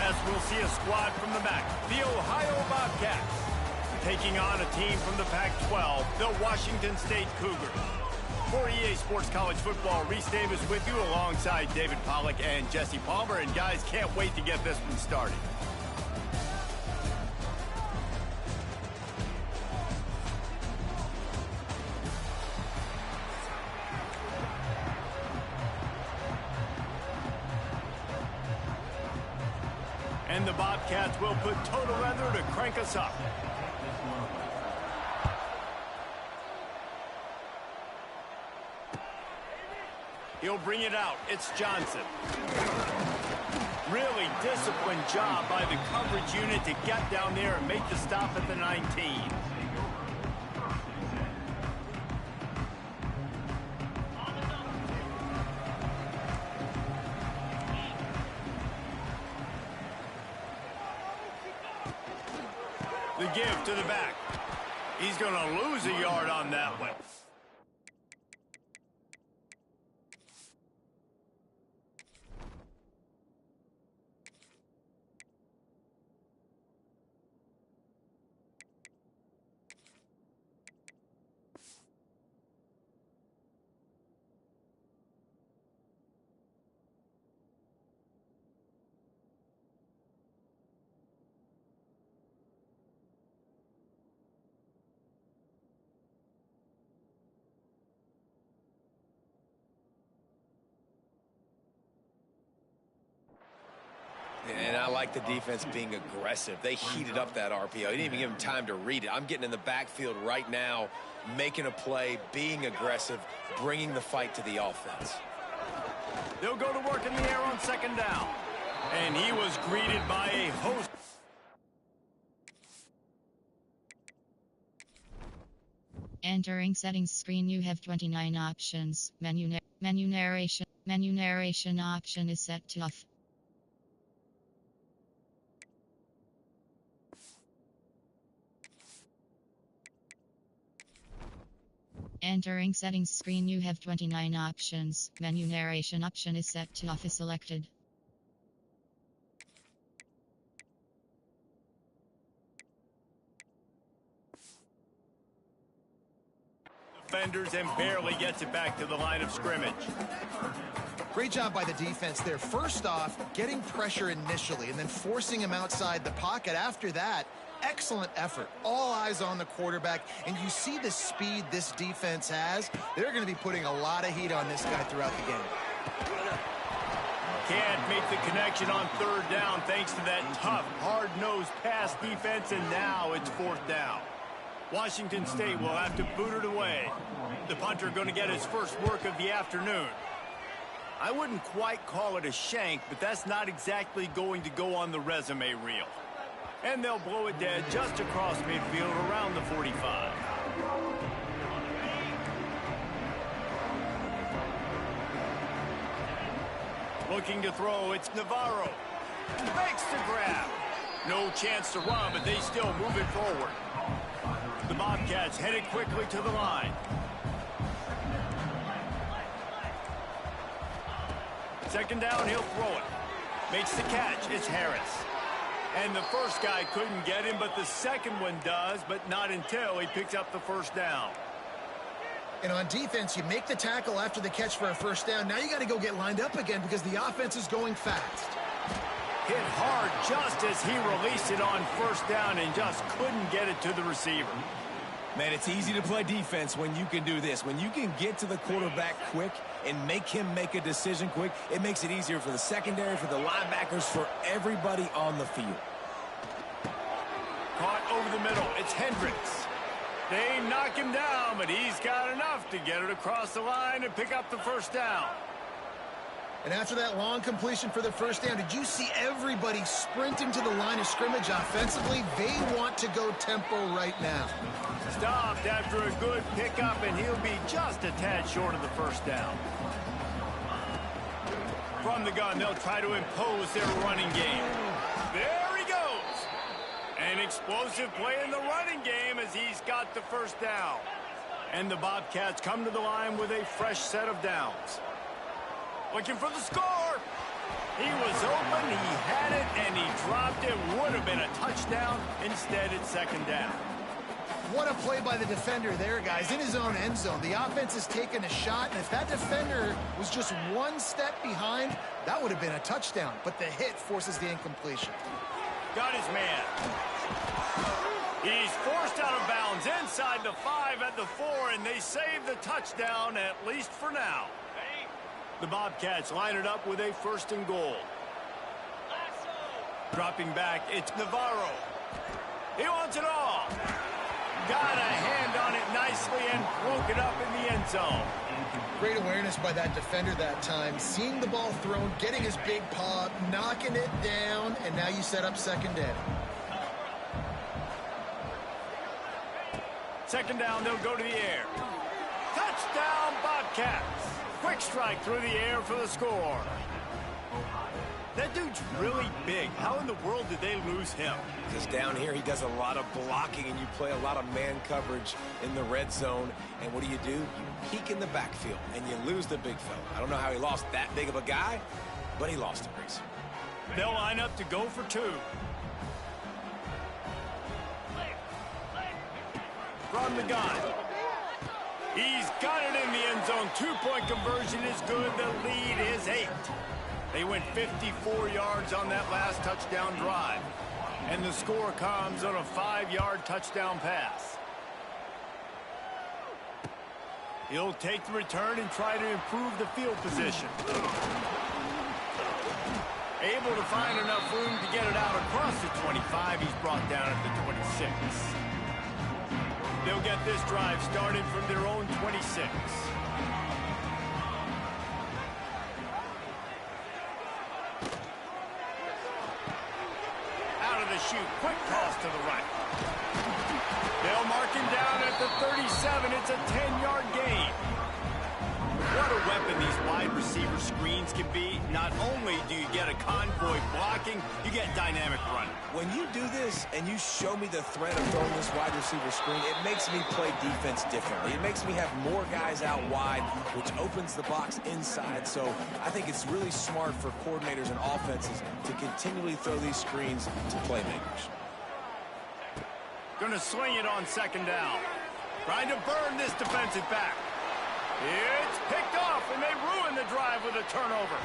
As we'll see a squad from the MAC, the Ohio Bobcats, taking on a team from the Pac-12, the Washington State Cougars. For EA Sports College Football, Reese Davis with you alongside David Pollack and Jesse Palmer. And guys, can't wait to get this one started. And the Bobcats will put total leather to crank us up. He'll bring it out. It's Johnson. Really disciplined job by the coverage unit to get down there and make the stop at the 19. The give to the back. He's going to lose a yard on that one. And I like the defense being aggressive. They heated up that RPO. He didn't even give him time to read it. I'm getting in the backfield right now, making a play, being aggressive, bringing the fight to the offense. They'll go to work in the air on second down. And he was greeted by a host. Entering settings screen, you have 29 options. Menu narration option is set to off. Entering settings screen, you have 29 options. Menu narration option is set to off is selected. Defenders and barely gets it back to the line of scrimmage. Great job by the defense there. First off, getting pressure initially and then forcing him outside the pocket. After that, excellent effort. All eyes on the quarterback, and you see the speed this defense has. They're going to be putting a lot of heat on this guy throughout the game. Can't make the connection on third down thanks to that tough, hard-nosed pass defense, and now it's fourth down. Washington State will have to boot it away. The punter going to get his first work of the afternoon. I wouldn't quite call it a shank, but that's not exactly going to go on the resume reel. And they'll blow it dead just across midfield around the 45. Looking to throw, it's Navarro. Makes the grab. No chance to run, but they still move it forward. The Bobcats headed quickly to the line. Second down, he'll throw it. Makes the catch, it's Harris. And the first guy couldn't get him, but the second one does, but not until he picked up the first down. And on defense, you make the tackle after the catch for a first down. Now you got to go get lined up again because the offense is going fast. Hit hard just as he released it on first down and just couldn't get it to the receiver. Man, it's easy to play defense when you can do this. When you can get to the quarterback quick and make him make a decision quick, it makes it easier for the secondary, for the linebackers, for everybody on the field. Caught over the middle. It's Hendricks. They knock him down, but he's got enough to get it across the line and pick up the first down. And after that long completion for the first down, did you see everybody sprinting to the line of scrimmage offensively? They want to go tempo right now. Stopped after a good pickup, and he'll be just a tad short of the first down. From the gun, they'll try to impose their running game. There he goes. An explosive play in the running game as he's got the first down. And the Bobcats come to the line with a fresh set of downs. Looking for the score. He was open, he had it, and he dropped it. Would have been a touchdown. Instead, it's second down. What a play by the defender there, guys. In his own end zone, the offense has taken a shot, and if that defender was just one step behind, that would have been a touchdown. But the hit forces the incompletion. Got his man. He's forced out of bounds inside the 5 at the 4, and they save the touchdown, at least for now. The Bobcats line it up with a 1st and goal. Dropping back, it's Navarro. He wants it all. Got a hand on it nicely and broke it up in the end zone. Great awareness by that defender that time. Seeing the ball thrown, getting his big paw, knocking it down, and now you set up second down. Second down, they'll go to the air. Touchdown, Bobcats. Quick strike through the air for the score. That dude's really big. How in the world did they lose him? Because down here he does a lot of blocking, and you play a lot of man coverage in the red zone. And what do? You peek in the backfield, and you lose the big fella. I don't know how he lost that big of a guy, but he lost him, Reese. They'll line up to go for 2. From the gun. He's got it in the end zone. 2-point conversion is good. The lead is 8. They went 54 yards on that last touchdown drive. And the score comes on a 5-yard touchdown pass. He'll take the return and try to improve the field position. Able to find enough room to get it out across the 25. He's brought down at the 26. They'll get this drive started from their own 26. Out of the chute, quick toss to the right. They'll mark him down at the 37. It's a 10-yard gain. What a weapon these wide receiver screens can be. Not only do you get a convoy blocking, you get dynamic running. When you do this and you show me the threat of throwing this wide receiver screen, it makes me play defense differently. It makes me have more guys out wide, which opens the box inside. So I think it's really smart for coordinators and offenses to continually throw these screens to playmakers. Gonna swing it on second down. Trying to burn this defensive back. It's picked off, and they ruin the drive with a turnover.